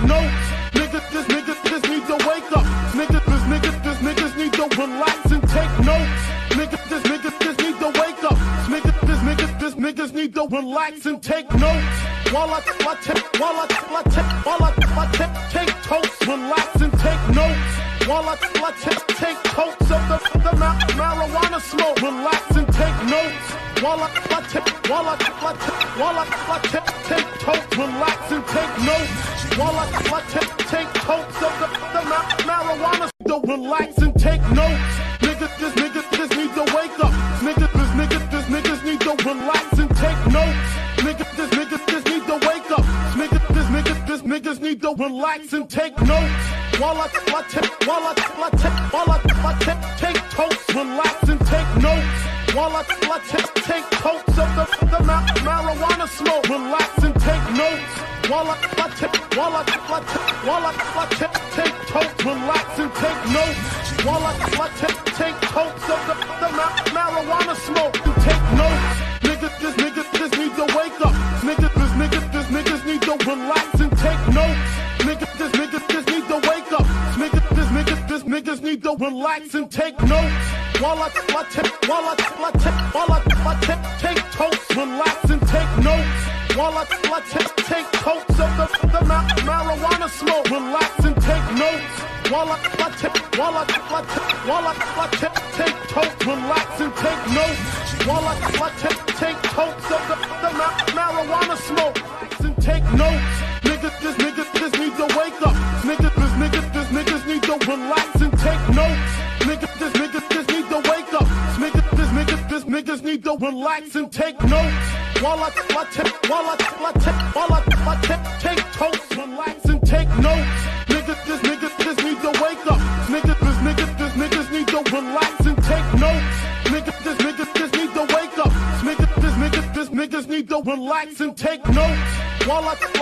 notes. Niggas need to wake up. Niggas need to relax and take notes. Niggas need to wake up. Niggas need to relax and take notes. While I take totes, relax and take notes. While I take totes of the marijuana smoke, relax and take notes. While I take totes, relax and take notes. While I take totes of the marijuana smoke, relax and take notes. Niggas need to wake up. Niggas need to relax and take notes. Niggas need to wake up. Niggas need to relax and take notes. While I take totes, relax and take notes. While I take totes of the marijuana smoke, relax and take notes. While I take totes, relax and take notes. While I take totes of the marijuana smoke, take notes. Niggas need to wake up. Niggas need to relax and take notes. Niggas need to wake up. Niggas need to relax and take notes. While I take totes, relax and take notes. While I take totes of the marijuana smoke, relax and take notes. While I take totes, relax and take notes. While I take totes of the marijuana smoke, and take notes. Niggas need to wake up. Niggas need to relax and take notes. Niggas need to wake up. Niggas need to relax and take notes. While I take totes, relax and take notes. Niggas need to wake up. Niggas need to relax and take notes. Niggas need to wake up. Niggas need to relax and take notes. While I take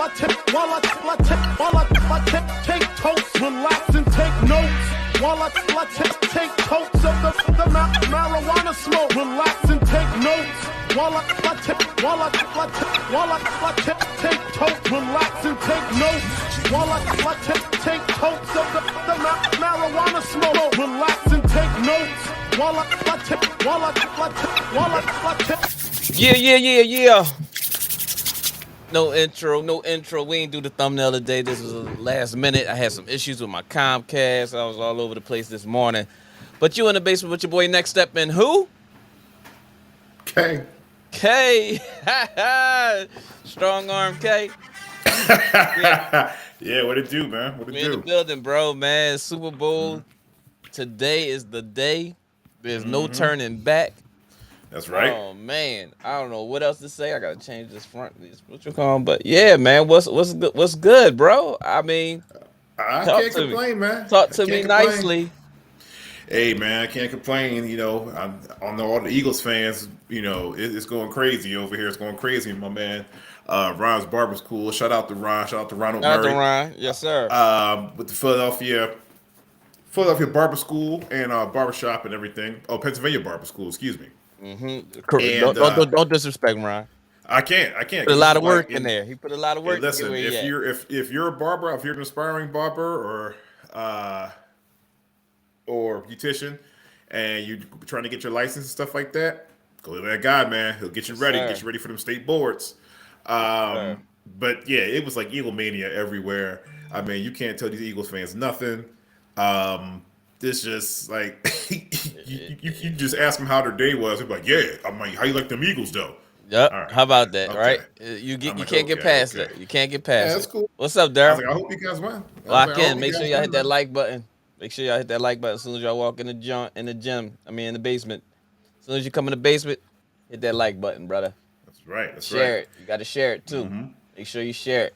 totes, relax and take notes. While I take totes of the marijuana smoke, relax and take notes. While I take totes, relax and take notes. While I take totes of the marijuana smoke, relax and take notes. While I take. Yeah. No intro. We ain't do the thumbnail today. This was last minute. I had some issues with my Comcast. I was all over the place this morning. But you in the basement with your boy Next Step and who? K. Strong arm K. Yeah, what it do, man? What it We do? in the building, bro, man. Super Bowl. Today is the day. There's no turning back. That's right. Oh man, I don't know what else to say. I gotta change this front. What you call 'em? But yeah, man, what's good? What's good, bro? I mean, I can't complain, man. Talk to me nicely. Hey, man, I can't complain. You know, I know all the Eagles fans. You know, it's going crazy over here. It's going crazy, my man. Ron's Barber School. Shout out to Ron. Shout out to Ronald Shout out Murray. to Ron. Yes, sir. With the Philadelphia Barber School and barbershop and everything. Oh, Pennsylvania Barber School. Excuse me. And, don't disrespect Ron. I can't. Put a lot of work in there. He put a lot of work. Hey, listen, if you're a barber, if you're an aspiring barber or beautician, and you're trying to get your license and stuff like that, go to that guy, man. He'll get you ready. Get you ready for them state boards. But yeah, it was like Eagle mania everywhere. I mean, you can't tell these Eagles fans nothing. This just like you just ask them how their day was. They're like, yeah. I'm like, how you like them Eagles though? Yep. Right. How about that? Okay. Right? You can't get past that. You can't get past that's it. Cool. What's up, I Daryl? was like, I hope you guys win. Lock in. Make sure y'all hit that like button. Make sure y'all hit that like button as soon as y'all walk in the gym. I mean, in the basement. As soon as you come in the basement, hit that like button, brother. That's right. Share it. You got to share it too. Make sure you share it.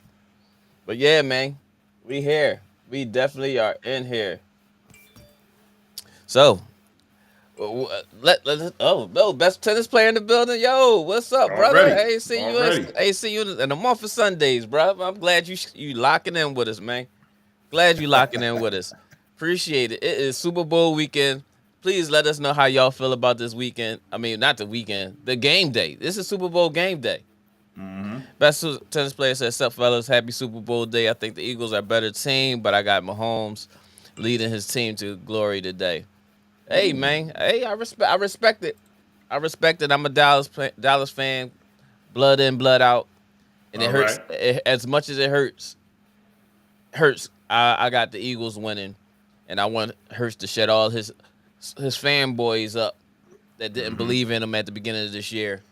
But yeah, man, we here. We definitely are in here. So, best tennis player in the building. Yo, what's up, brother? Already. I ain't see you in a month of Sundays, bro. I'm glad you locking in with us, man. Glad you locking in with us. Appreciate it. It is Super Bowl weekend. Please let us know how y'all feel about this weekend. I mean, not the weekend, the game day. This is Super Bowl game day. Best tennis player said, "Sup, fellas? Happy Super Bowl day. I think the Eagles are a better team, but I got Mahomes leading his team to glory today." Hey, man. Hey, I respect it. I respect it. I'm a Dallas fan, blood in, blood out, and it All hurts right. as much as it hurts. I got the Eagles winning, and I want Hurts to shut all his fanboys up that didn't believe in him at the beginning of this year.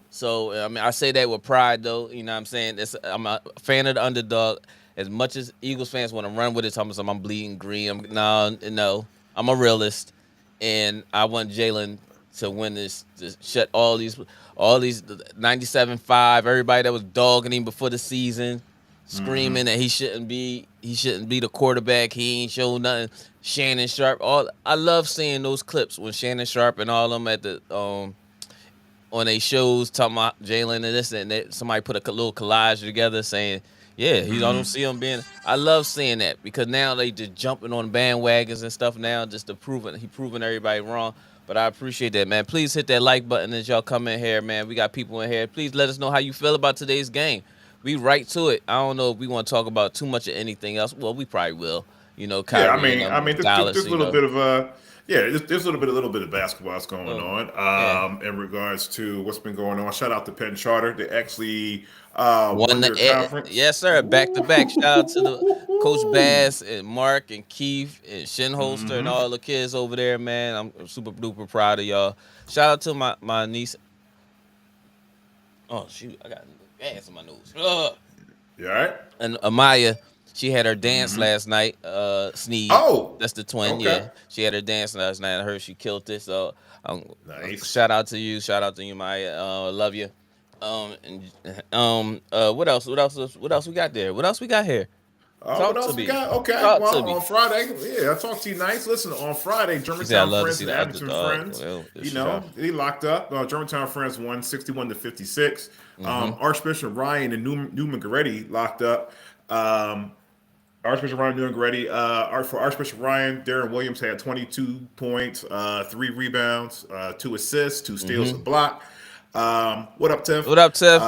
So I mean, I say that with pride, though. You know what I'm saying? I'm a fan of the underdog. As much as Eagles fans want to run with it, I'm bleeding green. No, I'm a realist, and I want Jalen to win this, to shut all these 97-5. Everybody that was dogging him before the season, screaming that he shouldn't be the quarterback. He ain't showed nothing. Shannon Sharp. I love seeing those clips when Shannon Sharp and all of them at the on their shows talking about Jalen and this and that. Somebody put a little collage together saying, yeah, I don't see him being. I love seeing that because now they just jumping on bandwagons and stuff now just to proving everybody wrong. But I appreciate that, man. Please hit that like button as y'all come in here, man. We got people in here. Please let us know how you feel about today's game. We right to it. I don't know if we want to talk about too much of anything else. Well, we probably will. Kyrie There's Dallas. a little bit of there's a little bit of basketball that's going yeah. in regards to what's been going on. Shout out to Penn Charter. They actually Won their conference. Yes, sir. Back to back. Shout out to the Coach Bass and Mark and Keith and Shinholster and all the kids over there, man. I'm super duper proud of y'all. Shout out to my niece. Oh shoot, I got gas in my nose. Ugh. You all right? And Amaya, she had her dance last night. Sneeze. Oh, that's the twin. okay. Yeah, she had her dance last night. I heard she killed it. So, nice. Shout out to you. Shout out to you, Maya. Love you. What else? What else we got there? What else we got here? What else we got? Okay. On Friday, I talked to you nice. Listen, on Friday, Germantown Friends and Abington Friends, they locked up. Germantown Friends won 61-56. Archbishop Ryan and Newman Goretti locked up. Archbishop Ryan Newman Goretti. For Archbishop Ryan, Darren Williams had 22 points, 3 rebounds, 2 assists, 2 steals, a block. What up, Tiff? What up, Tiff?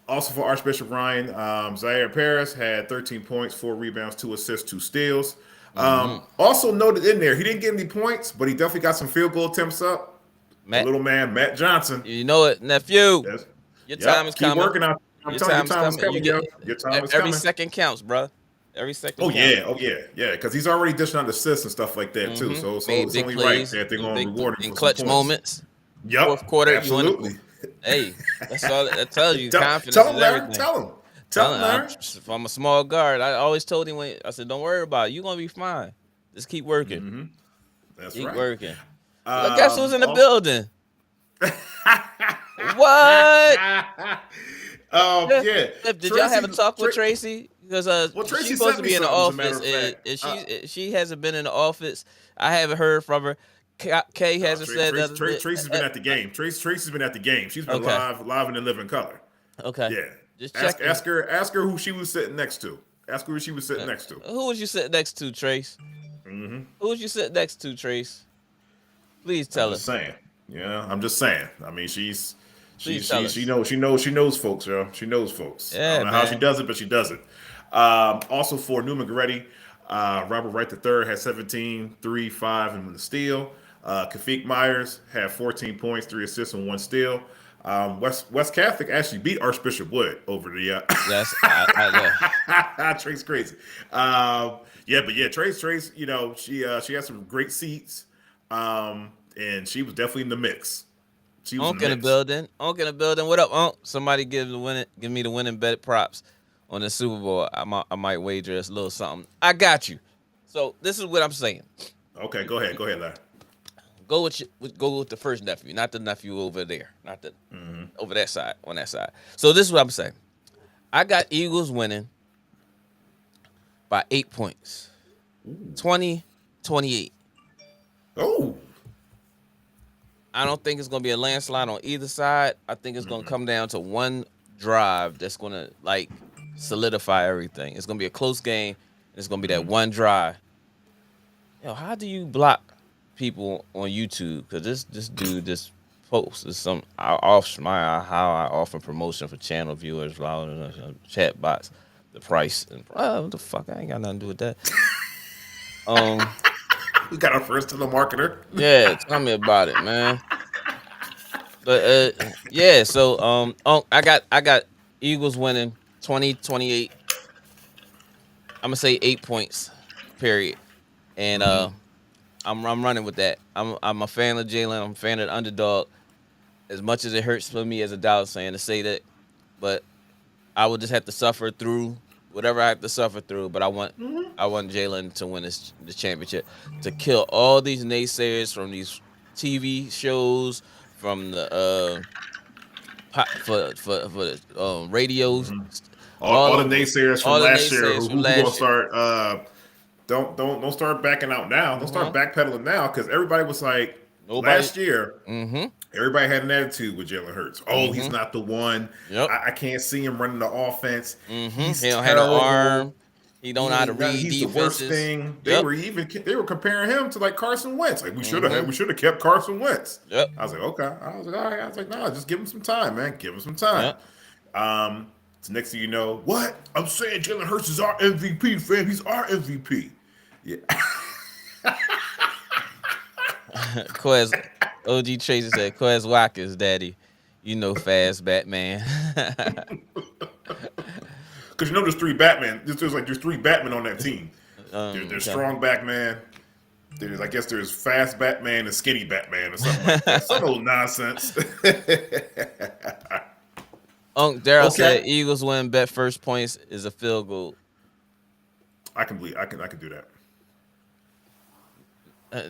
Also for Archbishop Ryan, Zaire Paris had 13 points, 4 rebounds, 2 assists, 2 steals. Also noted in there, he didn't get any points, but he definitely got some field goal attempts up. Little man, Matt Johnson. You know it, nephew. Yes. Your time is coming. Keep working out. I'm telling you, your time is coming. Your time is coming. Every second counts, bro. Every second. Counts. Yeah. Because he's already dishing out assists and stuff like that too. So it's only right that they're going to reward him in for clutch some moments. Yep. Fourth quarter. Absolutely. Hey, that's all. That tells you confidence. Tell him, is everything. Tell him, Larry. If I'm a small guard, I always told him I said, "Don't worry about it. You're gonna be fine. Just keep working. That's keep right. working." Look, guess who's in the building? What? Yeah. Did y'all have a talk with Tracy? Because she's supposed to be in the office, and she hasn't been in the office. I haven't heard from her. Kay hasn't said that. Tracy's been at the game. Tracy's been at the game. She's been live in the living color. Okay. Yeah. Just ask her who she was sitting next to. Ask her who she was sitting next to. Who was you sitting next to, Trace? Who was you sitting next to, Trace? Please tell us. I'm just saying. I mean, she knows folks, yo. She knows folks. Yeah, I don't know how she does it, but she does it. Also for Newman Goretti, Robert Wright III had 17, 3, 5, and 1 steal. Kafik Myers had 14 points, 3 assists, and 1 steal. West Catholic actually beat Archbishop Wood over the. Yes, I know. Trace crazy. Trace. She had some great seats, and she was definitely in the mix. Onk in the building. What up, Onk? Somebody give me the winning bet props on the Super Bowl. I might wager a little something. I got you. So this is what I'm saying. Okay, go ahead, Larry. Go with the first nephew, not the nephew over there, not the over that side, on that side. So this is what I'm saying. I got Eagles winning by 8 points. 20-28. Oh. I don't think it's going to be a landslide on either side. I think it's going to come down to one drive that's going to solidify everything. It's going to be a close game. It's going to be that one drive. How do you block people on YouTube? Because this dude just post. It's some I off my how I offer promotion for channel viewers, chat bots, the price, and what the fuck? I ain't got nothing to do with that. We got our first telemarketer. Yeah, tell me about it, man. But yeah, so I got Eagles winning 20-28. I'm gonna say 8 points, period. And I'm running with that. I'm a fan of Jalen. I'm a fan of the underdog. As much as it hurts for me as a Dallas fan to say that, but I will just have to suffer through whatever I have to suffer through. But I want Jalen to win the championship, to kill all these naysayers from these TV shows, from the radios. All the naysayers from last year who gonna year. start don't start backing out now. Don't start backpedaling now, because everybody was like last year. Everybody had an attitude with Jalen Hurts. Oh, he's not the one. Yep. I can't see him running the offense. He don't have an arm. He don't know how to read he's defenses. The worst thing. They were comparing him to like Carson Wentz. Like we should have kept Carson Wentz. Yep. I was like, okay. I was like, all right. I was like, no, just give him some time, man. Give him some time. Yep. So next thing you know, what? I'm saying Jalen Hurts is our MVP, fam. He's our MVP. Yeah. Quez, OG Tracy said, Quez Watkins, daddy. You know fast Batman. Because you know there's three Batman. There's three Batman on that team. There's strong Batman. There's fast Batman and skinny Batman or something like that. Some old nonsense. Daryl said Eagles win, bet first points is a field goal. I can do that.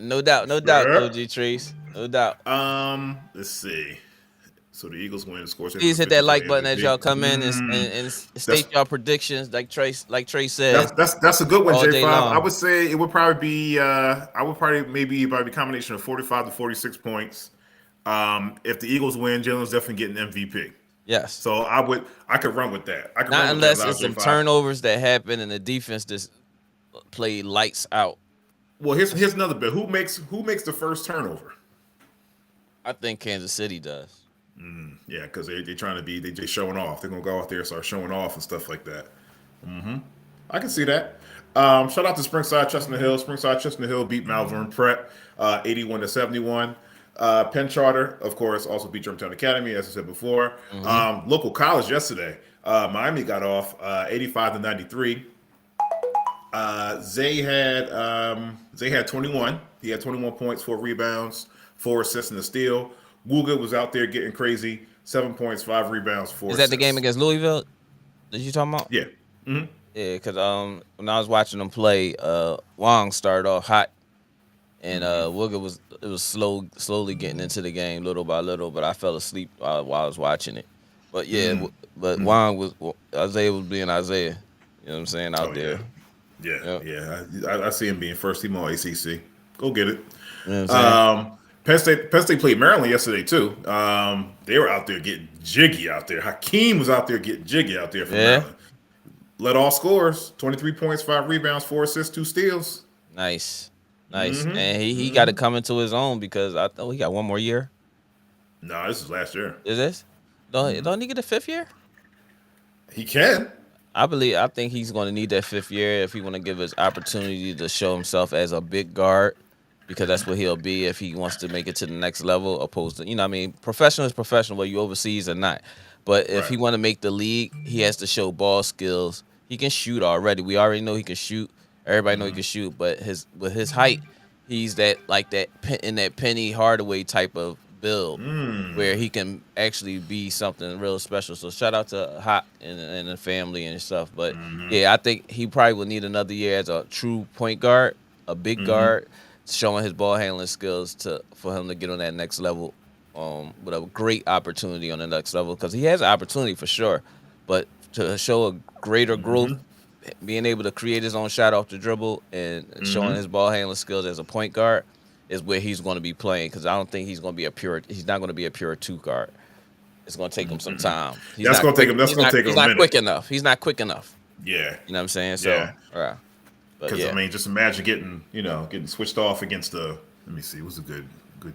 No doubt, OG Trace. No doubt. Let's see. So the Eagles win, scores. Please hit that like button as y'all come in and state y'all predictions, like Trace says. That's a good one, J5. Long. I would say it would probably be maybe a combination of 45 to 46 points. If the Eagles win, Jalen's definitely getting MVP. Yes. So I could run with that. Not unless it's some turnovers that happen and the defense just play lights out. Well, here's another bit. Who makes the first turnover? I think Kansas City does. Yeah, because they're trying to they just showing off. They're gonna go out there and start showing off and stuff like that. I can see that. Shout out to Springside Trust in the Hill. Springside Trust in the Hill beat Malvern Prep 81-71. Penn Charter, of course, also beat Germantown Academy, as I said before. Local college yesterday, Miami got off 85-93. Zay had 21. He had 21 points, 4 rebounds, 4 assists, and a steal. Wooga was out there getting crazy. 7 points, 5 rebounds, 4 assists. Is that the game against Louisville that you talking about? Yeah. Yeah, because when I was watching them play, Wong started off hot, and Wooga was slowly getting into the game little by little, but I fell asleep while I was watching it. But yeah, but Wong Isaiah was being Isaiah. You know what I'm saying, out there. Yeah. I see him being first team all ACC. Go get it. You know what I'm saying? Penn State played Maryland yesterday too. They were out there getting jiggy out there. Hakeem was out there getting jiggy out there for Maryland. Led all scores, 23 points, 5 rebounds, 4 assists, 2 steals. Nice. And he got to come into his own, because I thought he got one more year. No, this is last year. Is this? Don't he get a 5th year? He can. I think he's going to need that 5th year if he want to give his opportunity to show himself as a big guard, because that's what he'll be if he wants to make it to the next level, opposed to, professional is professional, whether you overseas or not. But if he want to make the league, he has to show ball skills. He can shoot already. We already know he can shoot. Everybody know he can shoot, but with his height, he's in that Penny Hardaway type of build where he can actually be something real special. So shout out to Hot and the family and stuff. But yeah, I think he probably will need another year as a true point guard, a big guard, showing his ball handling skills for him to get on that next level, with a great opportunity on the next level, because he has an opportunity for sure. But to show a greater growth, being able to create his own shot off the dribble and showing his ball handling skills as a point guard is where he's going to be playing, because I don't think he's not going to be a pure 2 guard. It's going to take him some time. That's going to take him a minute. He's not quick enough. He's not quick enough. Yeah. You know what I'm saying? So, yeah. Because just imagine getting switched off against let me see, what's a good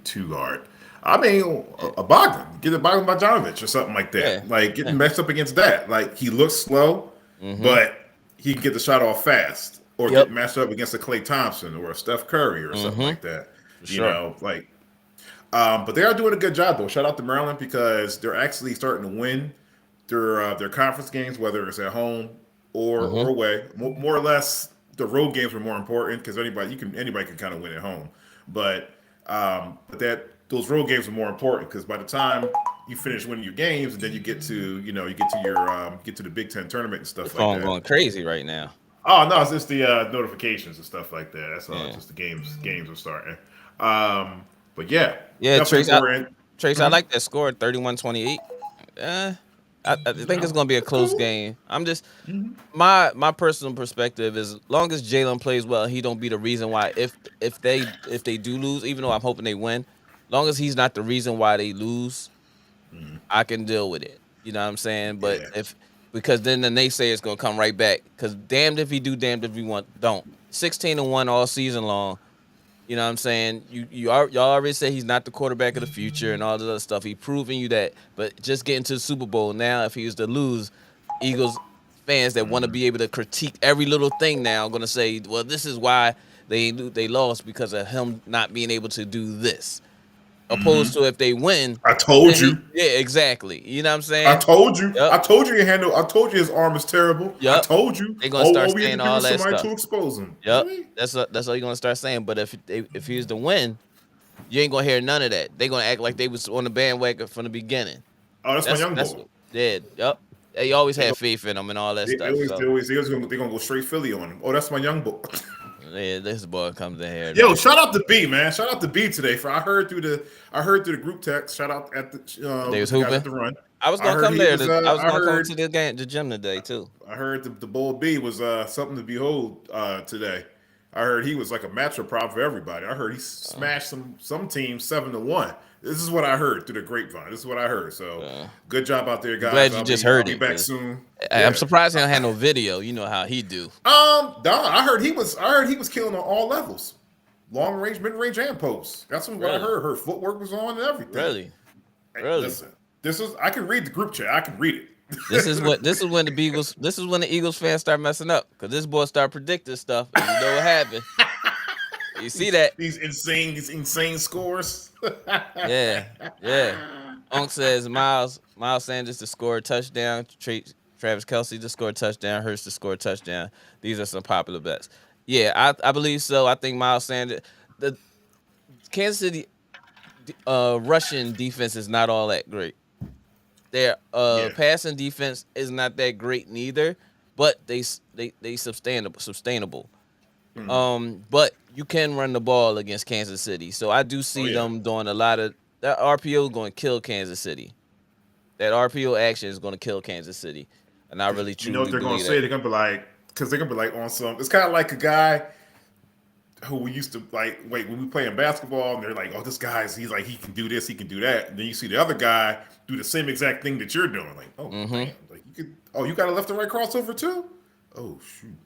2 guard? I mean, a Bogdan, get a Bogdan Bogdanovic or something like that. Yeah. Like getting messed up against that. Like he looks slow, but he can get the shot off fast, or Yep. get matched up against a Klay Thompson or a Steph Curry or something like that. For You sure. know, like. But they are doing a good job though. Shout out to Maryland because they're actually starting to win their conference games, whether it's at home or away. More or less, the road games are more important because anybody can kind of win at home. But those road games are more important because by the time you finish winning your games, and then you get to the Big Ten tournament and stuff Phone like that. going crazy right now. Oh no, it's just the notifications and stuff like that. That's all. It's just the games are starting. But yeah, Trace. Mm-hmm. I like that score, 31-28. I think it's gonna be a close game. I'm just my personal perspective is, as long as Jalen plays well, he don't be the reason why. If they do lose, even though I'm hoping they win, long as he's not the reason why they lose, I can deal with it. You know what I'm saying? But because then the naysayers gonna come right back. Because damned if he do, damned if he don't. 16-1 all season long. You know what I'm saying? Y'all already said he's not the quarterback of the future and all this other stuff. He proving you that. But just getting to the Super Bowl now, if he was to lose, Eagles fans that want to be able to critique every little thing now are going to say, well, this is why they lost, because of him not being able to do this. Opposed to if they win. I told you. Yeah, exactly. You know what I'm saying? I told you. Yep. I told you his arm is terrible. Yep. I told you. They're gonna start we saying had to all do that somebody stuff to expose him. Yep. Really? That's all you're gonna start saying. But if he was to win, you ain't gonna hear none of that. They're gonna act like they was on the bandwagon from the beginning. Oh, that's my young boy. Yep. They always had faith in him and all that stuff. They're gonna go straight Philly on him. Oh, that's my young boy. Yeah, this boy comes in here. Yo, shout out to B, man. Shout out to B today. I heard through the group text. Shout out at the they was hooping at the run. I was gonna come there. I was gonna come to the gym today too. I heard the Bull B was something to behold today. I heard he was like a matchup problem for everybody. I heard he smashed some teams 7-1. This is what I heard through the grapevine. This is what I heard. So good job out there, guys. Glad you just heard it. I'll be back soon. I'm surprised he don't have no video. You know how he do. I heard he was killing on all levels, long range, mid range, and posts. That's what I heard. Her footwork was on and everything. Really? Listen, I can read the group chat. I can read it. This is when the Eagles fans start messing up, because this boy start predicting stuff, and you know what happened. You see that? These insane scores. Yeah. Unc says Miles Sanders to score a touchdown, Travis Kelce to score a touchdown, Hurts to score a touchdown. These are some popular bets. Yeah, I believe so. I think Miles Sanders. The Kansas City rushing defense is not all that great. Their passing defense is not that great neither, but they sustainable. But you can run the ball against Kansas City, so I do see them doing a lot of that. RPO going to kill Kansas City. That RPO action is going to kill Kansas City, and I really truly what they're going to say? They're going to be like, because they're going to be like on some. It's kind of like a guy who we used to like. Wait, when we play in basketball, and they're like, "Oh, this guy's he can do this, he can do that." And then you see the other guy do the same exact thing that you're doing. Like, oh, man, like you could. Oh, you got a left and right crossover too? Oh shoot.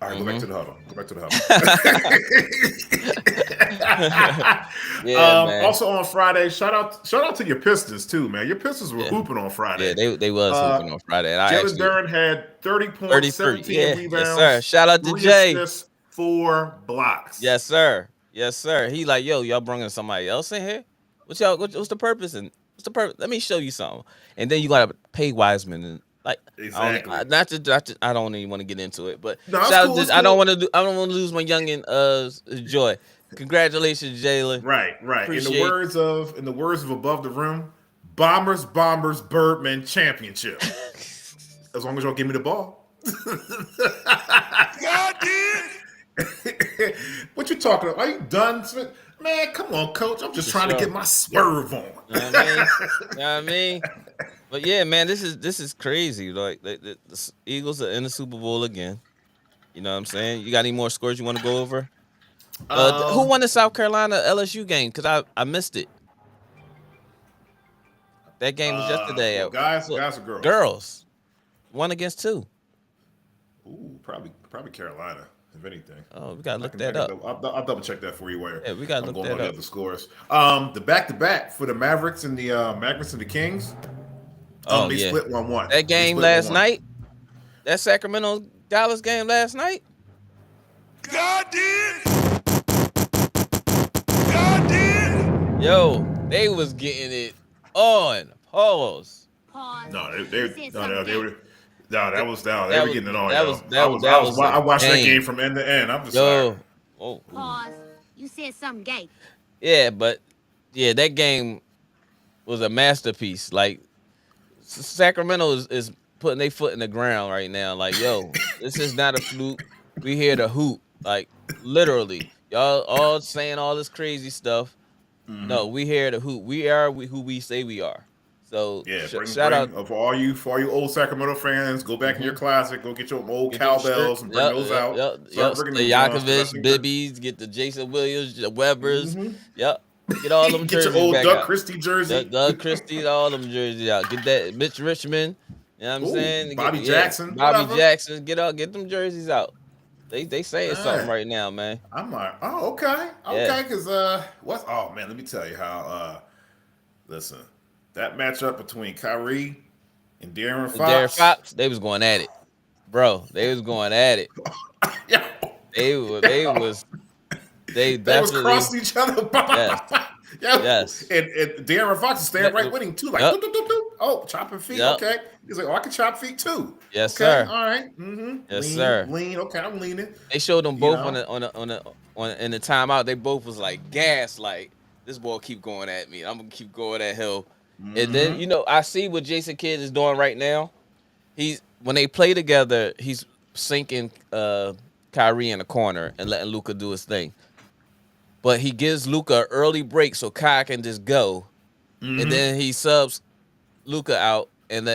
All right, go back to the huddle. Man. Also on Friday, shout out to your Pistons too, man. Your Pistons were hooping on Friday. Yeah, they was hooping on Friday. Jalen Duren had 30 points, 17 rebounds. Yes, sir. Shout out to Jay. 4 blocks. Yes, sir. He like, yo, y'all bringing somebody else in here? What's the purpose? And what's the purpose? Let me show you something. And then you gotta pay Wiseman and. Like exactly. I don't even want to get into it, but no, cool, I don't want to lose my youngin' joy. Congratulations, Jalen. Right. In the words of Above the Rim, Bombers, Birdman Championship. As long as y'all give me the ball. God did. What you talking about? Are you done, Smith? Man, come on, coach. I'm just trying to get my swerve on. You know what I mean? But yeah, man, this is crazy. Like the Eagles are in the Super Bowl again. You know what I'm saying? You got any more scores you want to go over? Who won the South Carolina LSU game? Because I missed it. That game was yesterday. Guys or girls? Girls. 1 against 2. Ooh, probably Carolina. if anything. Oh, we gotta look that up. I'll double check that for you. Yeah, we gotta look that up. The other scores. The back-to-back for the Mavericks and the Kings. They split 1-1. That game last night. That Sacramento Dallas game last night. God did. God did. Yo, they was getting it on. Pause. No, they were getting it on. I watched that game from end to end. I'm just sorry. Pause. You said something gay. Yeah, but that game was a masterpiece. Like Sacramento is putting their foot in the ground right now. Like, yo, this is not a fluke. We here to hoop. Like, literally. Y'all all saying all this crazy stuff. Mm-hmm. No, we here to hoop. We are who we say we are. So shout out for all you old Sacramento fans. Go back in your closet. Go get your old cowbells and bring those out. The Yakovich, Bibbies, get the Jason Williams, the Webbers. Mm-hmm. Yep. Get all them jerseys. Get your old back Doug out. Christie jersey. Doug Christie, all them jerseys out. Get that Mitch Richmond. You know what I'm saying? Bobby Jackson. Bobby Jackson. Get them jerseys out. They saying something right now, man. I'm like, okay, because let me tell you how. Listen, that matchup between Kyrie and De'Aaron Fox. They was going at it, bro. They was going at it. Yeah. They was crossing each other. Yes. And De'Aaron Fox is staying right with him too. Like, oh, chopping feet. Yep. Okay. He's like, I can chop feet too. Yes, okay, sir. All right. Mm-hmm. Yes, sir. Lean. Okay, I'm leaning. They showed them both on in the timeout. They both was like gas. Like, this ball keep going at me. I'm gonna keep going at him. Mm-hmm. And then I see what Jason Kidd is doing right now. When they play together, he's sinking Kyrie in the corner and letting Luka do his thing. But he gives Luka an early break so Kai can just go. Mm-hmm. And then he subs Luka out and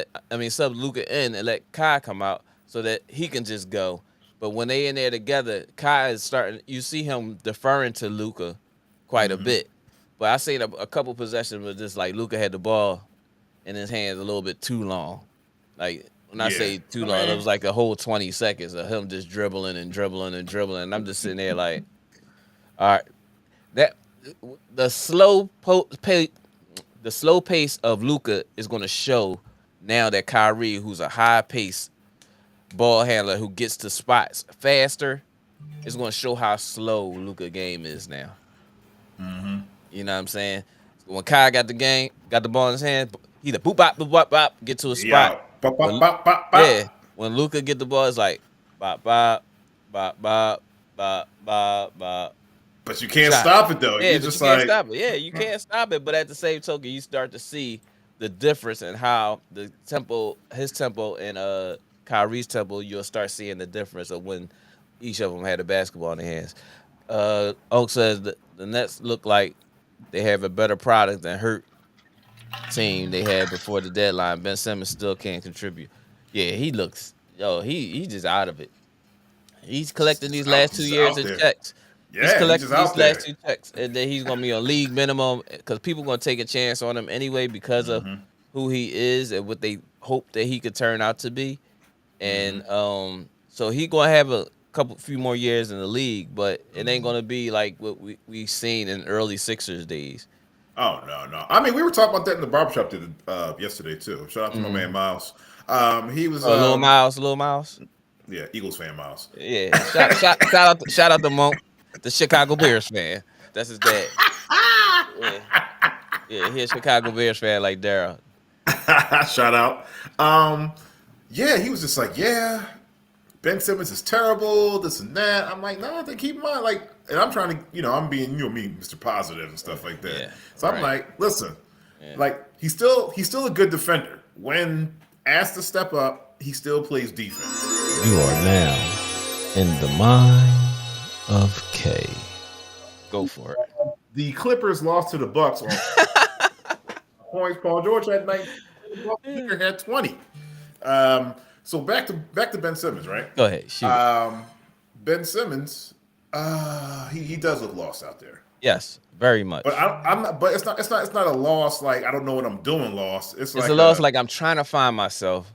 subs Luka in and let Kai come out so that he can just go. But when they in there together, Kai is starting, you see him deferring to Luka quite a bit. But I seen a couple possessions where just like Luka had the ball in his hands a little bit too long. Like, when I say too long, it was like a whole 20 seconds of him just dribbling. And I'm just sitting there like, all right. The slow pace of Luka is going to show now that Kyrie, who's a high-paced ball handler who gets to spots faster, is going to show how slow Luka game is now. Mm-hmm. You know what I'm saying? When Kai got the ball in his hand, he the boop bop boop bop bop get to a spot. Bop, bop, bop, bop, bop. Yeah, when Luka get the ball, it's like bop bop bop bop bop bop bop. But you can't stop it though. Yeah, you can't stop it. Yeah, you can't stop it. But at the same token, you start to see the difference in how his tempo, and Kyrie's tempo. You'll start seeing the difference of when each of them had a basketball in their hands. Oak says that the Nets look like they have a better product than hurt team they had before the deadline. Ben Simmons still can't contribute. Yeah, he looks. He's just out of it. He's collecting these last 2 years of checks. Yeah, he's collecting these last 2 checks, and then he's gonna be on league minimum because people gonna take a chance on him anyway because of who he is and what they hope that he could turn out to be, and so he gonna have a few more years in the league, but it ain't gonna be like what we seen in early Sixers days. Oh no! I mean, we were talking about that in the barbershop yesterday too. Shout out to my man Miles. He was Little Miles. Yeah, Eagles fan Miles. Yeah, shout out to Monk. The Chicago Bears fan. That's his dad. Yeah, he's a Chicago Bears fan like Daryl. Shout out. He was just like, Ben Simmons is terrible, this and that. I'm like, no, they keep in mind, like, and I'm trying to, I'm being, me, Mr. Positive and stuff like that. Yeah, so I'm like, listen, like, he's still a good defender. When asked to step up, he still plays defense. You are now in the mind of K. Go for it. The Clippers lost to the Bucks on points. Paul George had 19. Walker had 20. So back to Ben Simmons, right? Go ahead. Shoot. Ben Simmons, he does look lost out there. Yes, very much. But I'm not. But it's not a loss like I don't know what I'm doing. Loss. It's like a loss like I'm trying to find myself,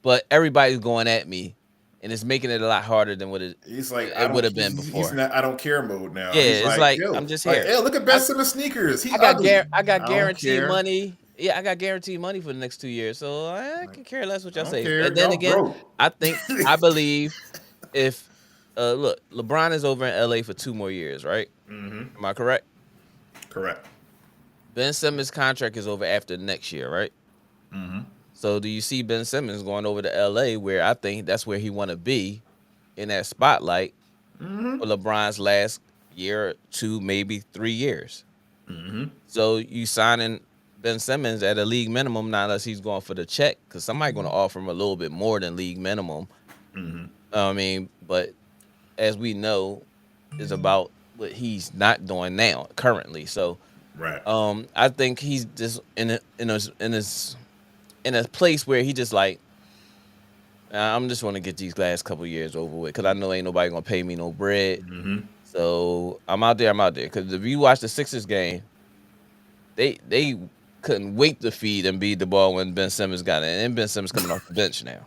but everybody's going at me. and it's making it a lot harder than what it would have been before. He's not I don't care mode now. Yeah, He's it's like yo, I'm just here. Hey, look at Ben Simmons sneakers. He I got ugly. I got guaranteed care. money. Yeah, I got guaranteed money for the next 2 years, so I can care less what y'all say. care. But then Y'all again, broke. I believe if look, LeBron is over in LA for 2 more years, right? Mm-hmm. Am I correct? Correct. Ben Simmons' contract is over after next year, right? Mm-hmm. So do you see Ben Simmons going over to LA, where I think that's where he want to be in that spotlight for LeBron's last year, 2, maybe 3 years? Mm-hmm. So you signing Ben Simmons at a league minimum, not unless he's going for the check, because somebody's going to offer him a little bit more than league minimum. Mm-hmm. I mean, but as we know, is about what he's not doing now currently. So, right. I think he's just in a place where he just like, I'm just want to get these last couple years over with, because I know ain't nobody gonna pay me no bread. Mm-hmm. So I'm out there. Because if you watch the Sixers game, they couldn't wait to feed Embiid the ball when Ben Simmons got it, and Ben Simmons coming off the bench now.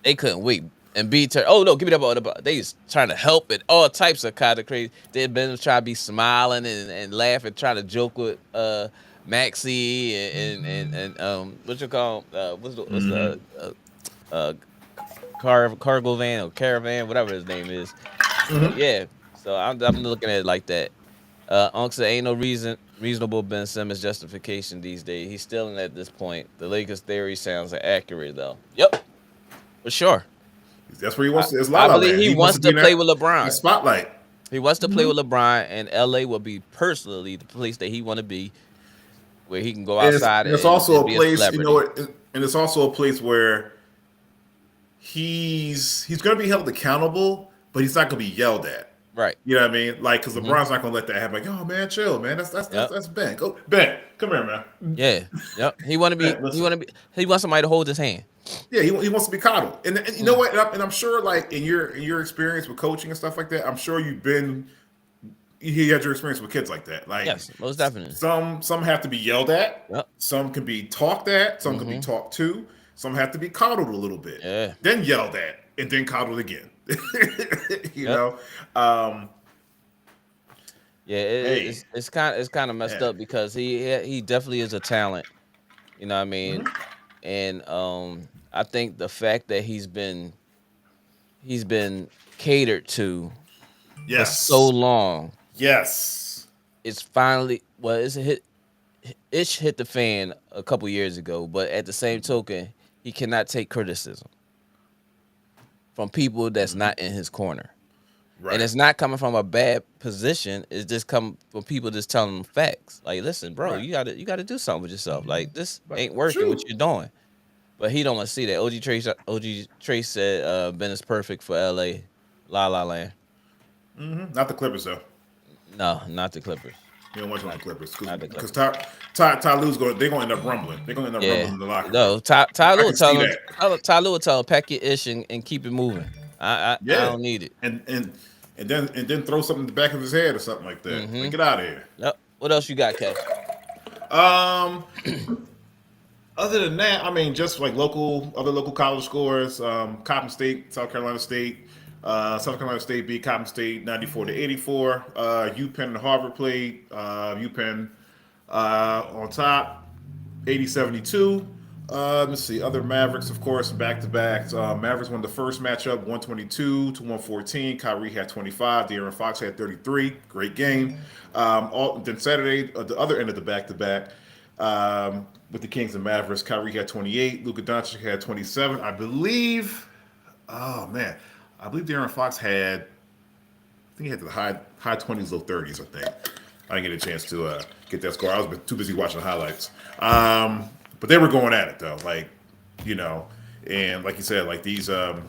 They couldn't wait. Embiid turned, oh no, give me that ball. They was trying to help it, all types of kind of crazy. Then Ben was trying to be smiling and laughing, trying to joke with Maxey and what you call what's the cargo van or caravan, whatever his name is. Yeah, so I'm looking at it like that. Unc said ain't no reasonable Ben Simmons justification these days. He's still in at this point. The Lakers theory sounds accurate though. Yep, for sure. That's where he wants to. I believe he wants to play with LeBron. The spotlight. He wants to play with LeBron, and LA will be personally the place that he want to be, where he can go outside. And it's also a place, you know, and it's also a place where he's going to be held accountable, but he's not going to be yelled at. Right. You know what I mean? Like, because LeBron's not going to let that happen. Like, oh man, chill, man. That's Ben. Go, Ben. Come here, man. Yeah. Yep. He want to be. He wants somebody to hold his hand. Yeah, he wants to be coddled, and you know what? And I'm sure, like in your experience with coaching and stuff like that, I'm sure you had your experience with kids like that. Like, yes, most definitely. Some have to be yelled at. Yep. Some can be talked at. Some can be talked to. Some have to be coddled a little bit. Yeah. Then yelled at, and then coddled again. you know. Yeah, it's kind of messed up, because he definitely is a talent. You know what I mean? And I think the fact that he's been catered to for so long. Yes. It's finally hit the fan a couple years ago, but at the same token, he cannot take criticism from people that's not in his corner. Right. And it's not coming from a bad position. It's just coming from people just telling him facts. Like, listen, bro, you gotta do something with yourself. Like, this ain't working. What you're doing. But he don't want to see that. OG Trace said Ben is perfect for LA, La La Land. Not the Clippers though. No, not the Clippers. You don't want the Clippers because Ty Lue's they're going to end up rumbling. They're going to end up rumbling in the locker room. No, Ty Lue will tell him pack your ish and keep it moving. I don't need it. And then throw something in the back of his head or something like that. Like, get out of here. Yep. What else you got, Cash? Other than that, I mean, just like other local college scores. Coppin State, South Carolina State. South Carolina State beat Coppin State 94-84. UPenn and Harvard played. UPenn on top, 80-72. Let's see, other Mavericks, of course, back-to-back. Mavericks won the first matchup, 122-114. Kyrie had 25. De'Aaron Fox had 33. Great game. Then Saturday, at the other end of the back-to-back, with the Kings and Mavericks, Kyrie had 28. Luka Doncic had 27. I believe De'Aaron Fox had, he had the high 20s, low 30s, I think. I didn't get a chance to get that score. I was too busy watching the highlights. But they were going at it though, like, you know, and like you said, like these ain't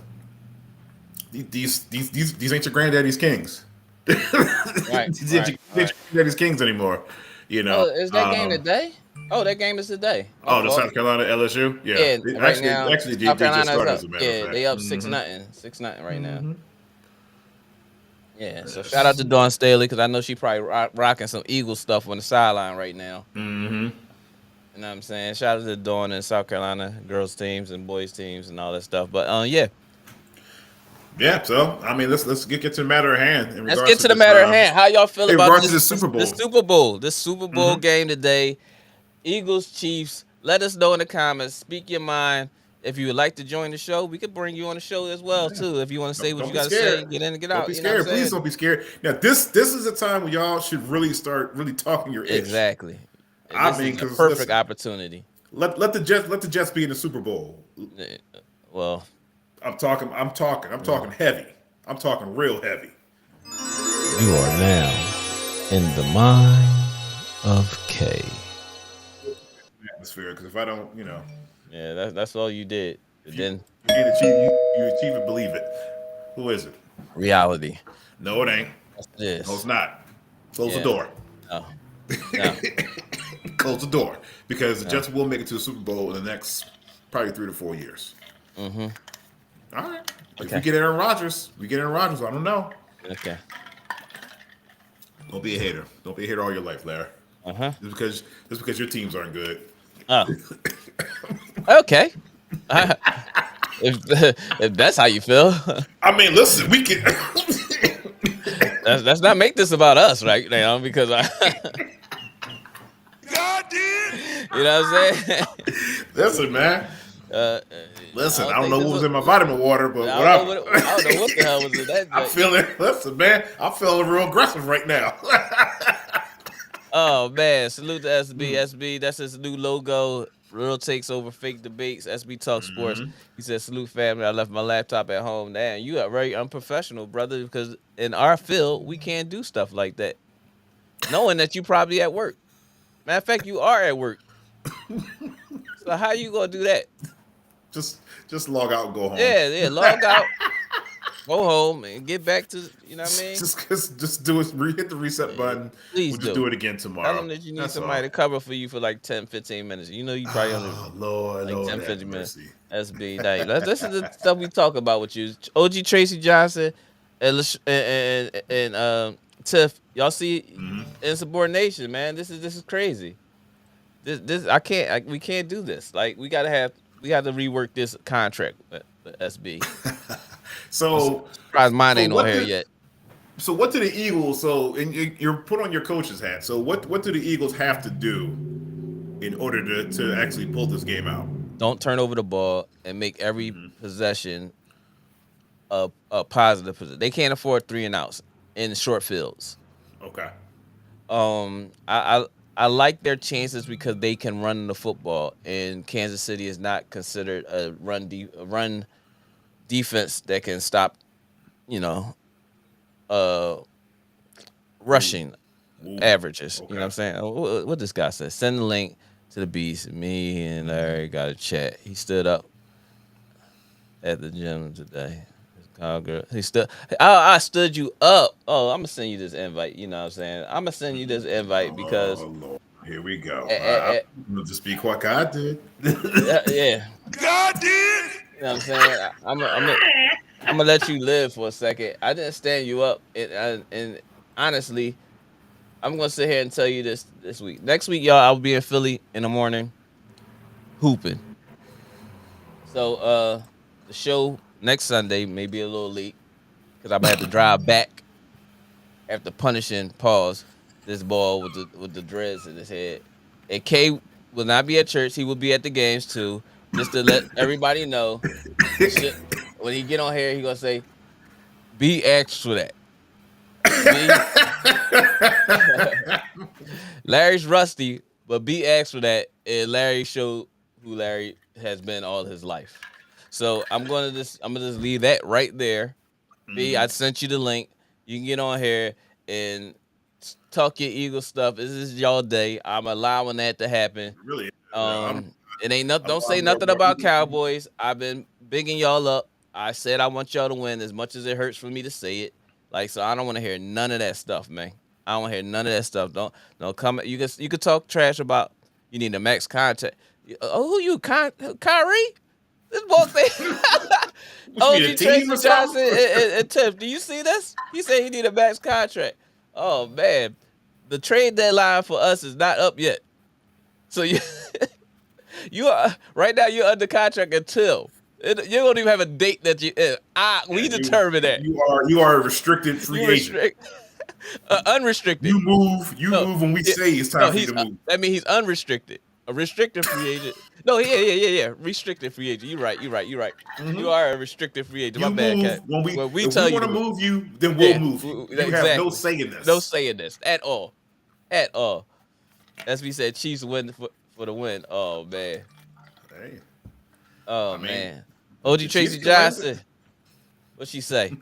your granddaddy's Kings. Right. These ain't your granddaddy's Kings anymore. You know. Oh, is that game today? Oh, that game is today. Oh, the South Carolina LSU? Yeah. Right now, actually, South they just Carolina's started, up. as a matter of fact. They up 6-0. 6-0 right now. Yeah, so shout out to Dawn Staley, because I know she probably rocking some Eagle stuff on the sideline right now. And You know what I'm saying? Shout out to Dawn and South Carolina girls teams and boys teams and all that stuff. But yeah. Yeah, so I mean, let's get to the matter at hand. In Let's regards get to the this, matter at hand. How y'all feel in about regards to this, the Super Bowl? this Super Bowl? This Super Bowl game today. Eagles, Chiefs. Let us know in the comments. Speak your mind. If you would like to join the show, we could bring you on the show as well, too. If you want to say what you got to say, get in and get out. Don't be scared. Please don't be scared. Now, this is a time when y'all should really start talking your ish. Exactly. I mean, because perfect opportunity. Let the Jets be in the Super Bowl. Well, I'm talking heavy. I'm talking real heavy. You are now in the mind of K. Atmosphere, because if I don't, yeah, that's all you did. Then you achieve it, believe it. Who is it? Reality. No, it ain't. Yes. No, it's not. Close the door. No. Close the door, because the Jets will make it to the Super Bowl in the next probably 3 to 4 years. Mm-hmm. All right. Okay. If we get Aaron Rodgers, I don't know. Okay. Don't be a hater. Don't be a hater all your life, Larry. Just because your teams aren't good. Oh. Okay. If that's how you feel. I mean, listen, we can. Let's not make this about us right now, because God did. You know what I'm saying? Listen, man. Listen, I don't know what was in my vitamin water, but I don't know what the hell was in that. I'm feeling. Listen, man. I'm feeling real aggressive right now. Oh man! Salute to SB. SB, that's his new logo. Real takes over fake debates. SB Talk Sports. He said, "Salute family. I left my laptop at home." Damn, you are very unprofessional, brother. Because in our field, we can't do stuff like that. Knowing that you probably at work. Matter of fact, you are at work. So how you gonna do that? Just log out and go home. Yeah, log out, go home, and get back to, you know what I mean? Just do it. Hit the reset button. Please we'll just do it again tomorrow. Tell them that you need somebody to cover for you for like 10, 15 minutes. You know you probably only Lord, 10, 15 minutes. SB, this is the stuff we talk about with you. OG Tracy Johnson and Tiff. Y'all see insubordination, man. This is crazy. This we can't do this. Like we got to rework this contract with SB. So surprised mine ain't on here yet. So what do the Eagles? So and you're put on your coach's hat. So what do the Eagles have to do in order to actually pull this game out? Don't turn over the ball and make every possession a positive possession. They can't afford 3 and outs in short fields. Okay. I like their chances because they can run the football, and Kansas City is not considered a run defense that can stop, rushing averages. Okay. You know what I'm saying? What this guy said? Send the link to the beast. Me and Larry got a chat. He stood up at the gym today. He stood. I stood you up. Oh, I'm gonna send you this invite. You know what I'm saying? I'm gonna send you this invite because Lord. Here we go. I'll just be quiet. God did. Yeah. God did. You know what I'm saying? I'm gonna let you live for a second. I didn't stand you up, and honestly, I'm gonna sit here and tell you this week. Next week, y'all, I'll be in Philly in the morning, hooping. So the show next Sunday may be a little late because I'm gonna have to drive back after punishing this ball with the dreads in his head. And K will not be at church. He will be at the games too. Just to let everybody know, when he get on here, he gonna say, "B asked for that." Larry's rusty, but B asked for that, and Larry showed who Larry has been all his life. So I'm gonna just leave that right there. B, I sent you the link. You can get on here and talk your Eagle stuff. This is y'all day. I'm allowing that to happen. Really? It ain't nothing. Don't say nothing about Cowboys. I've been bigging y'all up. I said I want y'all to win as much as it hurts for me to say it. So I don't want to hear none of that stuff, man. I don't want to hear none of that stuff. Don't come. You can talk trash about you need a max contract. Who you, Kyrie? This boy say. OG Tracy Johnson and Tiff. Do you see this? He said he need a max contract. Oh man, the trade deadline for us is not up yet. So you are right now. You're under contract until you don't even have a date that you. We determine that you are a restricted free agent. Unrestricted. You move when we say it's time for you to move. That means he's unrestricted. A restricted free agent. No, yeah. Restricted free agent. You're right. Mm-hmm. You are a restricted free agent. My bad, Cat. When we if we want to move you, then we'll move you. You have no say in this. No say in this at all. At all. As we said, Chiefs win for the win. Oh man. Hey. Oh man. OG Tracy Johnson. What'd she say?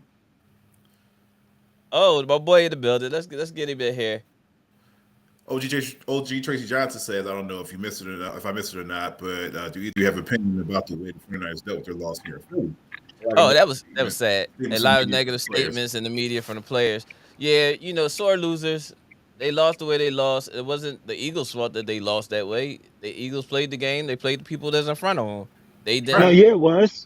Oh, my boy in the building. Let's get him in here. OG Tracy Johnson says, I don't know if you missed it or not, if I missed it or not, but do you have an opinion about the way the 49ers dealt with their loss here? Oh, that was sad. A lot of negative statements in the media from the players. Yeah, sore losers. They lost the way they lost. It wasn't the Eagles' fault that they lost that way. The Eagles played the game. They played the people that's in front of them. They did. No, yeah, it was.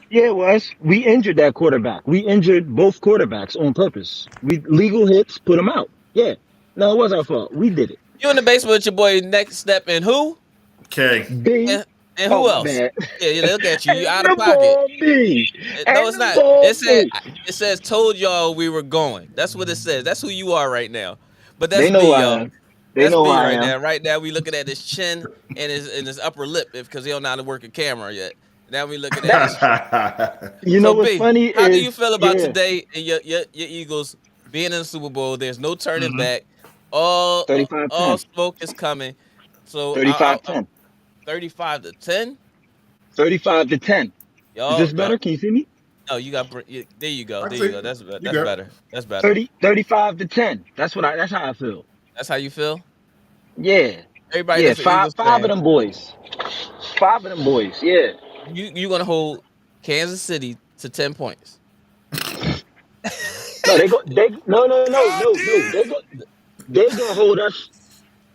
We injured that quarterback. We injured both quarterbacks on purpose. We legal hits, put them out. Yeah. No, it was our fault. We did it. You in the basement with your boy Next Step and who? Okay. B. And who else? Man. Yeah, look at you. You out of pocket. No, it's not. It says told y'all we were going. That's what it says. That's who you are right now. But that's me, y'all. That's me right now. Right now, we looking at his chin and his upper lip because he don't know how to work a camera yet. Now we looking at his You know what's funny? How do you feel about today and your Eagles being in the Super Bowl? There's no turning back. All smoke is coming. So 35-10. 35-10. 35-10. Y'all, is this better? Can you see me? No, you got. There you go. There you go. That's better. That's better. 35-10. That's how I feel. That's how you feel. Yeah. Everybody. Yeah. Five of them boys. 5 of them boys. Yeah. You gonna hold Kansas City to 10 points? No, no. They're gonna hold us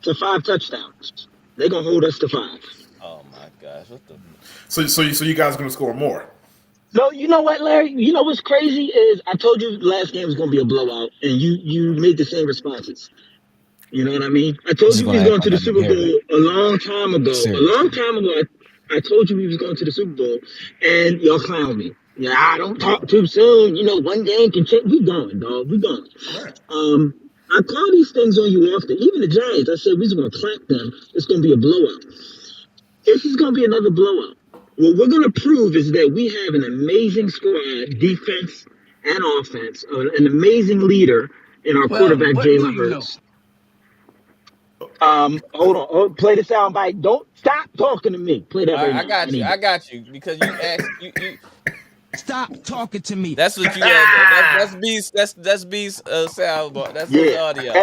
to 5 touchdowns. They're gonna hold us to 5. Oh my gosh! What the? So you guys are gonna score more? No, you know what, Larry? You know what's crazy is I told you last game was gonna be a blowout, and you made the same responses. You know what I mean? I told you we was going to the Super Bowl a long time ago. A long time ago, I told you we was going to the Super Bowl, and y'all clowned me. Yeah, I don't talk too soon. One game can change. We going, dog. We going. I call these things on you often. Even the Giants, I said we was going to clap them. It's going to be a blowout. This is going to be another blowout. What we're going to prove is that we have an amazing squad, defense and offense, an amazing leader in our quarterback, Jalen Hurts. Hold on. Play the sound bite. Don't stop talking to me. Play that. I got you because you asked you. Stop talking to me. That's what you had. That's B's. That's B's sound bar. That's his audio.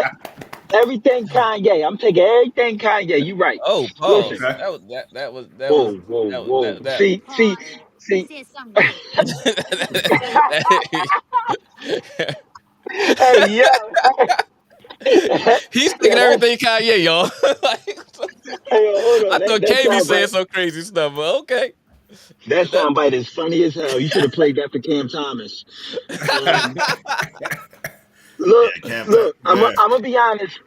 Everything Kanye. I'm taking everything Kanye. You right. Oh, pause. That was. Whoa. See. Hey, yo. He's thinking everything Kanye, y'all. I thought KB saying some crazy stuff, but okay. That soundbite is funny as hell. You should have played that for Cam Thomas. Look. I'm gonna be honest.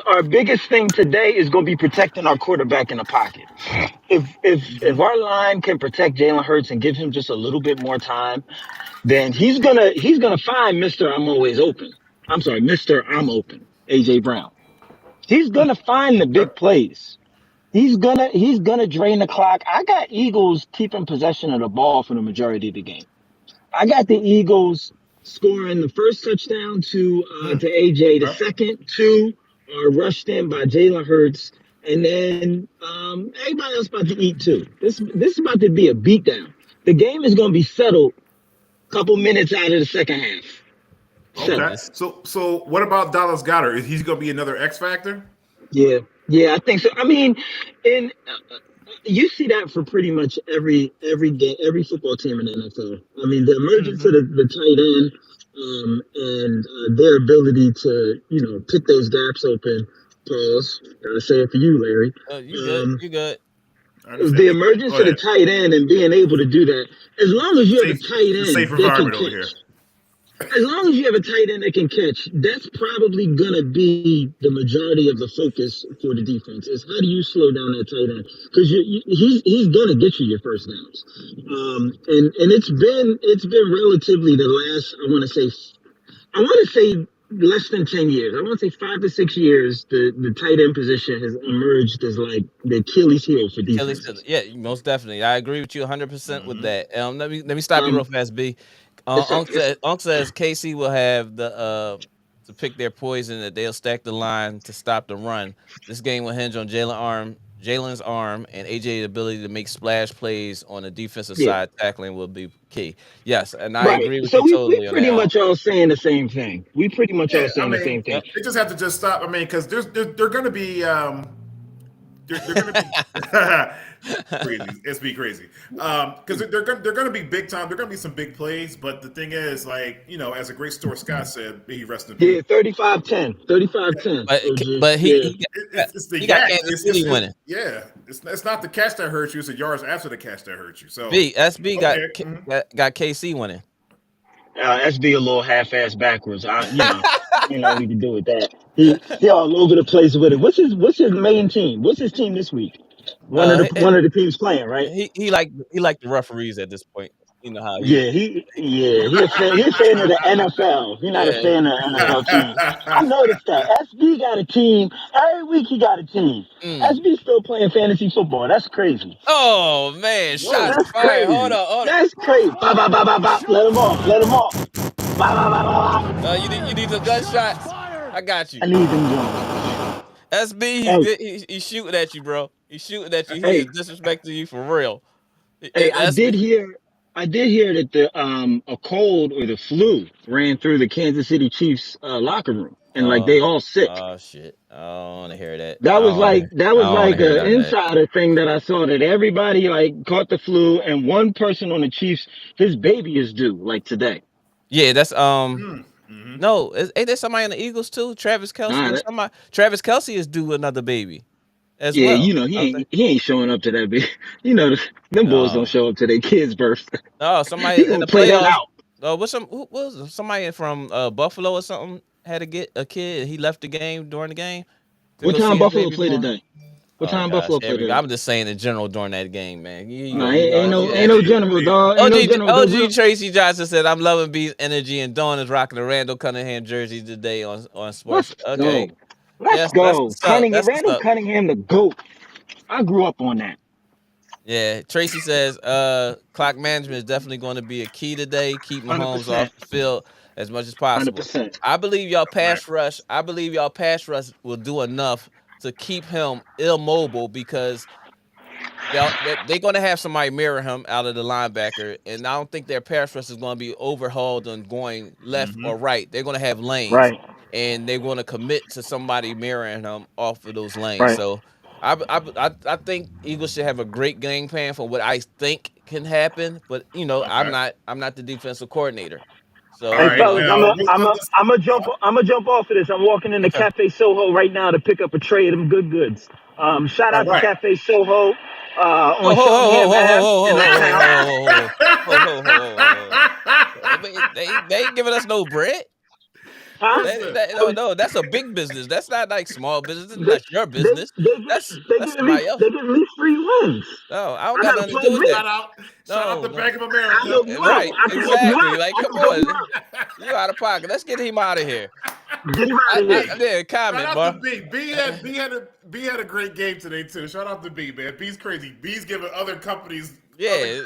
Our biggest thing today is gonna be protecting our quarterback in the pocket. If our line can protect Jalen Hurts and give him just a little bit more time, then he's gonna find Mr. I'm always open. I'm sorry, Mr. I'm open. AJ Brown. He's gonna find the big plays. He's gonna drain the clock. I got Eagles keeping possession of the ball for the majority of the game. I got the Eagles scoring the first touchdown to AJ, the second 2 are rushed in by Jalen Hurts, and then everybody else about to eat too. This is about to be a beatdown. The game is gonna be settled a couple minutes out of the second half. Okay. So what about Dallas Goedert? Is he going to be another X factor? Yeah, I think so. I mean, you see that for pretty much every game, every football team in the NFL. I mean, the emergence of the tight end and their ability to pick those gaps open. Pause. Gotta say it for you, Larry. You good. The emergence of the tight end and being able to do that, as long as you have a tight end, safe environment over here. as long as you have a tight end that can catch, that's probably gonna be the majority of the focus for the defense. Is how do you slow down that tight end? Because he's gonna get you your first downs. And it's been relatively the last I want to say less than 10 years. I want to say 5 to 6 years. The tight end position has emerged as like the Achilles heel for defenses. Yeah, most definitely. I agree with you 100% with Mhm. that. Let me stop you real fast, B. Unc says KC will have the to pick their poison, that they'll stack the line to stop the run. This game will hinge on Jalen's arm, and AJ's ability to make splash plays on the defensive Yeah, side. Tackling will be key. Yes, and I right. agree with So you we totally on pretty that. much all saying the same thing. We pretty much Yeah, all I saying the mean, same thing. Yep. they just have to just stop. I mean, because they're going to be they're going to be crazy. It's be crazy because they're going to be big time. They're going to be some big plays. But the thing is, like as a great store Scott said, he rest in peace. Yeah, 35-10. 35-10. But OG. but Yeah. It's the he got yak. Kansas City winning. Yeah. It's not the catch that hurts you. It's the yards after the catch that hurts you. So SB got okay. Mhm. got KC winning. SB a little half-ass backwards. Ain't no we can do with that. He all over the place with it. What's his main team? What's his team this week? One of Uh, the one of the teams playing, right? he like the referees at this point. You know how he. Yeah, he a fan of the NFL. He's not a Yeah. fan of NFL teams. I noticed that. SB got a team. Every week he got a team. Mm. SB still playing fantasy football. That's crazy. Oh man, shots Whoa. That's fired. Hold crazy. on, hold on. That's crazy. Ba ba ba ba ba. Let him off. Let him off. Ba ba ba ba ba. You need the gunshots. I got you. I need them Jones. SB, Hey, he's shooting at you, bro. He's shooting at you. He hey, is disrespecting you for real. hey! I did SB. hear. I did hear that the a cold or the flu ran through the Kansas City Chiefs locker room, and like Oh, they all sick. oh shit. I don't want to hear that. That was like I don't want to hear an none of that. insider thing that I saw that everybody like caught the flu, and one person on the Chiefs, his baby is due like today. Yeah, that's Mhm. no. Ain't there somebody in the Eagles too? Travis Kelsey Nah, or somebody? Travis Kelsey is due another baby as yeah, well. I think. he ain't showing up to that big. Them boys don't Oh, show up to their kids' birth. oh, somebody He in gonna the play that playoffs. out. Oh, who was somebody from Buffalo or something had to get a kid. He left the game during the game to What go time see his Buffalo baby play born. today? What Oh time gosh, Buffalo here play we go. today? I'm just saying in general during that game, man. You No, go, you go, you ain't no ask. general, dog. Ain't no general. The OG real Tracy Johnson said, "I'm loving B's energy, and Dawn is rocking the Randall Cunningham jersey today on sports." Let's Okay, go. Let's yes, that's go. what's up. That's what's Randall up. Cunningham, the GOAT. I grew up on that. Yeah, Tracy says, clock management is definitely going to be a key today. Keep Mahomes 100%. off the field as much as possible. 100%. I believe y'all Right. pass rush. I believe y'all pass rush will do enough to keep him immobile because they're going to have somebody mirror him out of the linebacker, and I don't think their pass rush is going to be overhauled and going left Mhm. or right. They're going to have lanes, Right. and they're going to commit to somebody mirroring him off of those lanes. Right. So I think Eagles should have a great game plan for what I think can happen, but Okay. I'm not the defensive coordinator, All so Hey right. fellas, Now, I'm a jump off of this. I'm walking into okay. Cafe Soho right now to pick up a tray of them good goods. Shout all out to right. Cafe Soho Ho on ho ho Shortham ho Ave in Uptown. ho ho ho ho ho ho ho ho ho ho. They ain't giving us no bread. Huh? Listen. No, that's a big business. That's not like small business. It's They not your they business. they That's get at least somebody else. they get at least 3 wins. No, I don't I got gotta nothing to play do with rich. that. Shout out No, to no. Bank of I America. help you out. Right, I can help you exactly. out. Like, I come can help you on, you out of pocket. Let's get him out of here. out. Get him out of here. Yeah, Shout comment, out to bro. B. B had a great game today too. Shout out to B, man. B's crazy. B's giving other companies Yeah,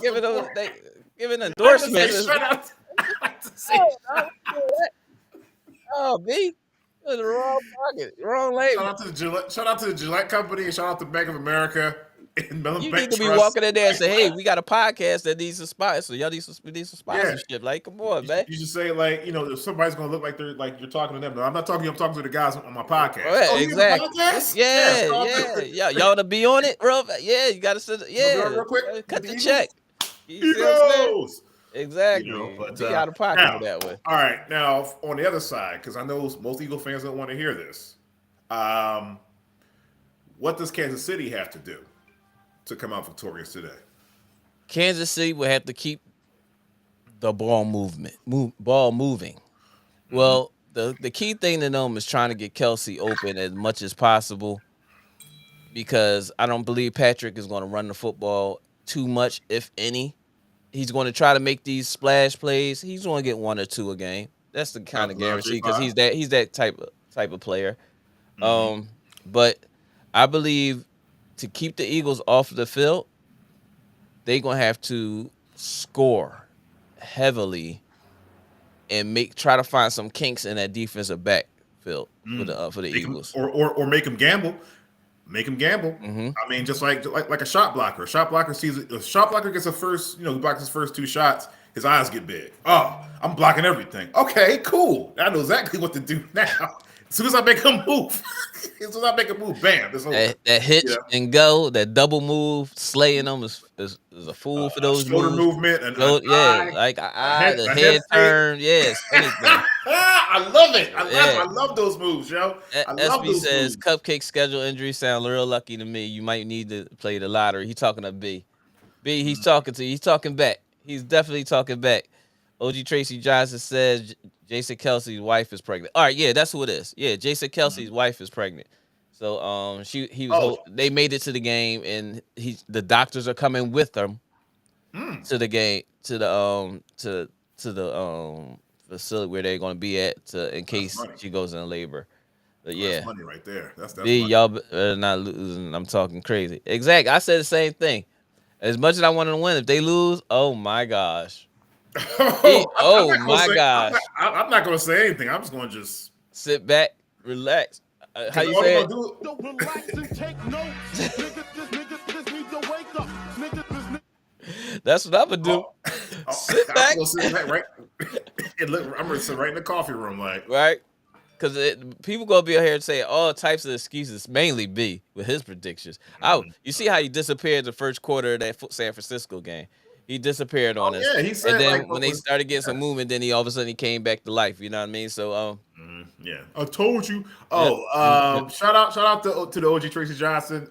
giving those, support. giving I like to say endorsements. shout out. I like to say Oh, I don't do that. Oh, B, in the wrong pocket, wrong shout label. out to the Gillette. Shout out to the Gillette Company and shout out to Bank of America and Mellon You need Bank to be Trust. walking in there and say, "Hey, we got a podcast that needs some sponsors. So y'all need some Yeah. sponsorship." Like, come on, man. You should say like, if somebody's gonna look like they're like you're talking to them. No, I'm not talking to you, I'm talking to the guys on my podcast. Right, Oh, you have a exactly. podcast? Yeah, Yeah, so I'll do yeah, it. yeah. Y'all to be on it, bro. Yeah, you gotta send. You wanna be on Yeah, real quick with cut the the Eagles? check. You see what I'm saying? Eagles. Exactly. But Be out of pocket now, with that one. all right, now on the other side, because I know most Eagle fans don't want to hear this. What does Kansas City have to do to come out victorious today? Kansas City will have to keep the ball moving. Well, the key thing to them is trying to get Kelsey open as much as possible, because I don't believe Patrick is going to run the football too much, if any. He's going to try to make these splash plays. He's going to get 1 or 2 a game. That's the kind of guarantee, because he's that type of player. But I believe to keep the Eagles off the field, they're going to have to score heavily and try to find some kinks in that defensive backfield for the Eagles, or make them gamble. Make him gamble. I mean, just like a shot blocker. A shot blocker gets a first, he blocks his first 2 shots. His eyes get big. Oh, I'm blocking everything. Okay, cool. I know exactly what to do now. As soon as I make him move, bam. That hitch and go, that double move, slaying them is a fool for those shoulder moves. movement and the head turn, yes, anything. I love it. I love those moves, yo. SB says Cupcake schedule injury sound real lucky to me. You might need to play the lottery. He's talking to B. He's talking to you. He's talking back. He's definitely talking back. OG Tracy Johnson says Jason Kelsey's wife is pregnant. All right, yeah, that's who it is. Yeah, Jason Kelsey's wife is pregnant. So they made it to the game, and the doctors are coming with them to the game, to the facility where they're going to be at in case she goes in labor. But that's money right there. That's money. Y'all better not losing. I'm talking crazy. Exactly. I said the same thing. As much as I wanted to win, if they lose, oh my gosh. I'm not going to say anything. I'm just going to sit back, relax. How you say it? Relax and take notes. Niggas need to wake up. That's what I'm gonna do. Sit back. I'm gonna sit right in the coffee room, right. Because people gonna be out here and say all types of excuses, mainly B with his predictions. You see how he disappeared the first quarter of that San Francisco game. He disappeared on us. Yeah, he said, and then when they started getting some movement, then all of a sudden he came back to life. You know what I mean? So yeah, I told you. Shout out to the OG Tracy Johnson.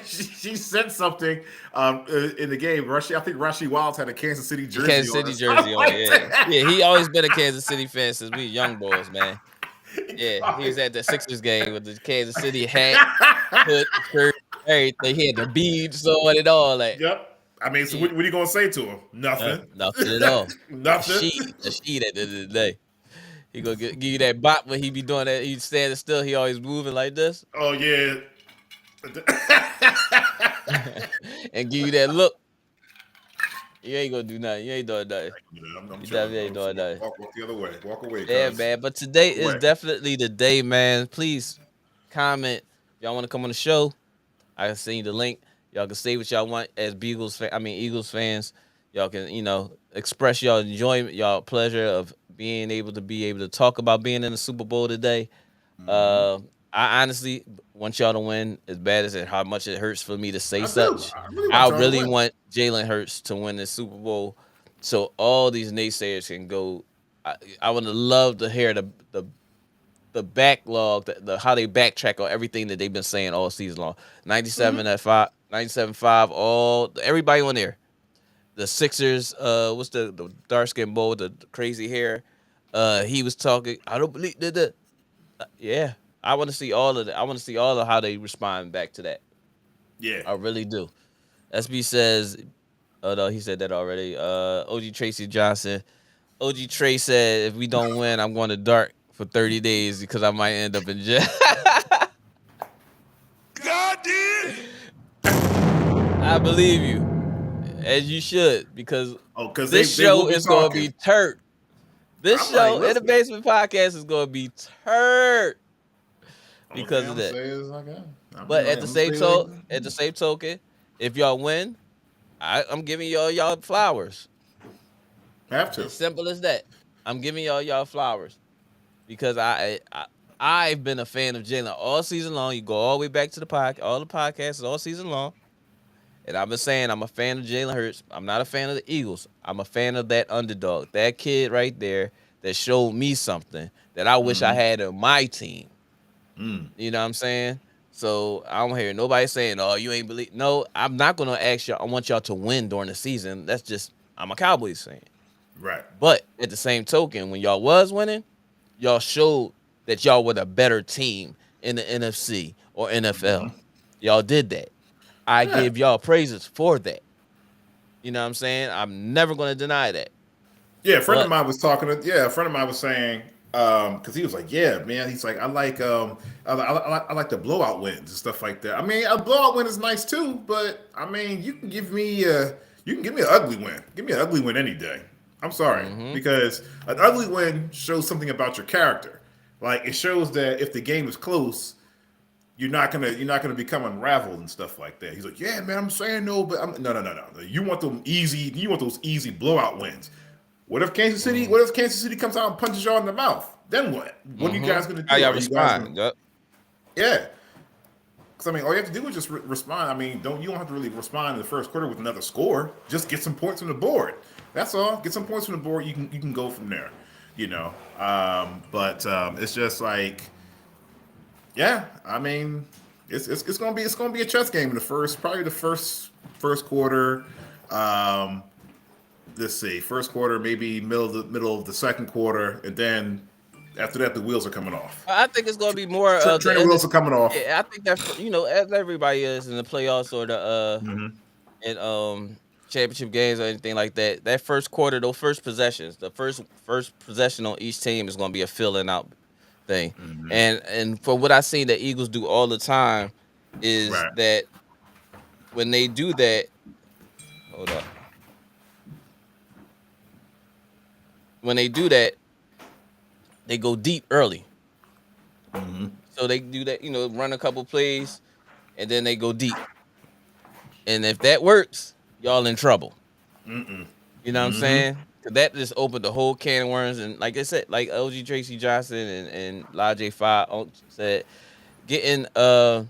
She said something in the game. I think Rasheed Wiles had a Kansas City jersey. Yeah. He always been a Kansas City fan since we young boys, man. Yeah, he was at the Sixers game with the Kansas City hat, hood, shirt, everything. He had the beads on and all that. Yep. I mean, so what are you gonna say to him? Nothing. Nothing at all. Nothing. The sheet at the end of the day. He gonna give you that bop when he be doing that. He standing still. He always moving like this. Oh yeah. And give you that look. You ain't gonna do nothing. You ain't doing nothing. You ain't doing nothing. Walk the other way. Walk away. Yeah, man. But today is definitely the day, man. Please comment. If y'all want to come on the show, I can send you the link. Y'all can say what y'all want as Eagles fans. Y'all can, express y'all enjoyment, y'all pleasure of being able to talk about being in the Super Bowl today. I honestly want y'all to win, as bad as how much it hurts for me to say such. I really want Jalen Hurts to win the Super Bowl, so all these naysayers can go. I would love to hear the backlog, how they backtrack on everything that they've been saying all season long. 97.5, everybody on there. The Sixers, what's the dark skin boy with the crazy hair? He was talking. I don't believe that. Yeah, I want to see all of that. I want to see all of how they respond back to that. Yeah, I really do. SB says, oh no, he said that already. OG Tracy Johnson. OG Trey said, if we don't win, I'm going to dark for 30 days because I might end up in jail. God did. I believe you, as you should, because this show is going to be turd. This show, In the Basement Podcast, is going to be turd because of that. But at the same token, if y'all win, I'm giving y'all flowers. Have to. As simple as that. I'm giving y'all flowers because I've been a fan of Jalen all season long. You go all the way back to all the podcasts all season long. And I've been saying I'm a fan of Jalen Hurts. I'm not a fan of the Eagles. I'm a fan of that underdog, that kid right there that showed me something that I wish I had on my team. You know what I'm saying? So I don't hear nobody saying, "Oh, you ain't believe." No, I'm not gonna ask y'all. I want y'all to win during the season. That's just I'm a Cowboys fan. Right. But at the same token, when y'all was winning, y'all showed that y'all were the better team in the NFC or NFL. Y'all did that. I Yeah. give y'all praises for that. You know what I'm saying? I'm never going to deny that. Yeah, a friend of But mine was talking to. Yeah, a friend of mine was saying, because he was like, "Yeah, man." He's like, I like the blowout wins and stuff like that. I mean, a blowout win is nice too, but I mean, you can give me an ugly win. Give me an ugly win any day. I'm sorry, because an ugly win shows something about your character. Like it shows that if the game is close, you're not gonna become unraveled and stuff like that. He's like, "Yeah, man, I'm saying no, but no. You want those easy blowout wins." What if Kansas City comes out and punches y'all in the mouth? Then what? What are you guys gonna do? how y'all Are you guys respond? gonna, yeah. Because I mean, all you have to do is just respond. I mean, you don't have to really respond in the first quarter with another score. Just get some points on the board. That's all. Get some points on the board. You can go from there. You know. But it's just like, yeah. I mean, it's gonna be a chess game in the first quarter. Let's see, first quarter, maybe middle of the second quarter, and then after that, the wheels are coming off. I think it's going to be more. Training wheels are coming off. Yeah, I think that as everybody is in the playoffs or the in championship games or anything like that. That first quarter, those first possessions, the first possession on each team is going to be a filling out thing. And for what I see the Eagles do all the time is that when they do that, hold up. When they do that, they go deep early. So they do that, run a couple plays, and then they go deep. And if that works, y'all in trouble. You know what I'm saying? Because that just opened the whole can of worms. And like I said, like LG Tracy Johnson and Lajay 5 said, getting what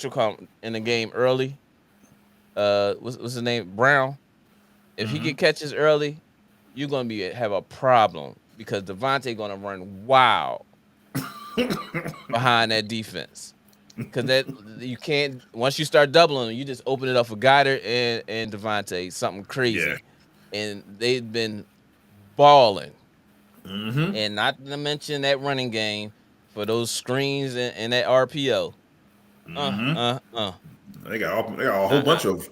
you call him in the game early. What's his name? Brown. If he get catches early, you're gonna have a problem because Devontae gonna run wild behind that defense. Because that you can't once you start doubling, you just open it up for Goddard and Devontae, something crazy. And they've been balling. And not to mention that running game for those screens and that RPO. They got a whole bunch of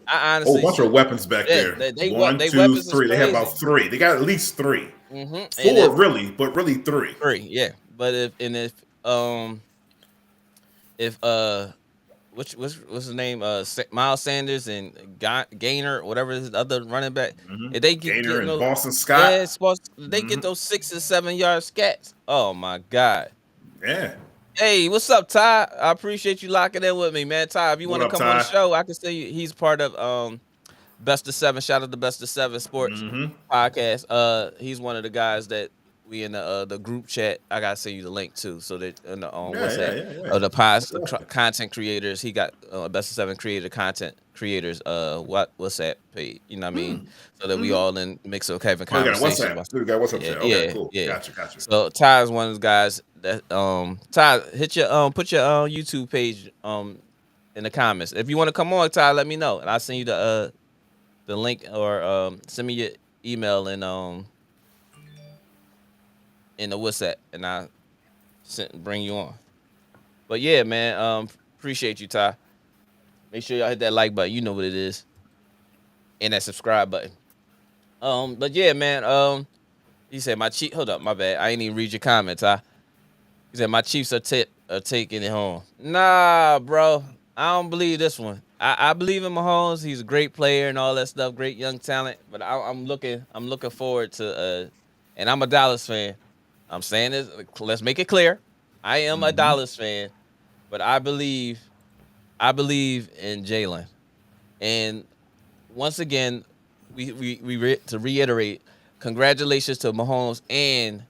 weapons back there. They 1, 2, 3. They have about 3. They got at least 3. 4 really, but really 3. 3, yeah. But if what's his name? Miles Sanders and Gainer, whatever his other running back. If they get Gainer and Boston Scott, they get those 6 and 7 yard scats. Oh my God. Yeah. Hey, what's up, Ty? I appreciate you locking in with me, man. Ty, if you want to come on the show, I can say he's part of Best of 7. Shout out to Best of 7 Sports podcast. He's one of the guys that we in the group chat. I gotta send you the link too, so that in the the content creators. He got Best of 7 content creators. What's that page? You know what I mean? So that we all in mix of having conversation. We got WhatsApp. Okay, cool. Gotcha. So Ty is one of those guys that Ty hit your put your YouTube page in the comments. If you want to come on, Ty, let me know and I'll send you the link or send me your email and in the WhatsApp and I bring you on. But yeah, man, appreciate you, Ty. Make sure y'all hit that like button. You know what it is, and that subscribe button. But yeah, man. He said my Chiefs. Hold up, my bad. I ain't even read your comment, Ty. He said my Chiefs are taking it home. Nah, bro. I don't believe this one. I believe in Mahomes. He's a great player and all that stuff. Great young talent. But I'm looking forward to. And I'm a Dallas fan. I'm saying this. Let's make it clear. I am a Dallas fan, but I believe in Jalen. And once again, we to reiterate, congratulations to Mahomes and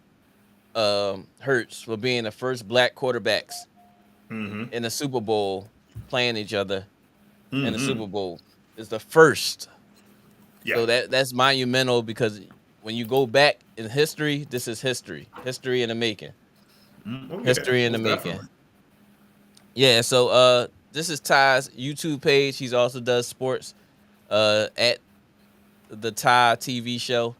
Hurts for being the first black quarterbacks in the Super Bowl playing each other in the Super Bowl. It's the first. Yeah. So that's monumental because when you go back in history, this is history. History in the making. History in the making. Yeah, so this is Ty's YouTube page. He also does sports at the Ty TV show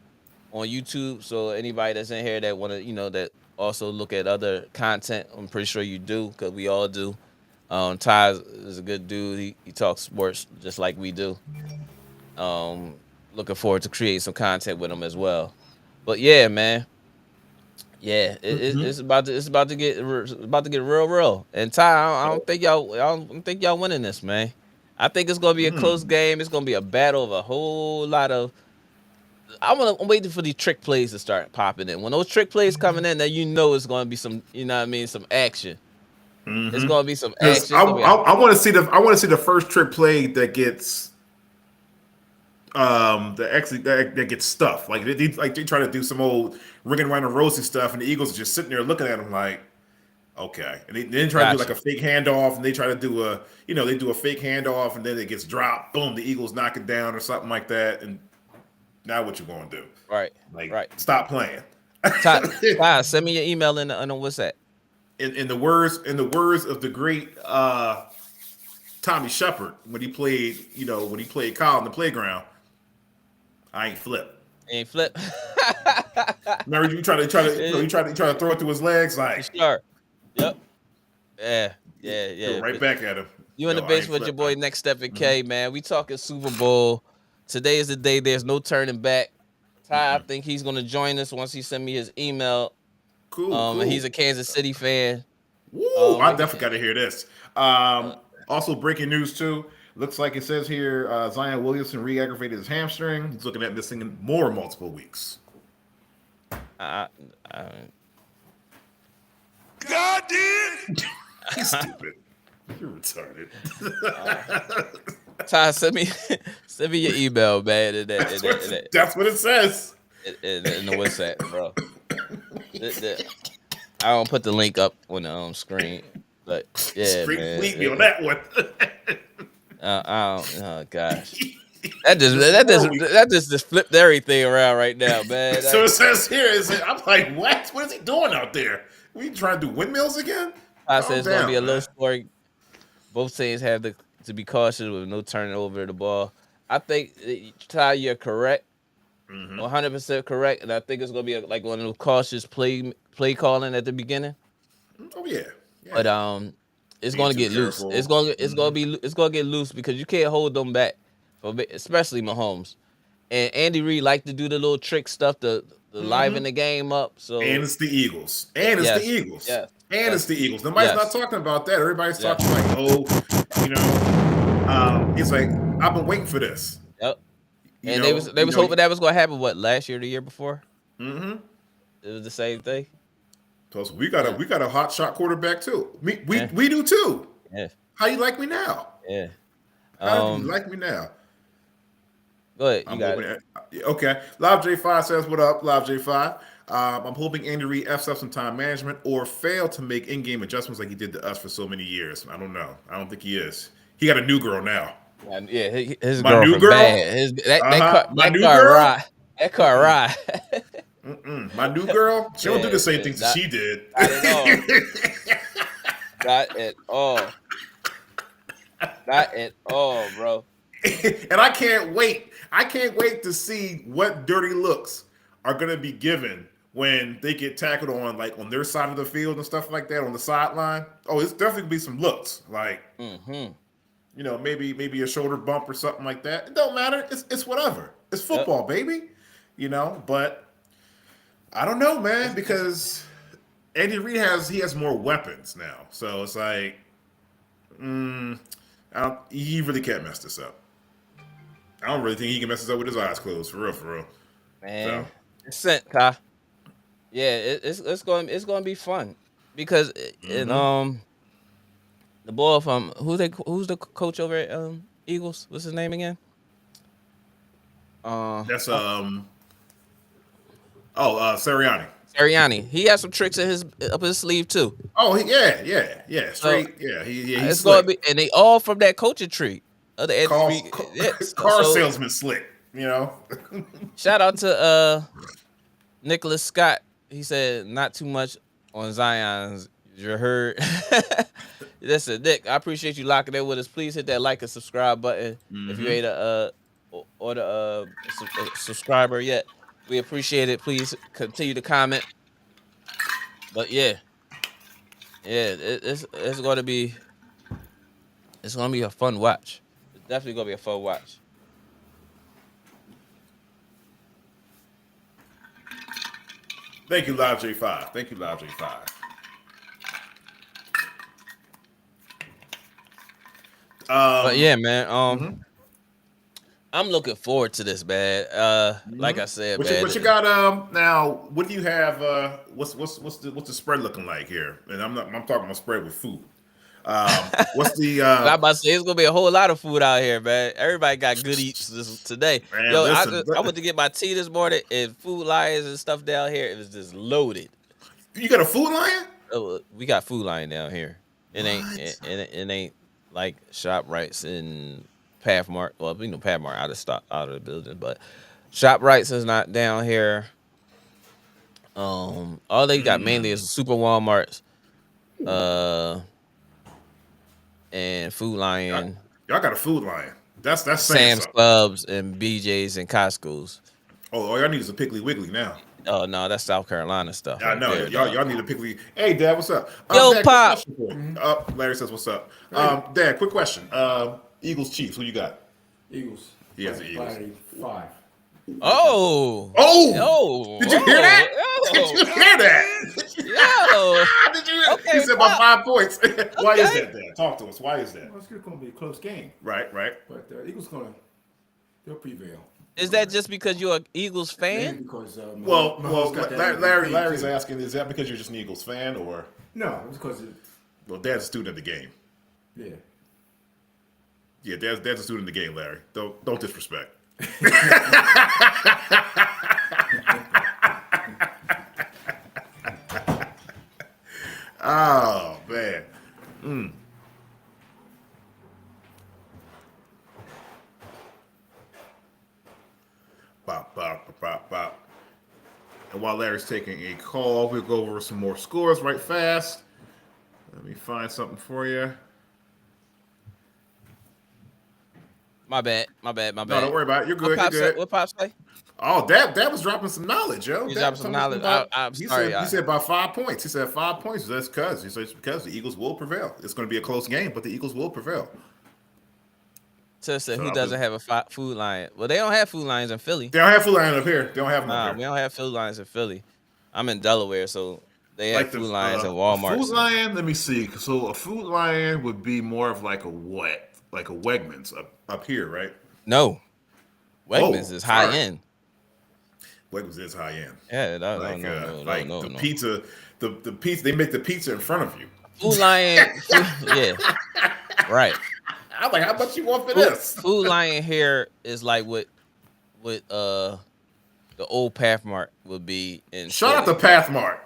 on YouTube. So anybody that's in here that want to, that also look at other content, I'm pretty sure you do, because we all do. Ty is a good dude. He talks sports just like we do. Looking forward to create some content with him as well. But yeah, man. Yeah, it's about to get real. And Ty, I don't think y'all winning this, man. I think it's gonna be a close game. It's gonna be a battle of a whole lot of. I'm waiting for these trick plays to start popping in. When those trick plays coming in, then it's gonna be some, some action. It's gonna be some action. I want to see the first trick play that gets that gets stuff. Like they try to do some old ringing around the rosy stuff, and the Eagles are just sitting there looking at them like, okay. And they then try to do like a fake handoff, and they try to do they do a fake handoff, and then it gets dropped. Boom, the Eagles knock it down or something like that. And now what you gonna do? Right. Like, stop playing. Ty, send me your email in the what's that? In the words of the great Tommy Shepard, when he played Kyle in the playground, I ain't flip. Ain't flip. Remember you try to throw it through his legs, like sure. Yep. Yeah. Right back at him. You in the basement with your boy Next Step and K, man. We talking Super Bowl. Today is the day. There's no turning back. Ty, I think he's gonna join us once he send me his email. Cool. And he's a Kansas City fan. Woo! I definitely got to hear this. Also, breaking news too. Looks like it says here Zion Williamson re-aggravated his hamstring. He's looking at missing multiple weeks. God did. He's stupid. You're retarded. Ty, send me your email, man. That's what it says. In the WhatsApp, bro. I don't put the link up on the screen, but yeah, man. Leave me on that one. Oh gosh, that just flipped everything around right now, man. So it says here, I'm like, what? What is he doing out there? We trying to do windmills again? I said it's gonna be a low scoring. Both teams have to be cautious with no turning over the ball. I think Ty, you're correct, 100% correct, and I think it's gonna be like one of those cautious play calling at the beginning. Oh yeah. But it's gonna get loose. It's gonna get loose because you can't hold them back, especially Mahomes. And Andy Reid like to do the little trick stuff to liven the game up. So and it's the Eagles. And it's the Eagles. Yeah. And it's the Eagles. Nobody's not talking about that. Everybody's talking like, it's like, I've been waiting for this. Yep. And they was hoping that was gonna happen. What, last year, the year before? It was the same thing. Plus, we got a hot shot quarterback too. We do too. Yeah. How you like me now? Yeah. How do you like me now? Go ahead. You got it. Okay. Live J5 says, "What up, Live J5? I'm hoping Andy Reid F's up some time management or fail to make in-game adjustments like he did to us for so many years. I don't know. I don't think he is. He got a new girl now. Yeah, his my new girl. Bad. That car ride. My new girl. She don't do the same things that she did. Not at all. Not at all, bro. And I can't wait. I can't wait to see what dirty looks are going to be given when they get tackled on, like, on their side of the field and stuff like that, on the sideline. Oh, it's definitely going to be some looks. Like, maybe a shoulder bump or something like that. It don't matter. It's whatever. It's football, baby. But I don't know, man, because Andy Reid has more weapons now. So it's like, he really can't mess this up. I don't really think he can mess this up with his eyes closed, for real. Man, it's sent, Kai. Yeah, it's going to be fun because the boy from who's the coach over at Eagles? What's his name again? That's Sirianni. Sirianni. He has some tricks up his sleeve too. Oh yeah. Straight, he's it's going to be, and they all from that coaching tree. Car salesman slick, Shout out to Nicholas Scott. He said not too much on Zion's. You heard? Listen, Nick, I appreciate you locking in with us. Please hit that like and subscribe button if you ain't a or the subscriber yet, we appreciate it. Please continue to comment. But yeah, it's gonna be a fun watch. It's definitely gonna be a fun watch. Thank you, Live J5. Thank you, Live J5. But yeah, man. I'm looking forward to this, man. Like I said, What you got? Now, what do you have? What's the spread looking like here? And I'm talking about spread with food. What's the? I'm about to say it's gonna be a whole lot of food out here, man. Everybody got good eats today. Man, Yo, listen, I went to get my tea this morning, and Food Lions and stuff down here. It was just loaded. You got a Food Lion? Oh, we got Food Lion down here. It ain't like ShopRites and Pathmark. Well, we know Pathmark out of the building, but ShopRites is not down here. All they got mainly is Super Walmarts, and Food Lion. Y'all got a Food Lion. That's Sam's Clubs and BJ's and Costco's. Oh, all y'all need is a Piggly Wiggly now. Oh no, that's South Carolina stuff. I know. Y'all need a Piggly. Hey, Dad, what's up? Yo, Dad, Pop. Larry says, "What's up?" Dad, quick question. Eagles, Chiefs. Who you got? Eagles. He has the Eagles. 5. Oh! Did you hear that? Oh. Did you hear that? Did you? Okay, He said by 5 points. Why is that, Dad? Talk to us. Why is that? Well, it's going to be a close game. Right. But Eagles they'll prevail. Is that just because you're an Eagles fan? Maybe because Well, got that Larry's asking, is that because you're just an Eagles fan, or? No, it's because Well, Dad's a student of the game. yeah. Yeah, Dad's a student of the game, Larry. Don't disrespect. Oh man. Bop, bop, bop, bop. And while Larry's taking a call, we'll go over some more scores right fast. Let me find something for you. My bad. No, don't worry about it. You're good. What Pop say? Oh, that was dropping some knowledge, yo. He's dropping some knowledge. I'm sorry. He said about 5 points. He said 5 points. That's because he says because the Eagles will prevail. It's going to be a close game, but the Eagles will prevail. Who doesn't have a Food Lion? Well, they don't have Food Lions in Philly. They don't have Food Lion up here. They don't have them up We here. don't have Food Lions in Philly. I'm in Delaware, so they have Like Food Lions and Walmart. Food Lion, let me see. So a Food Lion would be more of like a Wegmans up here, right? No, Wegmans is high end. Wegmans is high end. Yeah, the pizza. The pizza. They make the pizza in front of you. Food Lion, yeah, right. I'm like, how much you want for this? Food Lion here is like what the old Pathmark would be in. Shout out to Pathmark.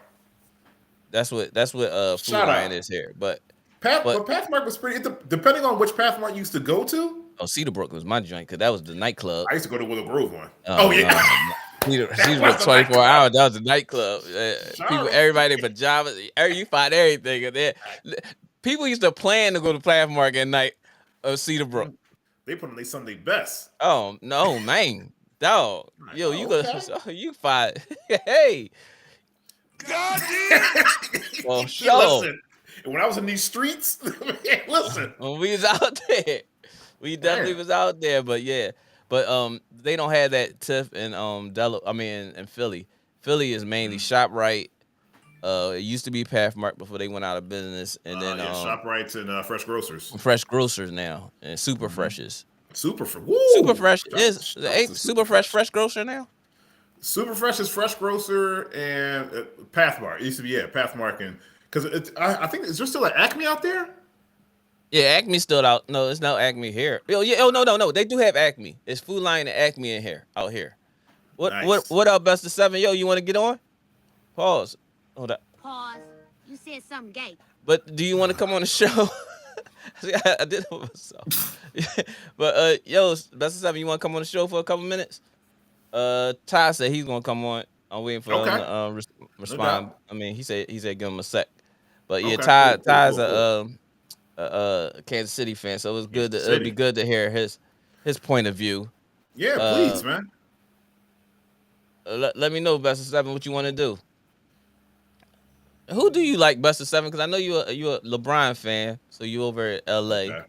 That's what Food Lion is here. But Pathmark was pretty. Depending on which Pathmark you used to go to. Oh, Cedarbrook was my joint because that was the nightclub. I used to go to Willow Grove one. Yeah. Cedarbrook 24 hours. That was the nightclub. People, everybody in pajamas. You find everything in there. People used to plan to go to Pathmark at night of Cedarbrook. They put on their Sunday best. Oh no, man, dog. Yo, you find hey. God Well, listen. When I was in these streets, listen. When we was out there, we definitely was out there. But yeah, they don't have that TIFF in in Philly. Philly is mainly ShopRite. It used to be Pathmark before they went out of business, and then ShopRites and Fresh Grocers. Fresh Grocers now, and Super Freshes. Super Fresh is Super Fresh Grocer now. Super Fresh is Fresh Grocer and Pathmark. It used to be Pathmark, and because I think is there still an Acme out there? Yeah, Acme's still out. No, there's no Acme here. No. They do have Acme. It's Food Lion and Acme in here out here. What up, Best of 7? Yo, you want to get on? Pause. Hold up. Pause. You said something gay. But do you want to come on the show? See, I did it myself. But yo, Best of 7, you want to come on the show for a couple minutes? Ty said he's gonna come on. I'm waiting for him to respond. No, I mean, he said give him a sec. But yeah, Okay, Ty's cool. a Kansas City fan, so it'd be good to hear his point of view. Yeah, Uh, please, man. let me know, best of seven, what you want to do. Who do you like, best of seven? Because I know you a LeBron fan, so you over at LA. Okay.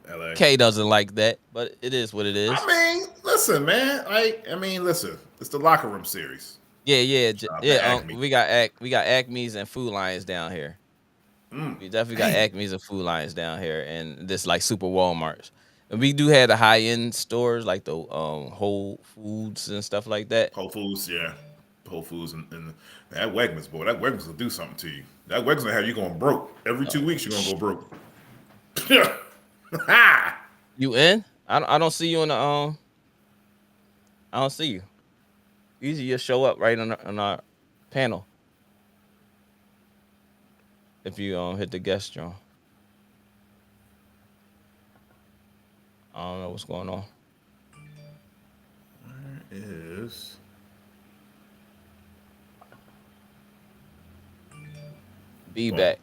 LA. K doesn't like that, but it is what it is. I mean, listen, man. Listen. It's the locker room series. Shout out to Yeah. Acme. We got Acme's and Food Lions down here. We definitely got Dang. Acme's and Food Lions down here, and this like super Walmarts. And we do have the high end stores like the Whole Foods and stuff like that. Whole Foods, yeah. Whole Foods and that Wegmans, boy. That Wegmans will do something to you. That Wegmans will have you going broke. Every 2 weeks you're gonna go broke. You in? I don't see you in the I don't see you. Usually you show up right on our panel if you hit the guest joint. I don't know what's going on. Is Be Oh. back.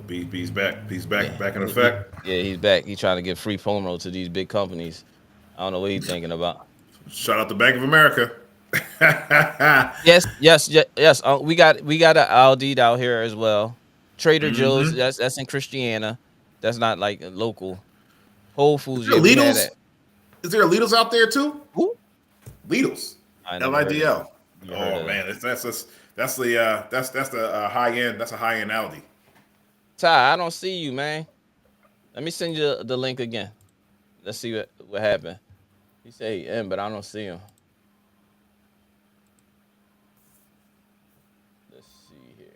B's back. B's back. Yeah. Back in effect. Yeah, he's back. He's trying to give free promo to these big companies. I don't know what he's thinking about. Shout out to Bank of America. Yes. We got an Aldi out here as well. Trader Joe's. That's in Christiana. That's not like local. Whole Foods. Is there Yeah, we had Lidl's? that. Is there a Lidl's out there too? Who? Lidl's. I never heard of LIDL. it. Never heard Oh of man, that's the high end. That's a high end Aldi. Ty, I don't see you, man. Let me send you the link again. Let's see what happened. He said he in, but I don't see him. Let's see here.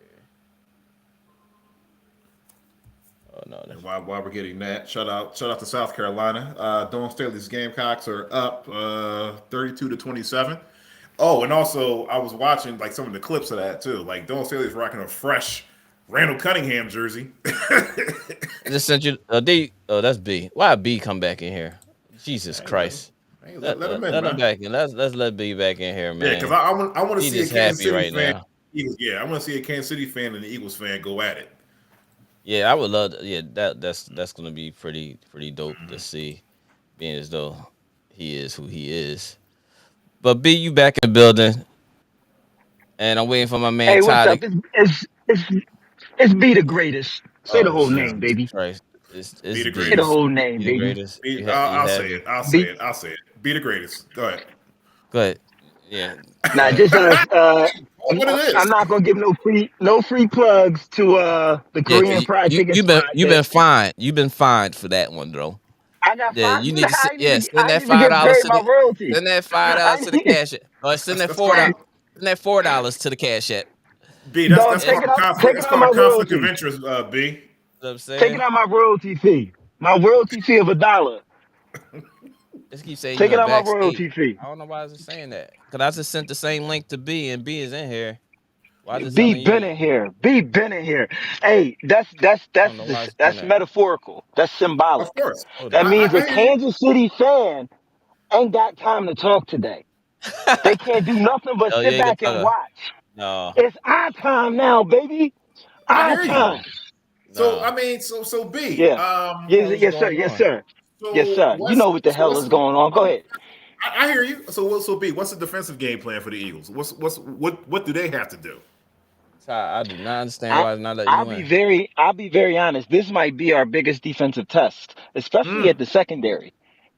Oh no, And while we're getting that, shout out to South Carolina. Dawn Staley's Gamecocks are up 32-27. Oh, and also I was watching like some of the clips of that too. Like Dawn Staley's rocking a fresh Randall Cunningham jersey. I just sent you D. Oh, that's B. Why B come back in here? Jesus Christ. Hey, let him in, Let man. him back in. Let's let B back in here, man. Yeah, because I want to He's see a just Kansas happy City right fan. now. Eagles, yeah, I want to see a Kansas City fan and the Eagles fan go at it. Yeah, I would love to, yeah, that's gonna be pretty dope to see, being as though he is who he is. But B, you back in the building, and I'm waiting for my man Hey, what's Todd. up? It's be the greatest. Say the Oh whole Jesus. name, baby. Christ, it's Be the B. Say the greatest. whole name, Be the baby. greatest. I'll say happy? it. I'll Be say it. I'll say it. Be the greatest. Go ahead. Go ahead. Yeah. Nah, just What it I'm is? not gonna give no free plugs to the Yeah, Korean Fried Chicken spot. you've been fined. You've been fined for that one, though. I got Yeah, five. you need to send I that didn't even get $5 paid to my the royalty. send that $5 I to the didn't- cash app, or send that That's $4 fine. send that $4 to the cash app. B, Dog, that's called a conflict. take That's it out called my a conflict of royalty. interest. B. You know what I'm Take it saying? out my royalty fee. My royalty fee of $1. Just keep saying Take you it in out my backstage. royalty fee. I don't know why it's saying that. Cause I just sent the same link to B, and B is in here. Why is it Be telling you? been in here. Be been in here. Hey, that's I don't know why it's doing that. metaphorical. That's symbolic. Of course. Hold That on. means a I hear you. Kansas City fan ain't got time to talk today. They can't do nothing but Oh sit yeah, you can back tell and her. watch. No, It's our time now, baby. I Our hear you. time. So no. I mean, so B. Yeah. Yes, What's yes, sir. going Yes, on? sir. Yes, So sir. You know what the hell is going on. Go ahead. I hear you. So B, what's the defensive game plan for the Eagles? What do they have to do? Ty, I do not understand I, why it's not letting you in. I'll be very honest. This might be our biggest defensive test, especially Mm, at the secondary.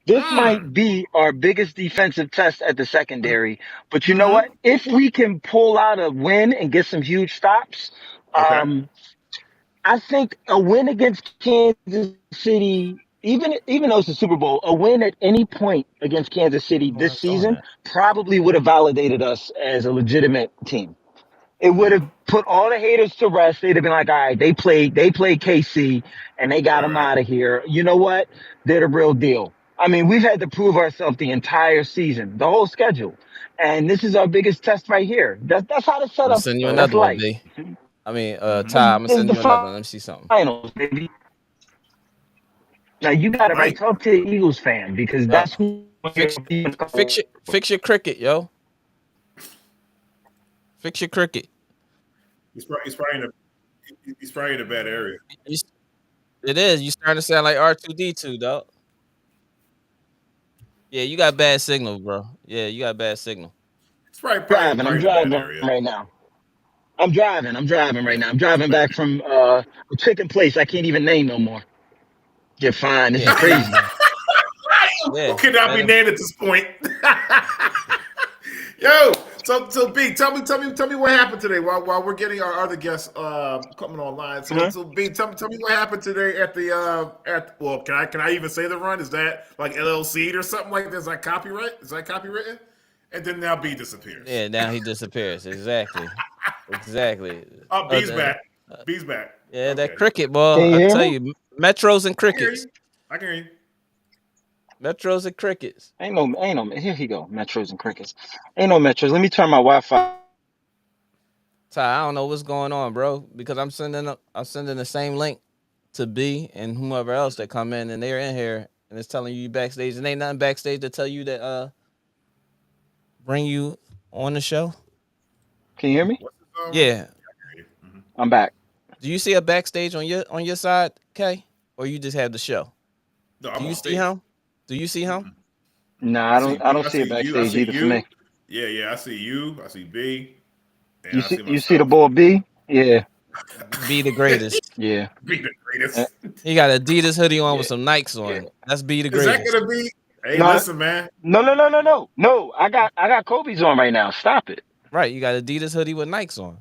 This mm, might be our biggest defensive test at the secondary. But you know mm. what? If we can pull out a win and get some huge stops, Okay. I think a win against Kansas City, even though it's a Super Bowl, a win at any point against Kansas City Why this it's doing season that? probably would have validated us as a legitimate team. It would have put all the haters to rest. They'd have been like, all right, they played KC and they got them Right. out of here. You know what? They're the real deal. I mean, we've had to prove ourselves the entire season, the whole schedule. And this is our biggest test right here. That's how to I'm set gonna up. send you That's another one, life. B. I mean, Mm-hmm. Ty, I'm gonna This is send the you another one. Let me see something. finals, baby. Now you got it right. Right. Talk to the Eagles fan because Yo, that's who fix fix your cricket, yo. Fix your cricket. He's probably in a bad area. You, it is. You starting to sound like R2D2, dog. Yeah, you got bad signal, bro. Yeah, you got bad signal. It's probably I'm in a bad driving area. right now. I'm driving right Yeah, now. I'm it's driving bad. back from a chicken place I can't even name no more. You're fine. This is Yeah, crazy. yeah. Who cannot Let be him. named at this point? Yo, so B, tell me what happened today while we're getting our other guests coming online. So Huh? so B, tell me what happened today at the at well, can I even say the run? Is that like LLC or something like that? Is that copyright? Is that copywritten? And then now B disappears. Yeah, now he disappears. Exactly. Exactly. Oh, Oh, B's back. B's back. yeah, that Okay. cricket ball. Can you I hear tell me? you, metros and I can hear crickets. you. I can hear you. Metros and crickets. Ain't no. Here he go. Metros and crickets. Ain't no metros. Let me turn my Wi-Fi. Ty, I don't know what's going on, bro, because I'm sending the same link to B and whoever else that come in, and they're in here, and it's telling you backstage, and ain't nothing backstage to tell you that bring you on the show. Can you hear me? What's Yeah. I'm back. Do you see a backstage on your side, Kay, or you just have the show? No, I'm Do you on see stage. him? Do you see him? Nah, I don't see it you. I backstage see either for you. me. Yeah. I see you. I see B. And You I see see the myself. boy B? Yeah, Be the greatest. yeah. Be the Uh, greatest. He got Adidas hoodie on with Yeah, some Nikes yeah. on. That's be the Is that greatest. gonna be? Hey, No, listen, man. no. I got Kobe's on right now. Stop it. Right, you got Adidas hoodie with Nikes on.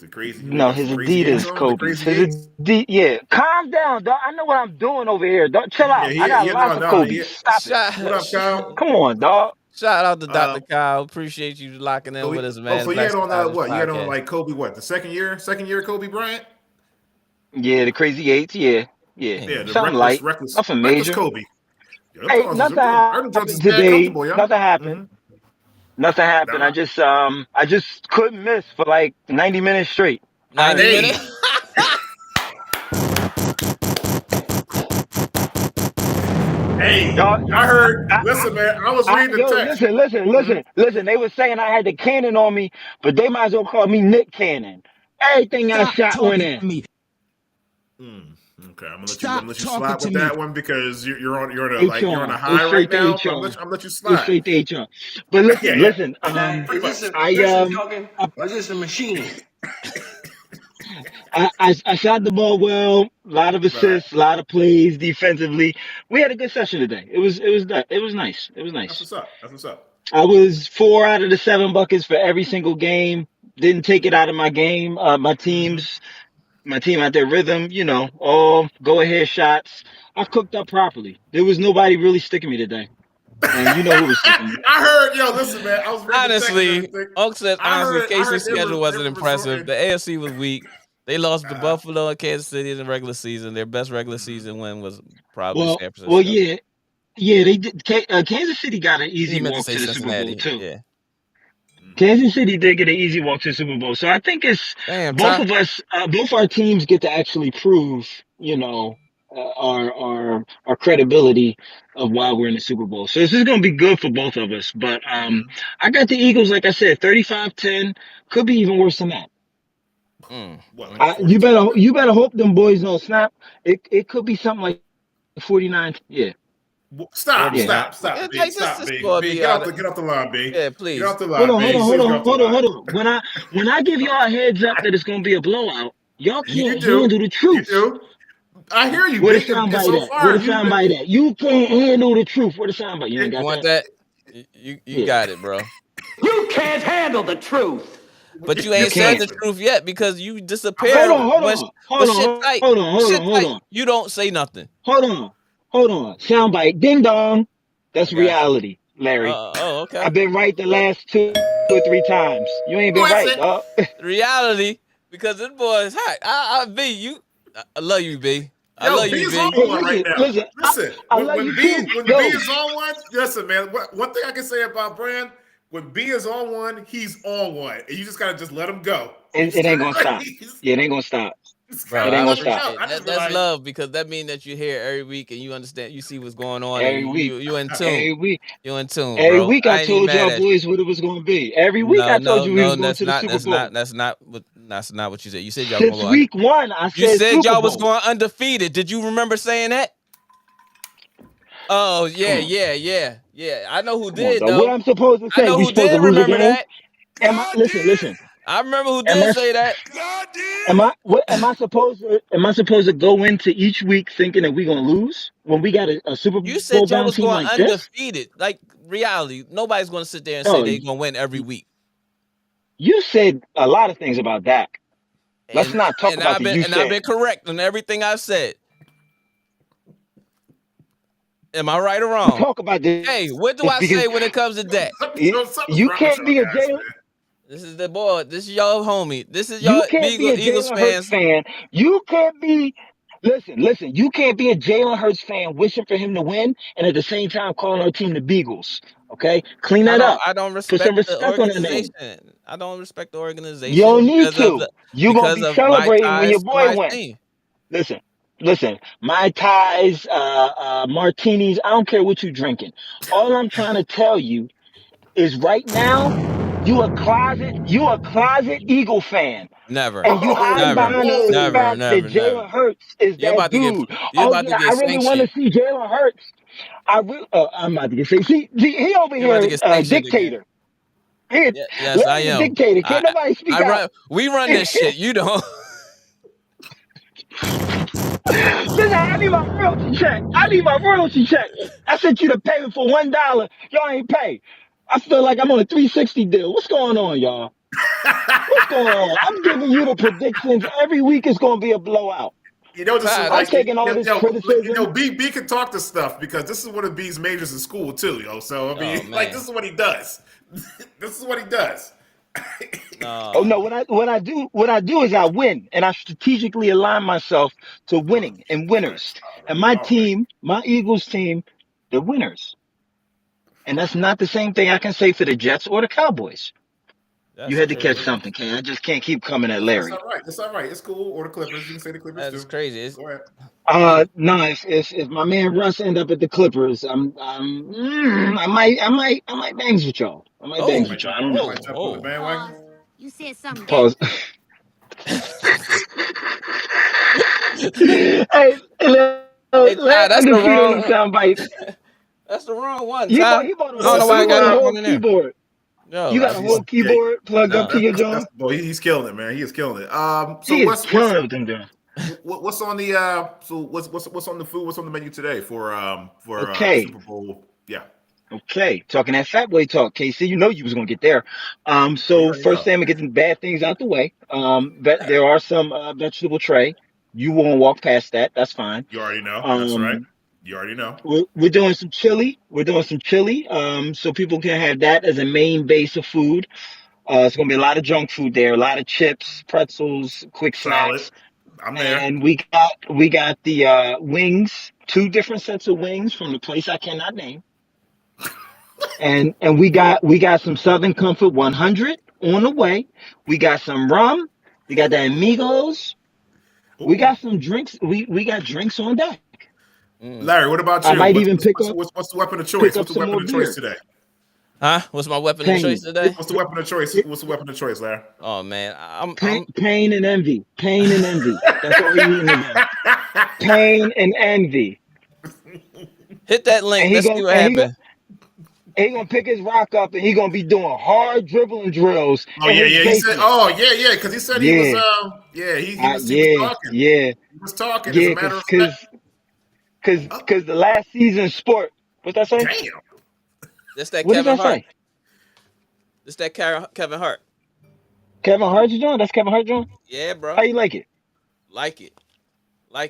The crazy. You No, got his some crazy eights Adidas on. The Kobe's. crazy eights. Yeah. Calm down, dog. I know what I'm doing over here. Dog, chill Yeah. out. I got Yeah. lots of No. Kobe's. Yeah. Stop it. What up, Kyle? Come on, dog. Shout out to Um. Dr. Kyle. Appreciate you locking in with us, man. So you had Black on Scottish what? You had on podcast. like Kobe. What? The second year Kobe Bryant. Yeah, the crazy eights. Yeah, yeah. Yeah. The Something light. Nothing reckless major. Kobe. Yo, Hey, nothing them Jones is happened mad today. comfortable, yo. Nothing happened. Mm-hmm. Nothing happened. Nah. I just couldn't miss for like 90 minutes straight. 90 Honestly. Hey. minutes? Hey. Dog, I heard. Listen, man. I was reading the text. listen. They were saying I had the cannon on me, but they might as well call me Nick Cannon. Everything I Stop shot went talking in. to me. Okay, I'm gonna Stop let you talking slide to with me. that one because you're on a HR. Go high right straight to now. So HR. I'm let you Go slide. straight to HR. But Yeah, listen. pretty much. I shot the ball well. A lot of Right. assists, a lot of plays defensively. We had a good session today. It was nice. It was That's nice. what's up. That's what's up. I was 4 out of the 7 buckets for every single game. Didn't take it out of my game. My team at their rhythm, all go ahead shots. I cooked up properly. There was nobody really sticking me today. And you know who was sticking me. I heard, yo, listen, man. I was reading the text and Honestly, everything. Unc said, I Casey's heard schedule they wasn't were impressive. resorting. The AFC was weak. They lost to Buffalo and Kansas City in the regular season. Their best regular season win was probably San Well, Francisco. yeah, they did. Kansas City got an He easy meant to walk say to the Super Bowl Cincinnati. too. Yeah. Kansas City did get an easy walk to the Super Bowl. So I think it's Damn, both Ty. of us, both our teams get to actually prove, our credibility of why we're in the Super Bowl. So this is going to be good for both of us. But I got the Eagles, like I said, 35-10. Could be even worse than that. What, like You 42? better hope them boys don't snap. It could be something like 49. Yeah. Stop, Yeah. stop, stop, Yeah, B, like, stop, this B. score B, be get out off the line, B. Yeah, Get please. off the Hold line, on. B. Please get off the line. When I give y'all a heads up that it's going to be a blowout, y'all You can't do. handle the You truth. do. I hear you, Where the B. And soundbite so at? far, Where the you've been. soundbite at? You can't handle the truth. Where the soundbite? You ain't You got want that? that? You Yeah. got it, bro. You can't handle the truth. But you You ain't said can't. the truth yet because you disappeared. Hold When shit tight. Shit tight. on. You don't say nothing. Hold on. Soundbite. Ding dong. That's I got you. reality, Larry. Okay. I've been right the last 2 or 3 times. You ain't been right, dog. Reality, because this boy is hot. I love you, B. I Yo, love B you, is B. on one right now. Listen, I love when you B too. when Yo. B is on one, listen, man. One thing I can say about Brand, when B is on one, he's on one, and you just gotta just let him go. It ain't gonna stop. Yeah, it ain't gonna stop. Bro, It ain't I gonna appreciate stop. it. That's love because that means that you're here every week and you understand, you see what's going on, Every and week. you in tune. Every week. You in tune, Every bro. week I I ain't even told y'all mad at you. boys what it was gonna be. Every week I told you we was going to the Super Bowl. That's not what you said. You said y'all gonna Since go week 1, I You said said Super y'all was Bowl. going undefeated. Did you remember saying that? Oh, yeah. Yeah, I know who Come on, did dog. What though. I'm supposed to I say? know We who supposed to did lose a remember game? that. Am I? Listen. I remember who Am did I? say that. Am I supposed to? Am I supposed to go into each week thinking that we're gonna lose when we got a Super You Bowl said y'all bound was team going like this? undefeated. Like reality, nobody's going to sit there and say No, they're going to win every week. you said a lot of things about Dak. Let's And not talk and about I've the been you and I've said. been correct on everything I've said. Am I right or wrong? Talk about this Hey, what do I because say when it comes to that? Something's you wrong with can't be a y'all guys, Jalen. man. This is the boy. This is y'all homie. This is You y'all can't be a Eagles Jalen Hurts fans. fan. You can't be. Listen. You can't be a Jalen Hurts fan wishing for him to win and at the same time calling our team the Beagles. Okay, clean that up. I don't Put some respect the respect on that name. organization. I don't respect the You organization don't need to. You gonna because be of my celebrating when your ties to boy my win. team. Listen. My ties, martinis. I don't care what you drinking. All I'm trying to tell you is right now, you a closet Eagle fan. Never. And you hiding Never. behind the Never. fact that Never. Never. Jalen Hurts is You're that about to get dude. you're Oh about to yeah, I get really want to sanctioned. see Jalen Hurts. I'm about to get see he over You're about to here get sanctioned again. dictator. He Yes, I Larry the am. dictator. Can't nobody I speak out. run. We run this shit. You don't. Listen, I need my royalty check. I sent you the payment for $1. Y'all ain't pay. I feel like I'm on a 360 deal. What's going on, y'all? What's going on? I'm giving you the predictions. Every week it's going to be a blowout. You know, this is Ty, I'm like, taking all this criticism. B can talk to stuff because this is one of B's majors in school too, yo. So I mean, Oh like, man. this is what he does. This is what he does. Oh No. no, what I do is I win and I strategically align myself to winning and winners. And my All right. team, my Eagles team, they're winners. And that's not the same thing I can say for the Jets or the Cowboys. You That's had to catch crazy. something, Ken. I just can't keep coming at That's Larry. all right. That's all right. It's cool. Or the Clippers. You can say the Clippers That's too. crazy. It's, Go ahead. it, No, if my man Russ end up at the Clippers, I might bangs with y'all. I might You bangs oh, might with y'all. jump. I don't You know. might jump on the oh. bandwagon. Pause. You said something gay. Pause. Hey, Hey Larry, Ty, I that's the can see on them wrong. sound bites. That's the wrong one, Ty. He bought a I don't whole know why I got that one in there. keyboard. No, You got a whole Yeah, keyboard plugged up no. to your joint. boy, he's killing it, man. He is killing it. So He is killing it with them doing. what's on the what's on the food? What's on the menu today for Okay. Super Bowl? Yeah, Okay, talking that fat boy talk, Casey. You know you was gonna get there. we So already first know. thing, I'm gonna get the bad things out the way. There are some vegetable tray. You won't walk past that. That's fine. You already know. That's right. Um, You already know. we're doing some chili. So people can have that as a main base of food. It's gonna be a lot of junk food there, a lot of chips, pretzels, quick Solid. snacks, I'm there. and we got the wings, two different sets of wings from the place I cannot name. And we got some Southern Comfort 100 on the way. We got some rum. We got the amigos. We Ooh. got some drinks. We got drinks on deck. Mm. Larry, what about I you? might even What's the weapon of choice? pick What's up the some weapon more of choice beer. today? Huh? What's my weapon of choice Pain, today? What's the weapon of choice? What's the weapon of choice, Larry? Oh man, I'm pain and envy. Pain and envy. That's all you eating today. Pain and envy. hit that link. And Let's see what and happened. he gonna pick his rock up and he gonna be doing hard dribbling drills Oh in yeah, his yeah. He said, basement. oh yeah, because he said he was Yeah, he was yeah, talking. yeah, He was talking. As a yeah. matter of fact, oh, Cause the last season sport. What's that say? damn. That's that What does Kevin that Hart. say? That's that Kevin Hart. Kevin Hart's joint? That's Kevin Hart joint? Yeah, How bro. you like it? Like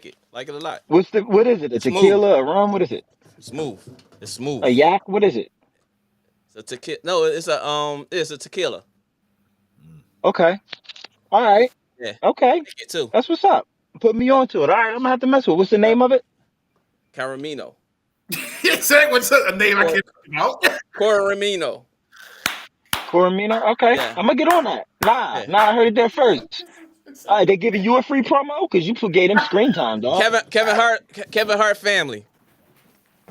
it. Like it a lot. What is it? A It's smooth. tequila, a rum? What is it? Smooth. It's smooth. A yak? What is it? It's a tequila. No, it's a tequila. Okay. All right. Yeah. Okay. Like it too. That's what's up. Put me onto it. All right, I'm gonna have to mess with it. What's the name of it? Caramino. He said what's a name I can't know. Coramino. Coromino? Okay. Yeah. I'm gonna get on that. Yeah. I heard it there first. All right, they giving you a free promo? Cause you gave them screen time, dog. Kevin Hart family.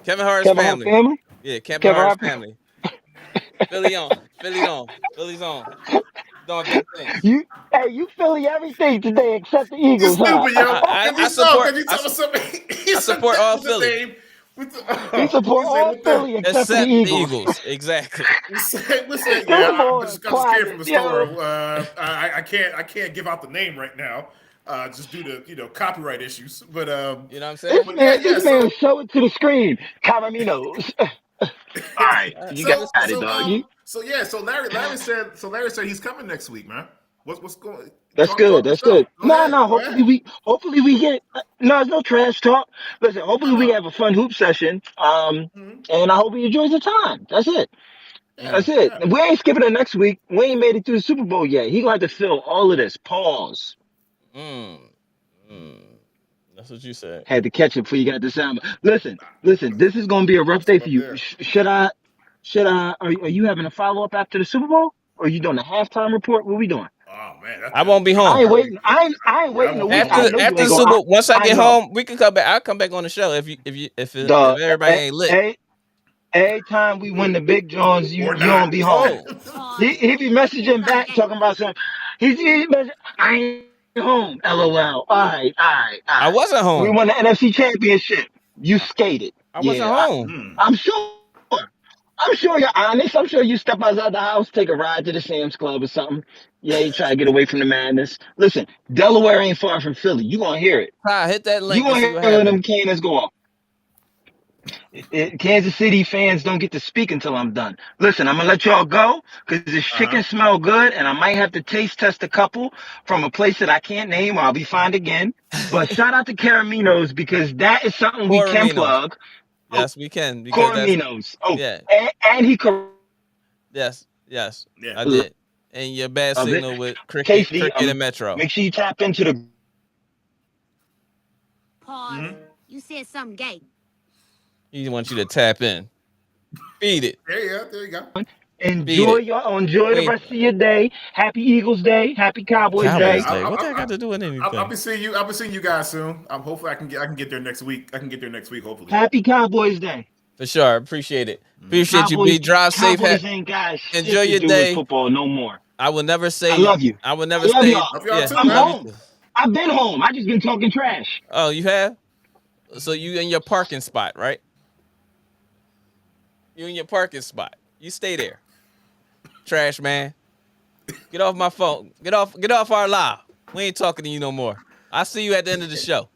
Kevin Hart's Kevin Hart family. family? Yeah, Kevin Kevin Hart's Hart family. Philly on. Philly's on. Doing big things. You Philly everything today except the You're Eagles, huh? stupid, yo. I support Because you told us something. He I said support that all was the Philly. name. He support all Philly except for the Eagles. Exactly. We say, Yeah, I just came from the store. Yo. I can't give out the name right now, just due to copyright issues. But You know what I'm saying? This man, show it to the screen. Caraminos. All right, you got it, dog. So Larry said he's coming next week, man. What's going? That's good. That's good. No. Go ahead. Hopefully we get. No, it's no trash talk. Listen, hopefully we have a fun hoop session. And I hope he enjoys the time. That's it. That's it. Yeah. We ain't skipping it next week. We ain't made it through the Super Bowl yet. He gonna have to fill all of this. Pause. That's what you said. Had to catch it before you got the sound. Listen. This is gonna be a rough day for you. Should I? Are you having a follow up after the Super Bowl? Or are you doing a halftime report? What we doing? Oh man, I won't be home. I ain't waiting. I ain't waiting a week. After the Super Bowl, once I get home, we can come back. I'll come back on the show if everybody ain't lit. Every time we win the big Johns, you don't be home. He be messaging back talking about something. He messaging, I ain't home. LOL. All right. I wasn't home. We won the NFC Championship. You skated. I wasn't home. I'm sure. I'm sure you're honest. I'm sure you step outside the house, take a ride to the Sam's Club or something. Yeah, you try to get away from the madness. Listen, Delaware ain't far from Philly. You gonna hear it. Hit that link. You gonna hear them cannons go off. Kansas City fans don't get to speak until I'm done. Listen, I'm gonna let y'all go because this chicken smell good, and I might have to taste test a couple from a place that I can't name, or I'll be fined again. But shout out to Caraminos because that is something we can plug. Yes, we can. Coraminos. Yeah. And he. Yes. Yeah. I did. And your bad signal with Cricket and Metro. Make sure you tap into the. Pause. You said something gay. He wants you to tap in. Feed it. There you go. Enjoy the rest of your day. Happy Eagles Day. Happy Cowboys Day. What that got to do with anything? I'll be seeing you guys soon. Hopefully I can get there next week. Hopefully. Happy Cowboys Day. For sure. Appreciate it. Appreciate you. Be drive safe. Enjoy your day. Football no more. I will never say. I love you. I will never say. I'm home. I've been home. I just been talking trash. Oh, you have? So you in your parking spot, right? You in your parking spot. You stay there. Trash man. Get off my phone. Get off our live. We ain't talking to you no more. I'll see you at the end of the show.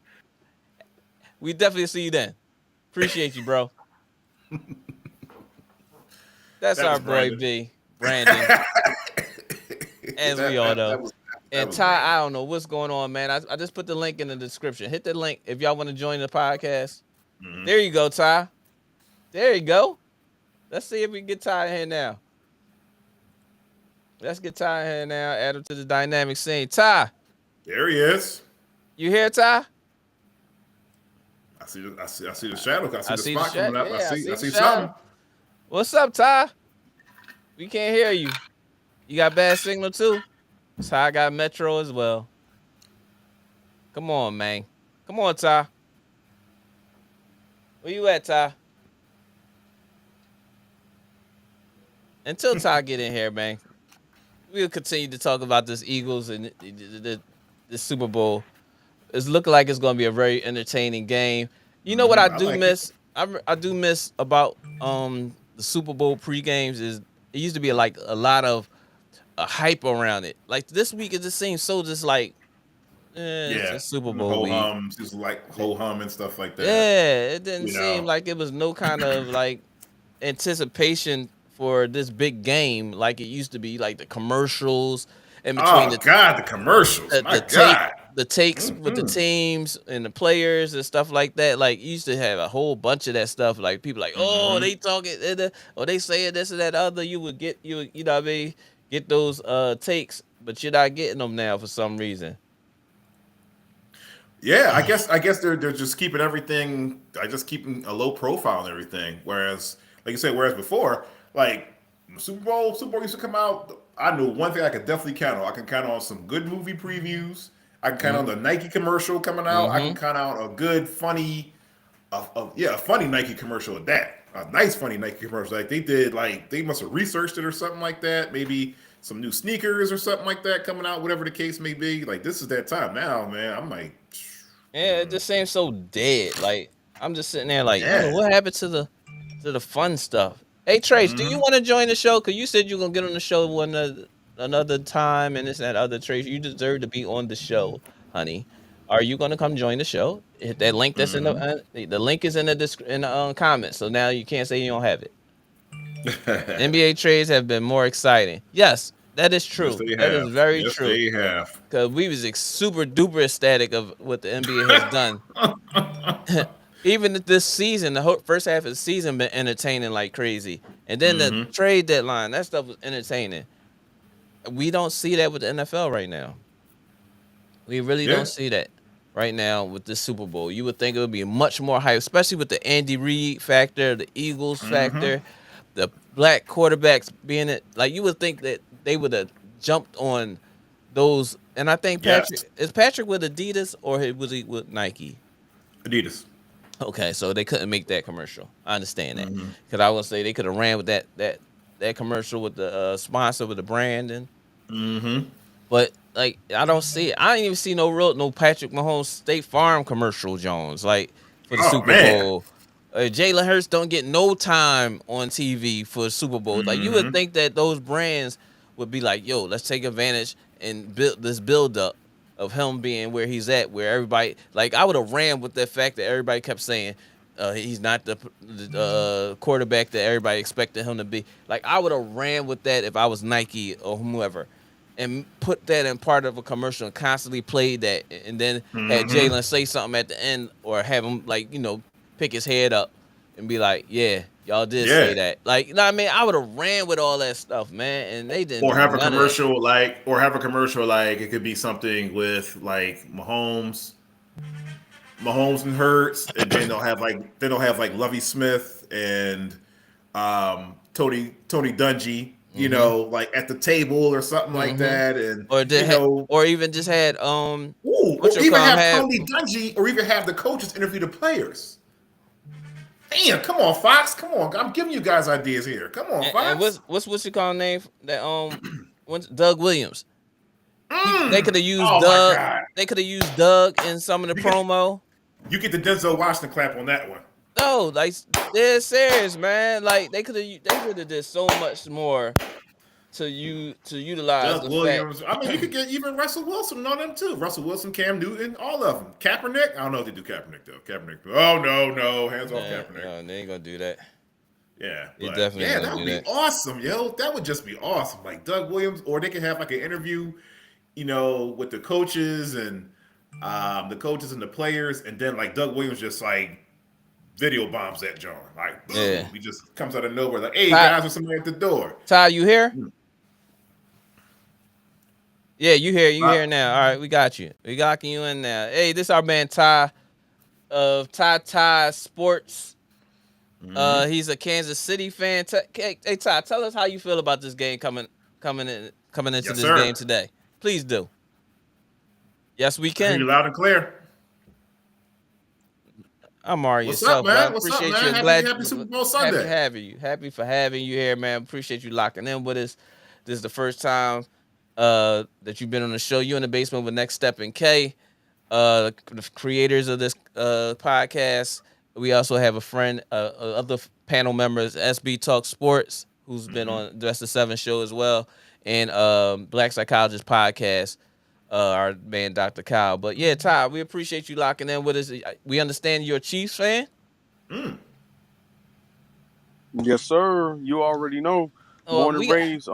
We definitely see you then. Appreciate you, bro. That's our boy B. Brandon. As we all know. And Ty, I don't know what's going on, man. I just put the link in the description. Hit the link if y'all want to join the podcast. There you go, Ty. There you go. Let's see if we can get Ty in here now. Let's get Ty in here now. Add him to the dynamic scene. Ty. There he is. You here, Ty? I see the shadow. I see the spot shadow. coming up. Yeah, I see something. What's up, Ty? We can't hear you. You got bad signal too? Ty got Metro as well. Come on, man. Come on, Ty. Where you at, Ty? Until Ty get in here, man, we'll continue to talk about this Eagles and the Super Bowl. It's looking like it's going to be a very entertaining game. You know what I do miss? I do miss about the Super Bowl pre-games is it used to be like a lot of hype around it. Like this week, it just seems so just like, it's a Super Bowl week. Just like ho-hum and stuff like that. Yeah, it didn't seem like it was no kind of like anticipation for this big game like it used to be, like the commercials and between the commercials, the takes with the teams and the players and stuff like that. Like you used to have a whole bunch of that stuff. Like people like, oh, they talking, or they saying this and that other. You would get you know what I mean, get those takes, but you're not getting them now for some reason. Yeah, I guess they're just keeping everything. Just keeping a low profile and everything. Whereas, like you said, before. Like Super Bowl used to come out. I knew one thing I could definitely count on. I can count on some good movie previews. I can count on the Nike commercial coming out. I can count on a good, funny, a funny Nike commercial at that. A nice, funny Nike commercial. Like they must have researched it or something like that. Maybe some new sneakers or something like that coming out. Whatever the case may be. Like this is that time now, man. I'm like, yeah, it just seems so dead. Like I'm just sitting there like, yo, Yeah. what happened to the fun stuff? Hey Trace, do you want to join the show? Cause you said you're gonna get on the show another time, and this and that other. Trace, you deserve to be on the show, honey. Are you gonna come join the show? Hit that link that's in the link is in the comments. So now you can't say you don't have it. NBA trades have been more exciting. Yes, that is true. Yes, they That is have. very Yes, true. they have. Cause we was super duper ecstatic of what the NBA has done. Even this season, the whole first half of the season been entertaining like crazy, and then the trade deadline, that stuff was entertaining. We don't see that with the NFL right now. We really don't see that right now with the Super Bowl. You would think it would be much more hype, especially with the Andy Reid factor, the Eagles factor, the black quarterbacks being it. Like you would think that they would have jumped on those. And I think Patrick is Patrick with Adidas or was he with Nike? Adidas. Okay, so they couldn't make that commercial. I understand that because I would say they could have ran with that commercial with the sponsor with the brand and. But like I don't see it. I didn't even see no Patrick Mahomes State Farm commercial, Jones. Like for the Super Bowl, Jalen Hurts don't get no time on TV for the Super Bowl. Like you would think that those brands would be like, yo, let's take advantage and build this build up of him being where he's at, where everybody like I would have ran with the fact that everybody kept saying he's not the quarterback that everybody expected him to be. Like I would have ran with that if I was Nike or whomever, and put that in part of a commercial and constantly played that, and then had Jalen say something at the end or have him like pick his head up and be like, yeah. Y'all did say that. Like, you know what I mean? I would have ran with all that stuff, man. And they didn't. Or have a commercial like it could be something with like Mahomes and Hurts, and then they'll have like Lovie Smith and Tony Dungy, like at the table or something like that, and or even just had or even have Tony Dungy, or even have the coaches interview the players. Damn, come on, Fox. Come on. I'm giving you guys ideas here. Come on, Fox. And what's your call name that Doug Williams. They could have used Doug. They could have used Doug in some of the promo. You get the Denzel Washington clap on that one. No, like they're serious, man. Like they could have did so much more to utilize Doug Williams. I mean, you could get even Russell Wilson on them too. Russell Wilson, Cam Newton, all of them. Kaepernick. I don't know if they do Kaepernick though. Oh no, hands off Kaepernick. No, they ain't gonna do that. Yeah, that would be awesome, yo. That would just be awesome. Like Doug Williams, or they could have like an interview, with the coaches and the players, and then like Doug Williams just like video bombs that John. Like boom, he just comes out of nowhere. Like, hey guys, there's somebody at the door. Ty, you here? Yeah, you here now. All right, we got you. We got you in now. Hey, this is our man Ty of Ty Sports. He's a Kansas City fan. Hey Ty, tell us how you feel about this game coming into this game today. Please do. Yes, we can. You're loud and clear. I'm Mario. What's up, man? What's up, man? Happy Super Bowl Sunday. Happy for having you here, man. Appreciate you locking in with us. This is the first time that you've been on the show. You in the basement with Next Step and K, the creators of this podcast. We also have a friend, other panel members, SB Talk Sports, who's been on the Rest of 7 show as well, and Black Psychologist Podcast, our man Dr. Kyle. But yeah, Ty, we appreciate you locking in with us. We understand you're a Chiefs fan. Yes, sir. You already know. Born and raised,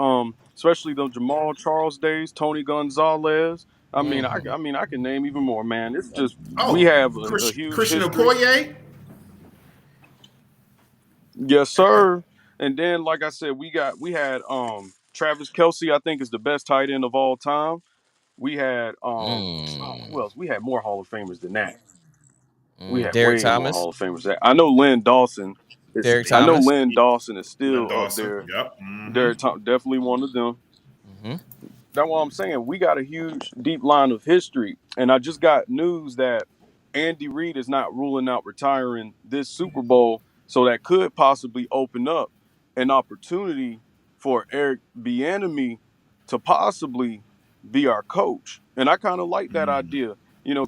especially the Jamal Charles days, Tony Gonzalez. I mean, I can name even more, man. It's just we have a huge Christian history. Okoye. Yes, sir. And then, like I said, we had Travis Kelce. I think is the best tight end of all time. We had who else? We had more Hall of Famers than that. We had Derek way Thomas. more Hall of Famers. I know Lynn Dawson. Derek Thomas. I know Lynn Dawson is still up there. Yep. Derek Thomas, definitely one of them. That's what I'm saying. We got a huge, deep line of history. And I just got news that Andy Reid is not ruling out retiring this Super Bowl. So that could possibly open up an opportunity for Eric Bieniemy to possibly be our coach. And I kind of like that idea.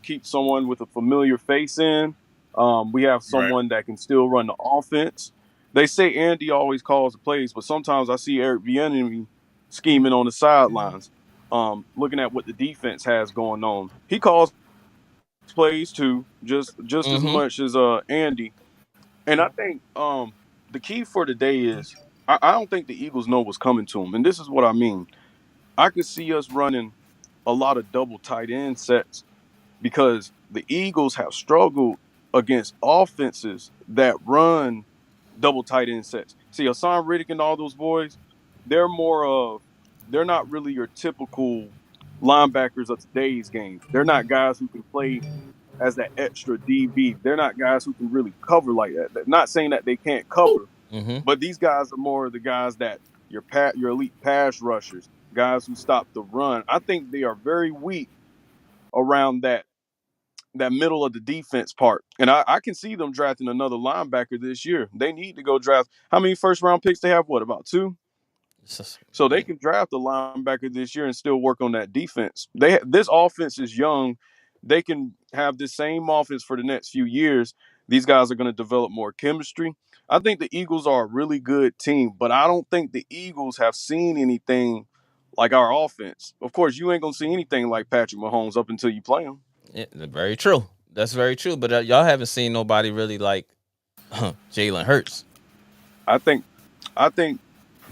Keep someone with a familiar face in We have Right. someone that can still run the offense. They say Andy always calls the plays, but sometimes I see Eric Bieniemy scheming on the sidelines, looking at what the defense has going on. He calls plays too, just as Mm-hmm. much as Andy. And I think the key for today is I don't think the Eagles know what's coming to them, and this is what I mean. I could see us running a lot of double tight end sets because the Eagles have struggled against offenses that run double tight end sets. See, Hassan Riddick and all those boys, they're they're not really your typical linebackers of today's game. They're not guys who can play as that extra DB. They're not guys who can really cover like that. They're not saying that they can't cover, Mm-hmm. but these guys are more the guys that your elite pass rushers, guys who stop the run. I think they are very weak around that middle of the defense part. And I can see them drafting another linebacker this year. They need to go draft. How many first round picks they have? What, about 2? So they can draft a linebacker this year and still work on that defense. This offense is young. They can have the same offense for the next few years. These guys are going to develop more chemistry. I think the Eagles are a really good team, but I don't think the Eagles have seen anything like our offense. Of course, you ain't going to see anything like Patrick Mahomes up until you play him. Yeah, very true. That's very true. But y'all haven't seen nobody really like Jalen Hurts. I think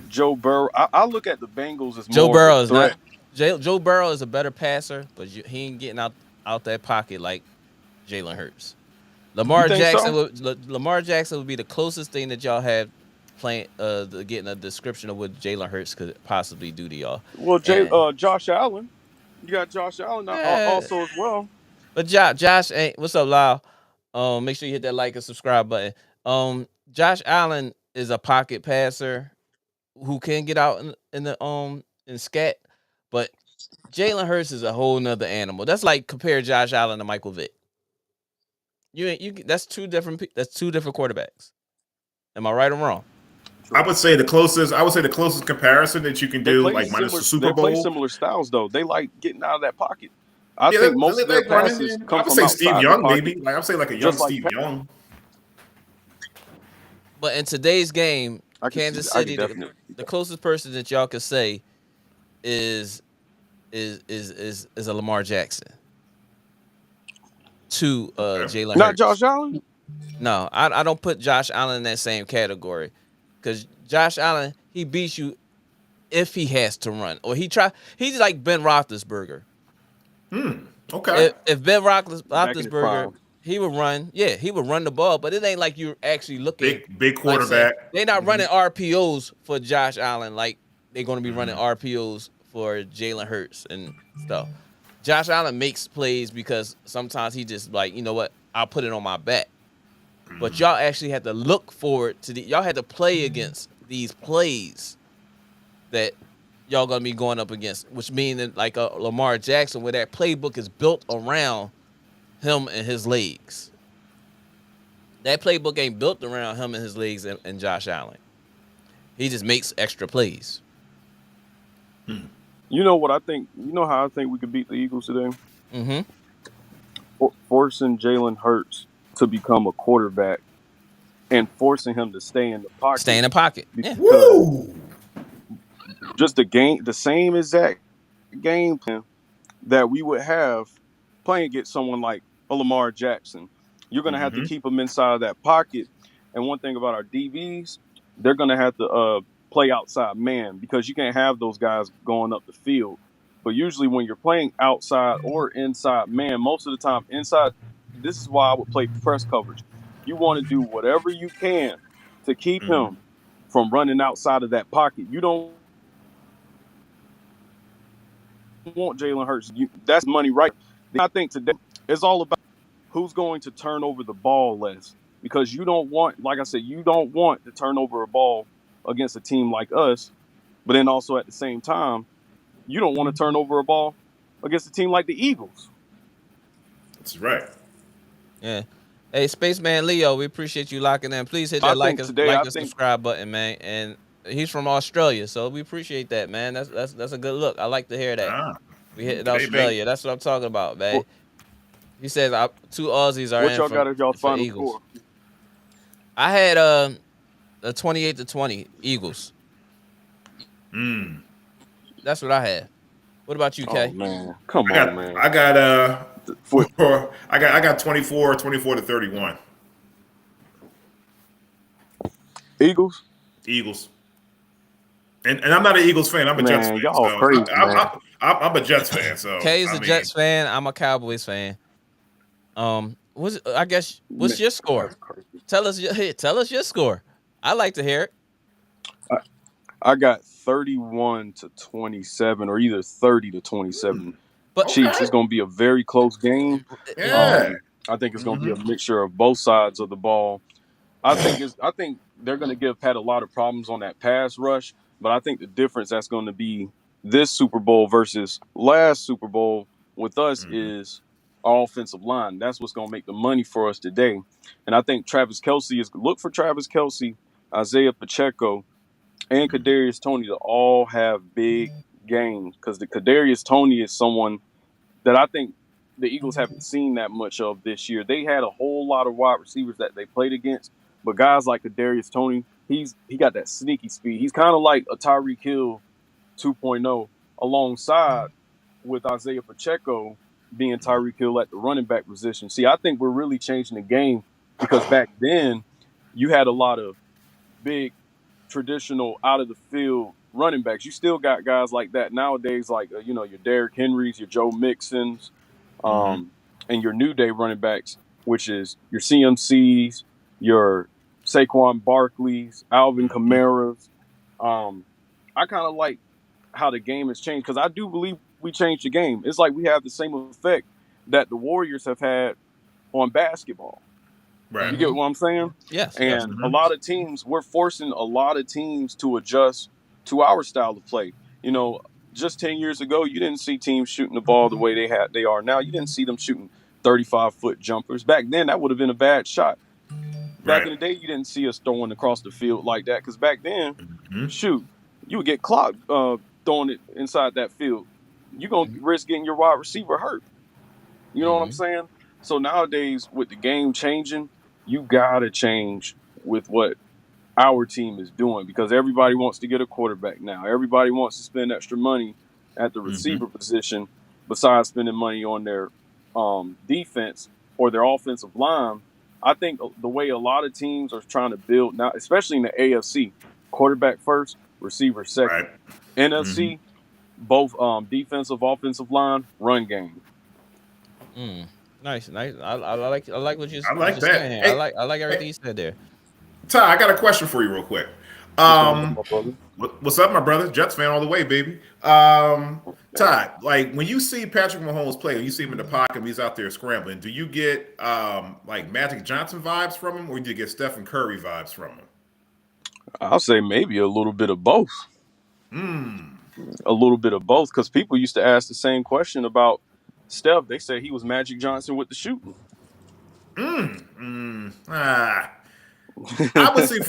Joe Burrow. I look at the Bengals as Joe more Burrow of is a threat. not. Joe Burrow is a better passer, but he ain't getting out that pocket like Jalen Hurts. Lamar You think Jackson. so? Lamar Jackson would be the closest thing that y'all have playing. Getting a description of what Jalen Hurts could possibly do to y'all. Well, And, Josh Allen. You got Josh Allen also as well. But Josh ain't. What's up, Lyle? Make sure you hit that like and subscribe button. Josh Allen is a pocket passer who can get out in scat, but Jalen Hurts is a whole nother animal. That's like compare Josh Allen to Michael Vick. That's two different quarterbacks. Am I right or wrong? I would say the closest comparison that you can do, like minus the Super Bowl. They play similar styles though. They like getting out of that pocket. I think most of their passes come I would from say outside Steve the Young, pocket. maybe. Like I would say like a young Steve Young. But in today's game, Kansas City, the closest person that y'all could say is a Lamar Jackson to Jalen Hurts. Not Josh Allen? No, I don't put Josh Allen in that same category because Josh Allen, he beats you if he has to run or he's like Ben Roethlisberger. Okay. If Ben Roethlisberger, he would run. Yeah, he would run the ball, but it ain't like you're actually looking big quarterback. Like they're not running RPOs for Josh Allen like they're going to be running RPOs for Jalen Hurts and stuff. Josh Allen makes plays because sometimes he just like, you know what, I'll put it on my back. But y'all actually had to look forward to y'all had to play against these plays that y'all gonna be going up against, which means that like a Lamar Jackson, where that playbook is built around him and his legs. That playbook ain't built around him and his legs and Josh Allen. He just makes extra plays. You know what I think? You know how I think we could beat the Eagles today? Mm-hmm. Forcing Jalen Hurts to become a quarterback and forcing him to stay in the pocket. Stay in the pocket. Woo! Just the same exact game plan that we would have playing against someone like a Lamar Jackson. You're going to have to keep him inside of that pocket. And one thing about our DBs, they're going to have to play outside man because you can't have those guys going up the field. But usually when you're playing outside or inside man, most of the time inside, this is why I would play press coverage. You want to do whatever you can to keep him from running outside of that pocket. You don't want Jalen Hurts. That's money, right? I think today it's all about who's going to turn over the ball less because you don't want, like I said, you don't want to turn over a ball against a team like us. But then also at the same time, you don't want to turn over a ball against a team like the Eagles. That's right. Yeah. Hey, Spaceman Leo, we appreciate you locking in. Please hit that like and subscribe button, man. And he's from Australia, so we appreciate that, man. That's a good look. I like to hear that. We hit Australia. That's what I'm talking about, man. He says 2 Aussies are What in y'all got as y'all for final Eagles. score? I had a 28-20 Eagles. That's what I had. What about you, Oh Kay? man, come on, man. I got For- I got 24 to 31. Eagles. Eagles. And I'm not an Eagles fan. I'm a Jets Man, fan. y'all So crazy, man. I'm a Jets fan. So Kay's I a mean, Jets fan. I'm a Cowboys fan. What's Man, your score? that's crazy. Tell us your score. I like to hear it. I got 31-27, or either 30-27. But Chiefs. It's going to be a very close game. yeah. I think it's going to be a mixture of both sides of the ball. I think they're going to give Pat a lot of problems on that pass rush, but I think the difference that's going to be this Super Bowl versus last Super Bowl with us is our offensive line. That's what's going to make the money for us today. And I think look for Travis Kelce, Isaiah Pacheco, and Kadarius Toney to all have big games, because the Kadarius Toney is someone that I think the Eagles haven't seen that much of this year. They had a whole lot of wide receivers that they played against, but guys like Kadarius Toney, he got that sneaky speed. He's kind of like a Tyreek Hill 2.0, alongside with Isaiah Pacheco being Tyreek Hill at the running back position. See, I think we're really changing the game, because back then you had a lot of big traditional out of the field running backs. You still got guys like that nowadays, like your Derrick Henrys, your Joe Mixons, and your new day running backs, which is your CMCs, your Saquon Barkleys, Alvin Kamara's. I kind of like how the game has changed, because I do believe we changed the game. It's like we have the same effect that the Warriors have had on basketball. Right. You get what I'm saying? Yes. And a lot of teams, we're forcing a lot of teams to adjust to our style of play. Just 10 years ago, you didn't see teams shooting the ball the way they are now. You didn't see them shooting 35-foot jumpers. Back then, that would have been a bad shot. Back in the day, you didn't see us throwing across the field like that, because back then, you would get clocked throwing it inside that field. You're going to risk getting your wide receiver hurt. You know what I'm saying? So nowadays, with the game changing, you got to change with what our team is doing, because everybody wants to get a quarterback now. Everybody wants to spend extra money at the receiver position, besides spending money on their defense or their offensive line. I think the way a lot of teams are trying to build now, especially in the AFC, quarterback first, receiver second. NFC, both defensive, offensive line, run game. Nice. I like what you're I like that. saying. Hey, I like everything you said there. Ty, I got a question for you real quick. What's up, my brother? Jets fan all the way, baby. Ty, like when you see Patrick Mahomes play, when you see him in the pocket, when he's out there scrambling, do you get like Magic Johnson vibes from him, or do you get Stephen Curry vibes from him? I'll say maybe a little bit of both. A little bit of both, because people used to ask the same question about Steph. They said he was Magic Johnson with the shooting. I would say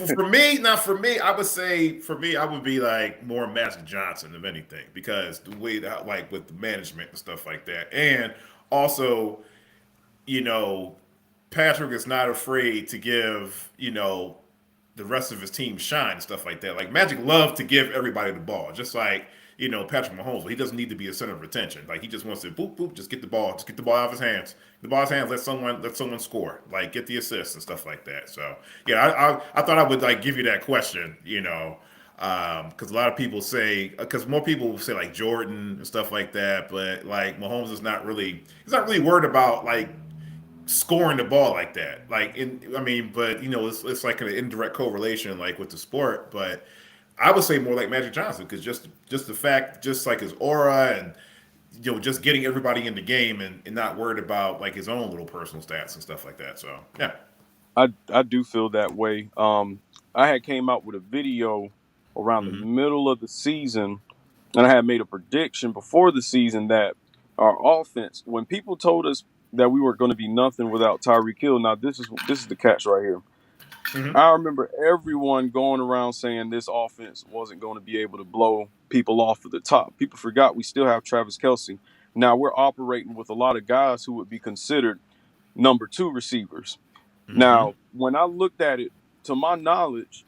for me, I would be like more Magic Johnson of anything, because the way that, like with the management and stuff like that, and also, Patrick is not afraid to give the rest of his team shine and stuff like that. Like Magic loved to give everybody the ball, just like Patrick Mahomes. He doesn't need to be a center of attention. Like he just wants to boop boop, just get the ball out of his hands. The ball out of his hands. Let someone score. Like get the assists and stuff like that. So yeah, I thought I would like give you that question. Because a lot of people say, because more people say like Jordan and stuff like that, but like Mahomes is not really worried about like scoring the ball like that. Like but it's like an indirect correlation like with the sport, but I would say more like Magic Johnson, because just the fact, just like his aura and just getting everybody in the game and not worried about like his own little personal stats and stuff like that. So yeah, I do feel that way. I had came out with a video around the middle of the season, and I had made a prediction before the season that our offense, when people told us that we were going to be nothing without Tyreek Hill. Now this is the catch right here. I remember everyone going around saying this offense wasn't going to be able to blow people off of the top. People forgot we still have Travis Kelce. Now we're operating with a lot of guys who would be considered number 2 receivers. Mm-hmm. Now, when I looked at it, to my knowledge,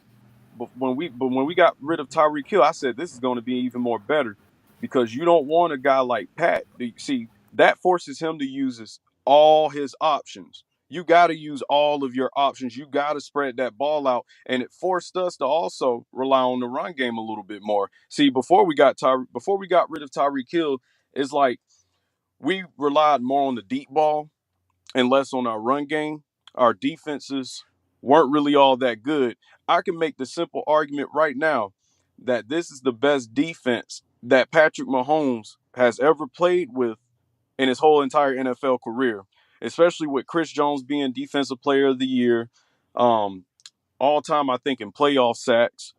when we got rid of Tyreek Hill, I said this is going to be even more better because you don't want a guy like Pat. See, that forces him to use all his options. You got to use all of your options. You got to spread that ball out, and it forced us to also rely on the run game a little bit more. See, before we got rid of Tyreek Hill, it's like we relied more on the deep ball and less on our run game. Our defenses weren't really all that good. I can make the simple argument right now that this is the best defense that Patrick Mahomes has ever played with in his whole entire NFL career, especially with Chris Jones being Defensive Player of the Year, all time, I think, in playoff sacks.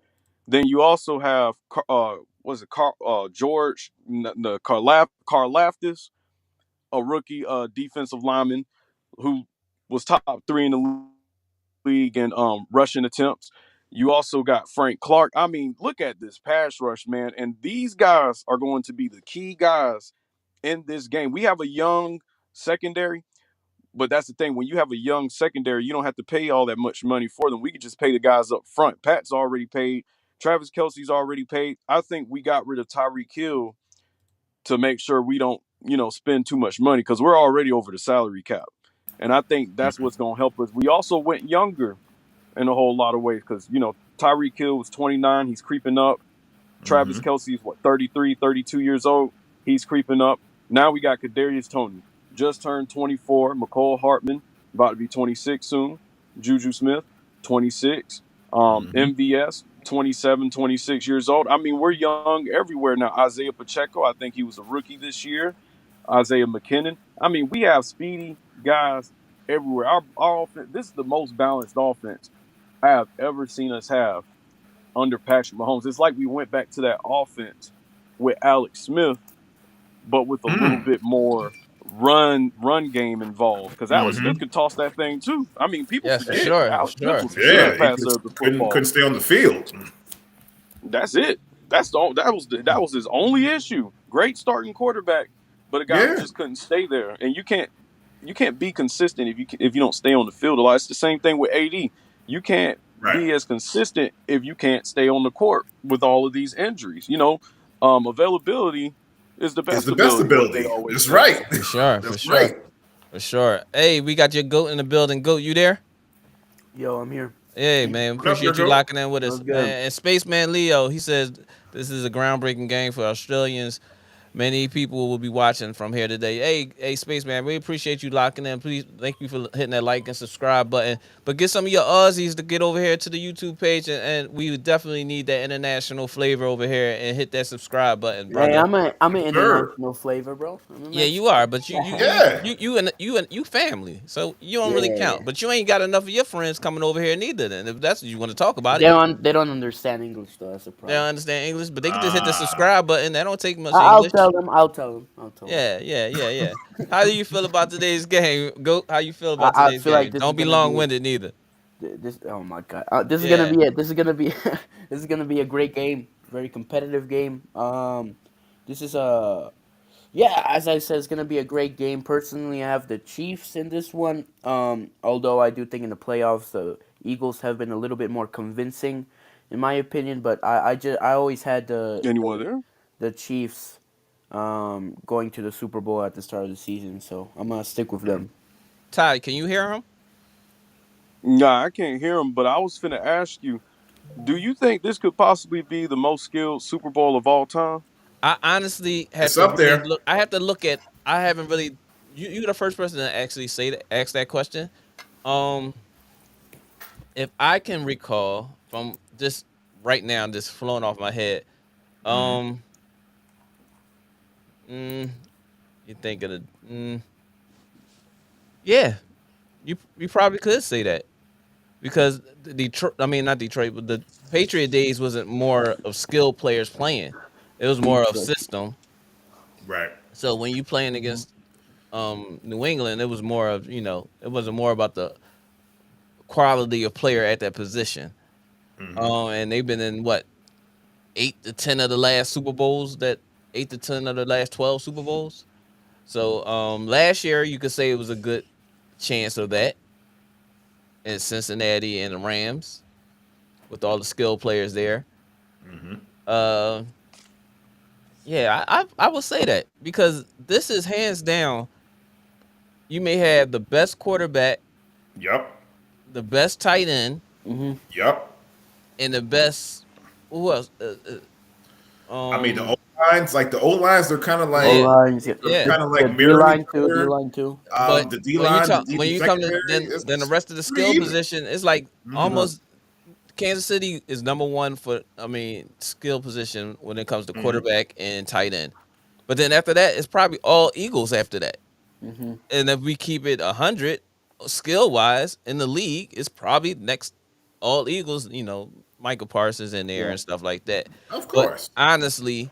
Then you also have, George Karlaftis, a rookie defensive lineman who was top 3 in the league in rushing attempts. You also got Frank Clark. I mean, look at this pass rush, man. And these guys are going to be the key guys in this game. We have a young secondary, but that's the thing. When you have a young secondary, you don't have to pay all that much money for them. We could just pay the guys up front. Pat's already paid. Travis Kelce's already paid. I think we got rid of Tyreek Hill to make sure we don't, spend too much money because we're already over the salary cap. And I think that's what's going to help us. We also went younger in a whole lot of ways because, Tyreek Hill was 29. He's creeping up. Travis Kelce is, 33, 32 years old. He's creeping up. Now we got Kadarius Toney, just turned 24. McCole Hartman, about to be 26 soon. Juju Smith, 26. MVS, 27, 26 years old. I mean, we're young everywhere now. Isaiah Pacheco, I think he was a rookie this year. Isaiah McKinnon. I mean, we have speedy guys everywhere. Our offense, this is the most balanced offense I have ever seen us have under Patrick Mahomes. It's like we went back to that offense with Alex Smith, but with a little bit more run game involved. Because Alex Smith could toss that thing too. I mean, people forget Alex Smith was a good passer of the football. Couldn't stay on the field. That's it. That was his only issue. Great starting quarterback, but a guy who just couldn't stay there. And you can't be consistent if you don't stay on the field a lot. It's the same thing with AD. You can't be as consistent if you can't stay on the court with all of these injuries. Availability is the best ability. That's right. For sure. Hey, we got your GOAT in the building. GOAT, you there? Yo, I'm here. Hey, man. Appreciate you locking in with us. And Spaceman Leo, he says this is a groundbreaking game for Australians. Many people will be watching from here today. Hey, Spaceman, we appreciate you locking in. Please, thank you for hitting that like and subscribe button. But get some of your Aussies to get over here to the YouTube page, and we would definitely need that international flavor over here and hit that subscribe button, brother. Hey, I'm an international flavor, bro. Yeah, you are, but you family, so you don't really count. But you ain't got enough of your friends coming over here neither. Then if that's what you want to talk about, they don't understand English though. That's a problem. They don't understand English, but they can just hit the subscribe button. That don't take much English. I'll tell them. Yeah. How do you feel about today's game? How you feel about today's game? Like don't be long-winded neither. Oh my god, this is gonna be it. This is gonna be a great game, very competitive game. This is as I said, it's gonna be a great game. Personally, I have the Chiefs in this one. Although I do think in the playoffs the Eagles have been a little bit more convincing, in my opinion. But I always had the Chiefs going to the Super Bowl at the start of the season, so I'm gonna stick with them. Ty, can you hear him? Nah, I can't hear him, but I was finna ask you, do you think this could possibly be the most skilled Super Bowl of all time? I honestly have it's up there. I have to look at. I haven't really. You're the first person to actually ask that question. If I can recall from just right now, just flowing off my head, you think of the yeah, you probably could say that because not Detroit, but the Patriot days wasn't more of skilled players playing; it was more of system. Right. So when you playing against New England, it was more of it wasn't more about the quality of player at that position. And they've been in 8 to 10 of the last Super Bowls 8 to 10 of the last 12 Super Bowls. So last year you could say it was a good chance of that in Cincinnati and the Rams with all the skilled players there. Uh, yeah, I would say that because this is hands down. You may have the best quarterback, Yep. the best tight end, Yep. and the best. Who else? I mean, the O lines, like the O lines, they're kind of like O-lines, kind of like the mirroring D-line too. D-line too. But the D line, when you come to then the rest of the skill position, it's like almost Kansas City is number one for skill position when it comes to quarterback and tight end. But then after that, it's probably all Eagles after that. And if we keep it 100 skill wise in the league, it's probably next all Eagles. You know, Michael Parsons in there and stuff like that. Of course. But honestly,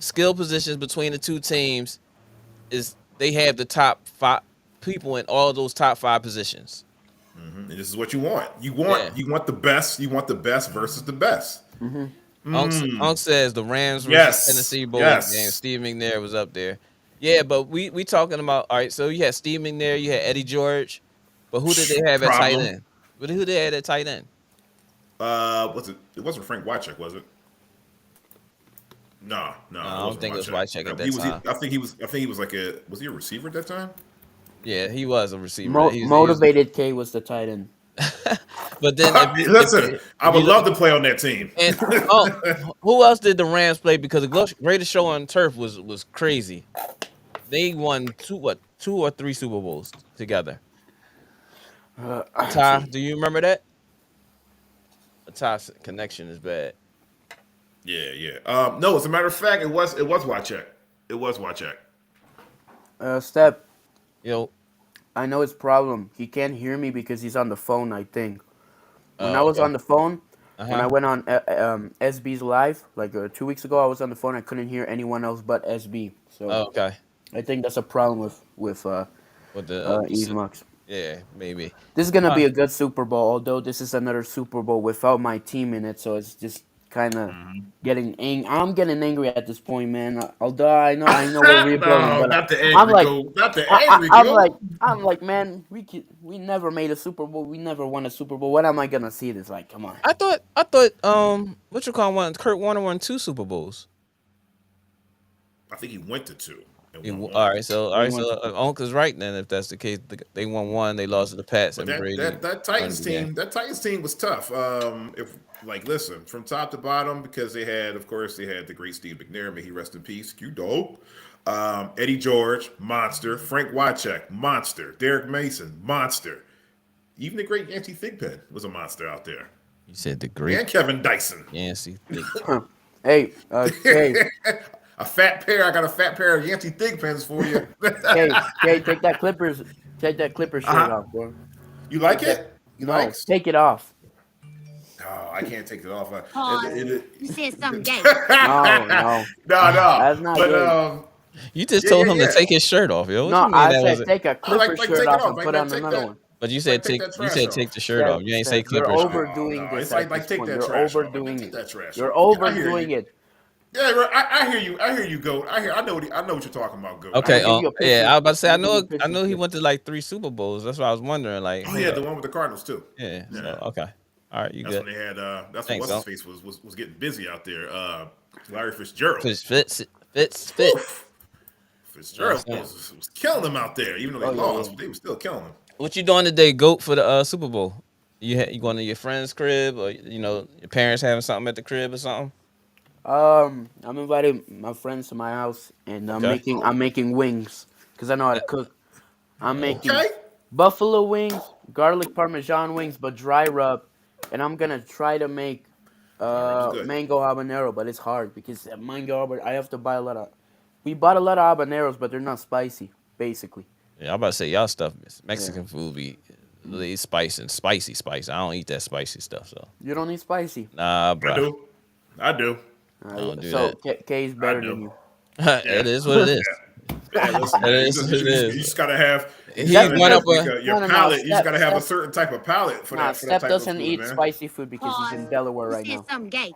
skill positions between the two teams is they have the top 5 people in all those top 5 positions. And this is what you want. You want the best. You want the best versus the best. Unc says the Rams versus Tennessee Bowl game. Steve McNair was up there. Yeah, but we talking about all right. So you had Steve McNair, you had Eddie George, but who did they have at tight end? But who they had at tight end? It wasn't Frank Wycheck, was it? No, I don't think it was Wycheck at that time. I think he was like was he a receiver at that time? Yeah, he was a receiver. Motivated K was the tight end. But then, I would love to play on that team. And who else did the Rams play? Because the greatest show on turf was crazy. They won 2 or 3 Super Bowls together. Ty, do you remember that? Ty's connection is bad. Yeah. No, as a matter of fact, it was Wycheck. It was Wycheck. Step. Yo. I know his problem. He can't hear me because he's on the phone, I think. When I was on the phone, when I went on SB's live, like 2 weeks ago, I was on the phone. I couldn't hear anyone else but SB. So I think that's a problem with the Eve Mux. Yeah, maybe. This is gonna be a good Super Bowl, although this is another Super Bowl without my team in it, so it's just kind of getting angry. I'm getting angry at this point, man. Although I know we're rebuilding, but not the angry I'm like, man, we never made a Super Bowl. We never won a Super Bowl. When am I gonna see this? Like, come on. I thought what you call one? Kurt Warner won 2 Super Bowls. I think he went to 2. All right, so Uncle's right then. If that's the case, they won 1, they lost to the Pats. But that Titans team was tough. Listen, from top to bottom, because they had the great Steve McNair, may he rest in peace. Q dope. Eddie George, monster. Frank Wycheck, monster. Derek Mason, monster. Even the great Yancey Thigpen was a monster out there. You said the great and Kevin Dyson. Yancey. Hey. I got a fat pair of Yancey Thigpens for you. Hey, take that Clippers shirt off, bro. You like it? No, take it off. No, I can't take it off. You said something gay. No. That's not good. You just told him to take his shirt off, yo. No, I said take a Clippers shirt off and put on another one. But you said take the shirt off. You ain't say Clippers. You're overdoing this. You're overdoing it. You're overdoing it. Yeah, I hear you, Goat. I know what you're talking about, Goat. Okay, I was about to say I know he went to like 3 Super Bowls. That's what I was wondering. Like, the one with the Cardinals too. Yeah. So, okay. All right, that's good. When they had that's when what's his face was getting busy out there. Larry Fitzgerald. Fitzgerald was killing them out there, even though they lost, but they were still killing them. What you doing today, Goat, for the Super Bowl? You going to your friend's crib, or your parents having something at the crib or something? I'm inviting my friends to my house, and I'm making wings because I know how to cook. I'm making buffalo wings, garlic parmesan wings, but dry rub, and I'm gonna try to make mango habanero, but it's hard because mango habanero, I have to buy a lot of. We bought a lot of habaneros, but they're not spicy, basically. Yeah, I'm about to say y'all stuff. Mexican food be really spicy. I don't eat that spicy stuff. So you don't eat spicy? Nah, bro. I do. So K's better than you. It is what it is. You just gotta have your palate. You just gotta have a certain type of palate for that. Steph doesn't eat spicy food because he's in Delaware right now. Something gay.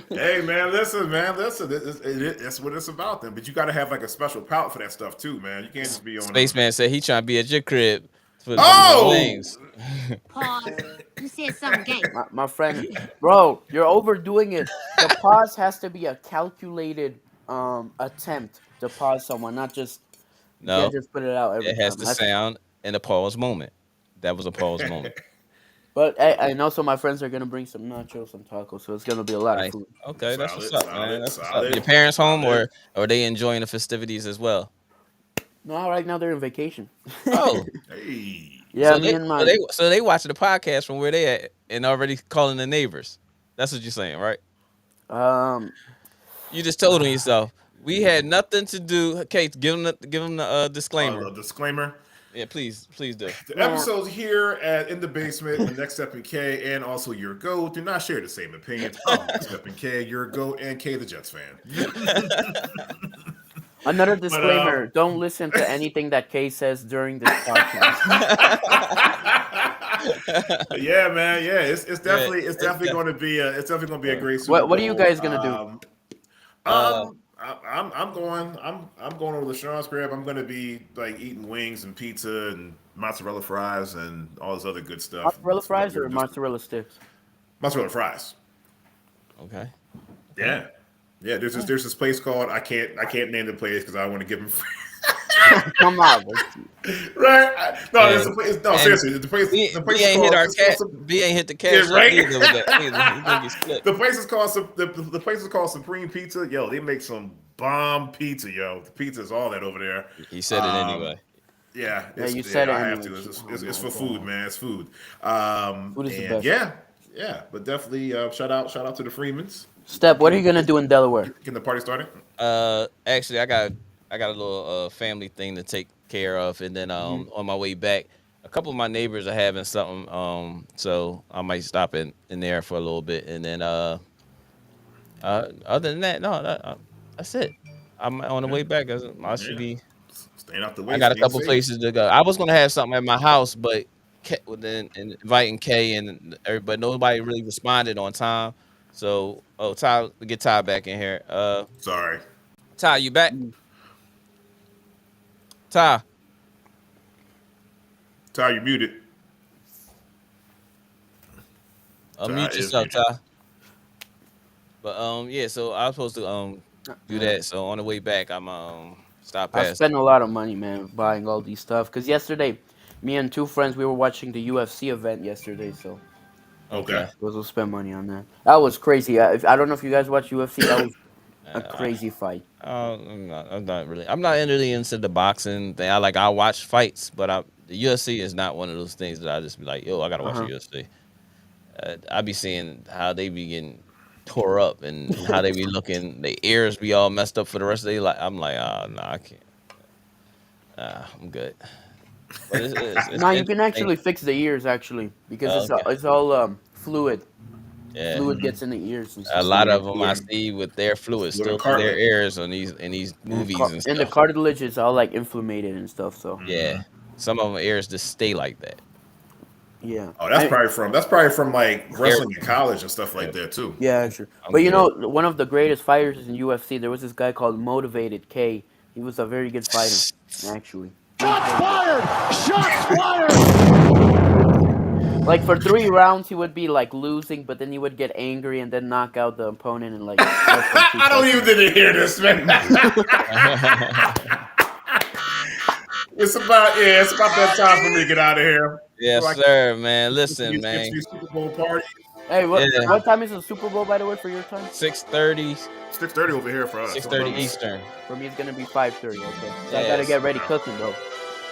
Hey man, listen. That's what it's about then. But you got to have like a special palate for that stuff too, man. You can't just be on. Spaceman said he trying to be at your crib for Oh! wings. Pause. You said something gay. My friend, bro, you're overdoing it. The pause has to be a calculated attempt to pause someone, not just you No, can't just put it out every it has time. to sound in a pause moment. That was a pause moment. But I know some of my friends are gonna bring some nachos, some tacos, so it's gonna be a lot of food. Okay, that's what's up, man. That's what's up. Your parents home, or are they enjoying the festivities as well? No, right now they're in vacation. Oh, Hey. Yeah, so me and my so they watching the podcast from where they at and already calling the neighbors. That's what you're saying, right? You just told on yourself. We had nothing to do. Kate, give them the disclaimer. Disclaimer. Yeah, please do. The episodes here at In the Basement, the Next Step in K, and also Your Goat do not share the same opinions of Next Step in K, Your Goat, and K the Jets fan. Another disclaimer: don't listen to anything that Kay says during this podcast. Yeah, man. Yeah, it's definitely going to be a great Super Bowl. What are you guys gonna do? I'm going over to Sean's crib. I'm going to be like eating wings and pizza and mozzarella fries and all this other good stuff. Mozzarella fries or mozzarella sticks? Mozzarella fries. Okay. Yeah. Yeah, there's this place called I can't name the place because I want to give them Come on, right? Seriously, the place B ain't hit our cat. B ain't hit the cash. Yeah, right. Either. He's gonna get split. The place is called Supreme Pizza. Yo, they make some bomb pizza. Yo, the pizza is all that over there. He said it anyway. Yeah, you said it. I have Anyway. to. It's for food, man. It's food. Food is the best. Yeah. But definitely shout out to the Freemans. Step, what are you gonna do in Delaware? Getting the party started. Actually, I got a little family thing to take care of, and then on my way back, a couple of my neighbors are having something. So I might stop in there for a little bit, and then other than that, no, that's it. I'm on the way back. I should be staying out the way. I got a couple places to go. I was gonna have something at my house, but then inviting Kay and everybody, nobody really responded on time. So, Ty, get Ty back in here. Sorry. Ty, you back? Ty, you're muted. Unmute yourself, Ty. But yeah, so I was supposed to do that. So on the way back, I'm stop past. I spent a lot of money, man, buying all these stuff. Cause yesterday, me and two friends, we were watching the UFC event yesterday. So okay, we'll spend money on that. That was crazy. I don't know if you guys watch UFC. That was a crazy fight. I'm not really. I'm not really into the boxing thing. I watch fights, but the UFC is not one of those things that I just be like, yo, I gotta watch the UFC. I be seeing how they be getting tore up and how they be looking. Their ears be all messed up for the rest of their life. I'm like, no, I can't. I'm good. But it's no, you can actually fix the ears actually because it's all fluid. Yeah. Fluid gets in the ears. A lot of them I see with their fluid still through their ears in these movies and stuff. And the cartilage is all like inflamed and stuff. So yeah, some of them ears just stay like that. Yeah. Oh, that's probably from like wrestling in college and stuff like that too. Yeah, sure. But you know, one of the greatest fighters in UFC, there was this guy called Motivated K. He was a very good fighter, actually. Shots fired! Shots fired! Like for 3 rounds, he would be like losing, but then he would get angry and then knock out the opponent and like. I don't even need to hear this, man. It's about that time for me to get out of here. Yes, sir, man. Listen, man. Super Bowl party. Hey, what time is the Super Bowl, by the way, for your time? 6:30. 6:30 over here for us. 6:30 Eastern. For me, it's gonna be 5:30. Okay, so I gotta get ready cooking though.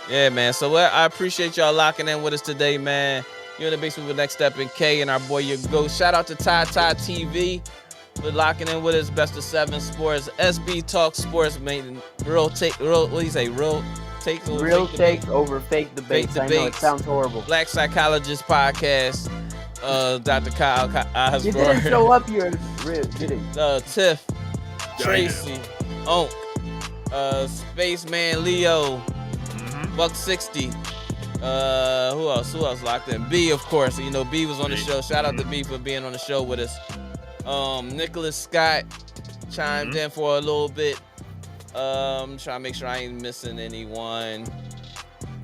Yeah, man. So I appreciate y'all locking in with us today, man. You're in the basement with Next Step in K and our boy Your Go. Shout out to Ty TV for locking in with us. Best of 7 Sports, SB Talk Sports, man. What do you say? Real takes over fake debates. I know it sounds horrible. Black Psychologist Podcast. Dr. Kyle Osborne. You didn't show up here, did he? Tiff, Tracy, Onk, Spaceman Leo, Buck 60, Who else? Who else locked in? B, of course. You know, B was on the show. Shout out to B for being on the show with us. Nicholas Scott chimed in for a little bit. Trying to make sure I ain't missing anyone.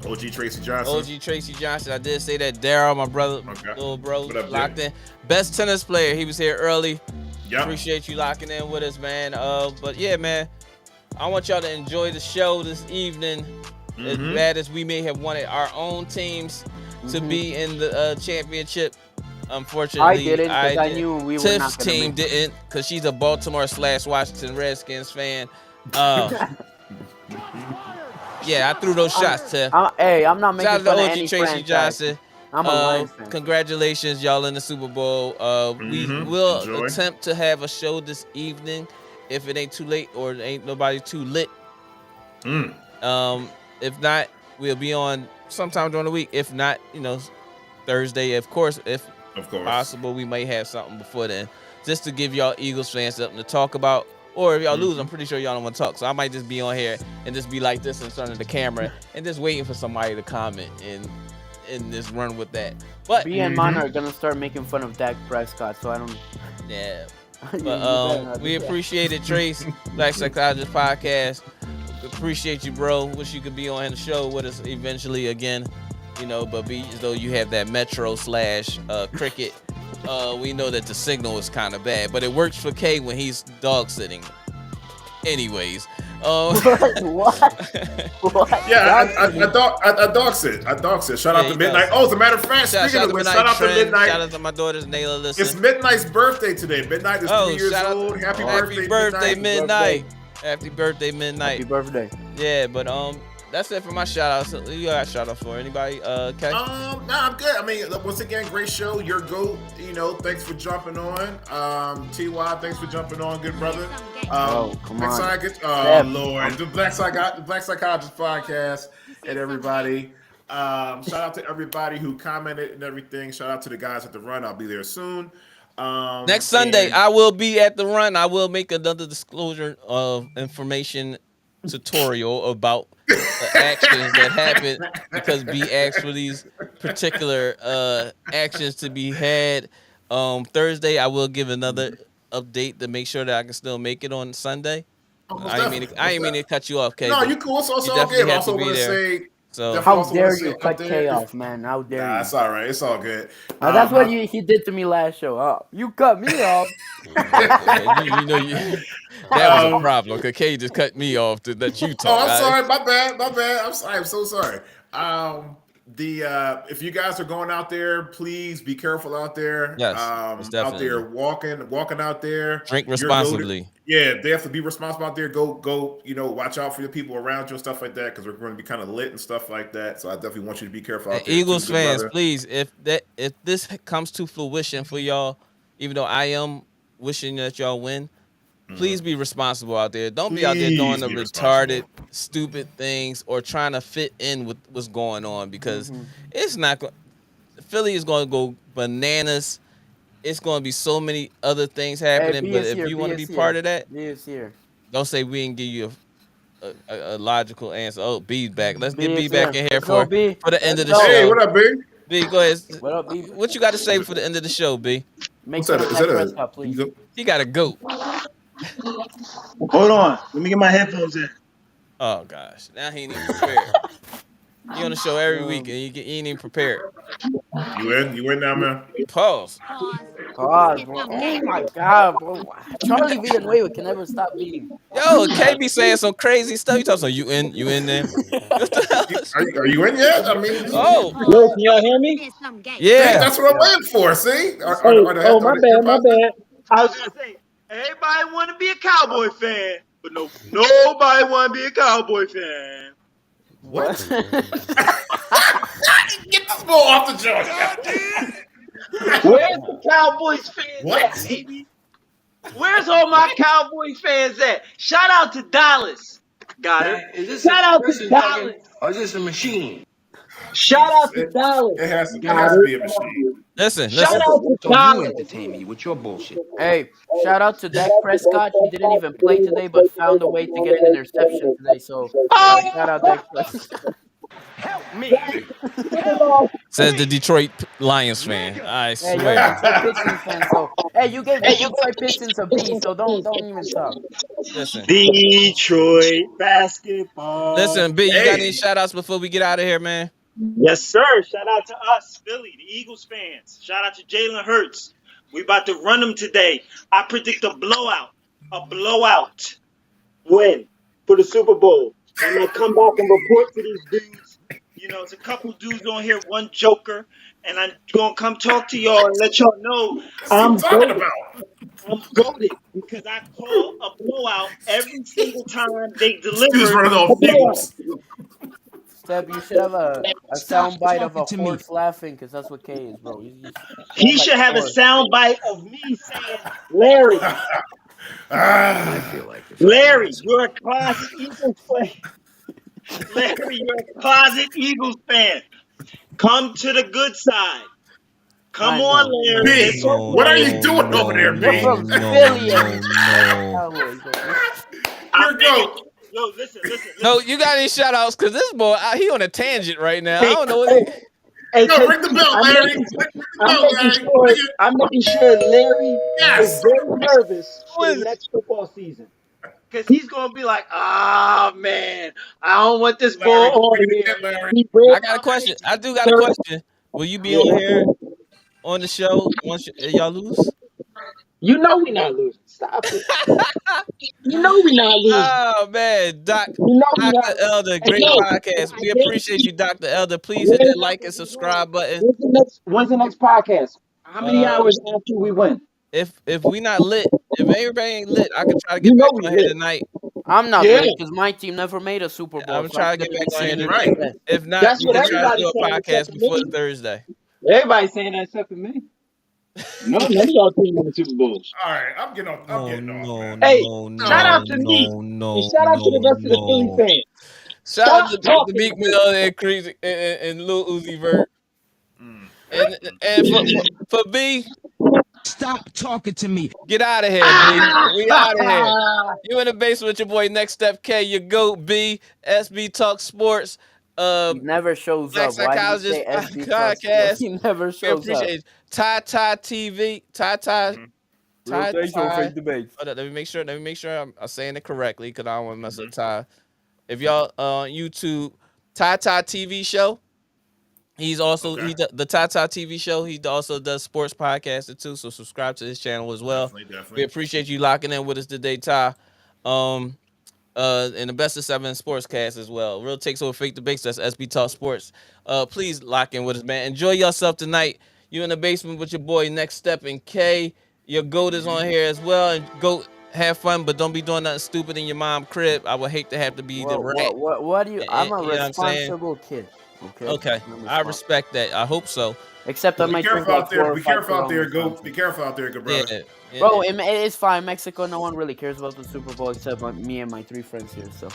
OG Tracy Johnson. OG Tracy Johnson. I did say that. Daryl, my brother, little bro, locked in. Best tennis player. He was here early. Yep. Appreciate you locking in with us, man. But yeah, man, I want y'all to enjoy the show this evening. As bad as we may have wanted our own teams to be in the championship, unfortunately, I didn't, because I knew we were Tiff's not gonna team make didn't, because she's a Baltimore/Washington Redskins fan. Yeah, I threw those shots, Tiff. Hey, I'm not making Shout out fun to of OG any Tracy franchise. Johnson. I'm a Lions fan. Congratulations, y'all, in the Super Bowl. We will Enjoy. attempt to have a show this evening if it ain't too late or it ain't nobody too lit. If not, we'll be on sometime during the week. If not, Thursday, of course. If possible, we may have something before then, just to give y'all Eagles fans something to talk about. Or if y'all lose, I'm pretty sure y'all don't want to talk. So I might just be on here and just be like this in front of the camera and just waiting for somebody to comment and just run with that. But B and mine are gonna start making fun of Dak Prescott, so I don't. Yeah. But we appreciate it, Trace. Black Psychologist Podcast. Appreciate you, bro. Wish you could be on the show with us eventually again. But be as though you have that Metro/Cricket. We know that the signal is kind of bad, but it works for K when he's dog sitting. Anyways. What? Yeah, I dog sit. Shout out to Midnight. Oh, as a matter of fact, speaking of which, shout out to Midnight. Shout out to my daughter's Nayla. Listen. It's Midnight's birthday today. Midnight is 3 years old. Happy birthday, Midnight. Happy birthday, Midnight. Happy birthday. Yeah, but that's it for my shout outs. You got a shout out for anybody? Kay? Nah, I'm good. I mean, once again, great show. Your GOAT. Thanks for jumping on. TY, thanks for jumping on, good brother. Come on. Lord, the Black Psychologist Podcast, and everybody. Shout out to everybody who commented and everything. Shout out to the guys at the run. I'll be there soon. Next Sunday, I will be at the run. I will make another disclosure of information tutorial about the actions that happened because B asked for these particular actions to be had. Thursday, I will give another update to make sure that I can still make it on Sunday. I ain't mean to cut you off, Kay. No, you cool. It's also all good. I also want to say. So how dare you cut K off, man? How dare you? Nah, it's all right. It's all good. That's what he did to me last show. Oh, you cut me off. That was a problem. Because K just cut me off to let you talk. Oh, I'm sorry. My bad. I'm so sorry. If you guys are going out there, please be careful out there. Yes, out there walking out there. Drink responsibly. Yeah, they have to be responsible out there. Go. Watch out for the people around you and stuff like that because we're going to be kind of lit and stuff like that. So I definitely want you to be careful out there. Eagles fans, please, if this comes to fruition for y'all, even though I am wishing that y'all win, please be responsible out there. Don't be out there doing the retarded, stupid things or trying to fit in with what's going on because it's not going. Philly is going to go bananas. It's going to be so many other things happening. But if you want to be part of that, don't say we didn't give you a logical answer. Oh, B's back. Let's get B back in here for the end of the show. Hey, what up, B? B, go ahead. What up, B? What you got to say for the end of the show, B? Make sure that please. He got to go. Hold on. Let me get my headphones in. Oh, gosh. Now he ain't even prepared. You on the show every week and you ain't even prepared. You in now, man? Pause. God, bro. Oh, my God, bro. Charlie Villanueva can never stop beating. Yo, K be saying some crazy stuff. You talking about you in there? Are you in yet? I mean, yo, can y'all hear me? Yeah. That's what I'm waiting for. See? My bad. I was gonna say, everybody want to be a Cowboy fan, but nobody want to be a Cowboy fan. What? Get this ball off the joint. Where's the Cowboys fans at, baby? Where's all my Cowboys fans at? Shout out to Dallas. Got it. Shout out to Dallas. Or is this a machine? Shout out to Dallas. It has to be a machine. Listen. Shout out to Dallas. You entertain me with your bullshit. Hey, shout out to Dak Prescott. He didn't even play today, but found a way to get an interception today. So shout out Dak Prescott. Me. Says the Detroit Lions fan. I Hey, swear. you're a Detroit Pistons fan, so hey, you gave the Detroit Pistons a B, so don't even talk. Listen. Detroit basketball. Listen, B, you got any shout outs before we get out of here, man? Yes, sir. Shout out to us, Philly, the Eagles fans. Shout out to Jalen Hurts. We about to run them today. I predict a blowout win for the Super Bowl. I'm going to come back and report to these dudes. You know, it's a couple dudes on here, one joker, and I'm going to come talk to y'all and let y'all know I'm goated because I call a blowout every single time they deliver. Seb, you should have a sound bite of a horse laughing, because that's what K is, bro. He should have a sound bite of me saying, Larry. Larry, you're a closet Eagles fan. Larry, you're a closet Eagles fan. Come to the good side. Come on, Larry. B, what are you doing over there, B? You're from Philly. Yo, listen. No, you got any shout outs? Because this boy, he on a tangent right now. I don't know what Hey, no, ring the bell, Larry. I'm making sure Larry is very nervous for the next football season. Because he's going to be like, man, I don't want this ball on here. I got a question. I do got a question. Will you be on here on the show once y'all lose? You know we not losing. Stop it. You know we not losing. Oh, man. Dr. Elder, great podcast. We appreciate you, Dr. Elder. Please hit that like and subscribe button. When's the next podcast? How many hours after we win? If we not lit, if everybody ain't lit, I can try to get back on here tonight. I'm not lit because my team never made a Super Bowl. I'm trying to get back on here right. tonight. If not, we can try to do a podcast before Thursday. Everybody's saying that except for me. No, none of y'all team in the Super Bowl. All right, I'm getting off. Hey, shout out to me. Shout out to the rest of the Philly fans. Shout out to the Meek Mill and Lil Uzi Vert. And for B, Stop talking to me. get out of here, B. We out of here. You in the basement with your boy Next Step K, your GOAT B, SB Talk Sports. He never shows Black up. Why do you say SB Talk Sports? He never shows up. Ty TV. Ty. Hold on, let me make sure I'm saying it correctly because I don't want to mess up Ty. If y'all on YouTube, Ty TV show. He's also the Ty TV show. He also does sports podcasting too. So subscribe to his channel as well. Definitely. We appreciate you locking in with us today, Ty. And the Best of 7 Sportscast as well. Real Takes Over Fake Debates. That's SB Talk Sports. Please lock in with us, man. Enjoy yourself tonight. You in the basement with your boy Next Step and K. Your GOAT is on here as well. And GOAT, have fun, but don't be doing nothing stupid in your mom's crib. I would hate to have to be the rat. What do you? I'm a responsible kid. Okay. I respect that. I hope so. Except I might drink like 4 or 5 Be careful out there, GOAT. Be careful out there, good brother. Yeah. Bro, it's fine. Mexico, no one really cares about the Super Bowl except me and my 3 friends here. So.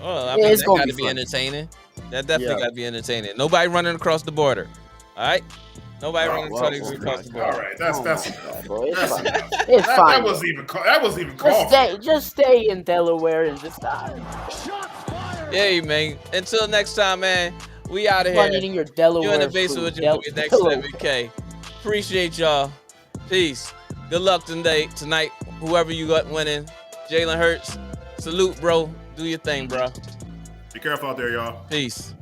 Oh, I mean, that got to be entertaining. That definitely got to be entertaining. Nobody running across the border. All right. Nobody running across the border. All right, that's bro, it's fine. It's fine. That wasn't even called. Just stay in Delaware and just die. Yeah, man. Until next time, man. We out of here. Eating your Delaware. You in the basement with your boy Next 7K. Appreciate y'all. Peace. Good luck tonight. Whoever you got winning. Jalen Hurts. Salute, bro. Do your thing, bro. Be careful out there, y'all. Peace.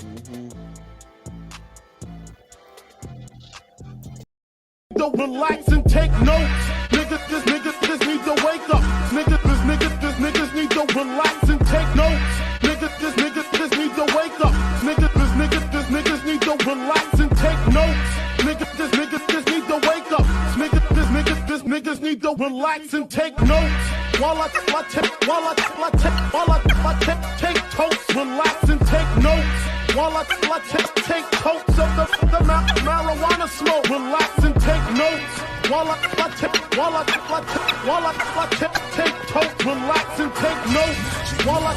Don't relax and take notes. Niggas need to wake up. Niggas need to relax and take notes. Niggas need to wake up. Niggas need to relax and take notes. Niggas need to wake up. Niggas need to relax and take notes. While I take totes, relax and take notes. While I take totes of the marijuana smoke, relax and take notes. While I take totes, relax and take notes. While I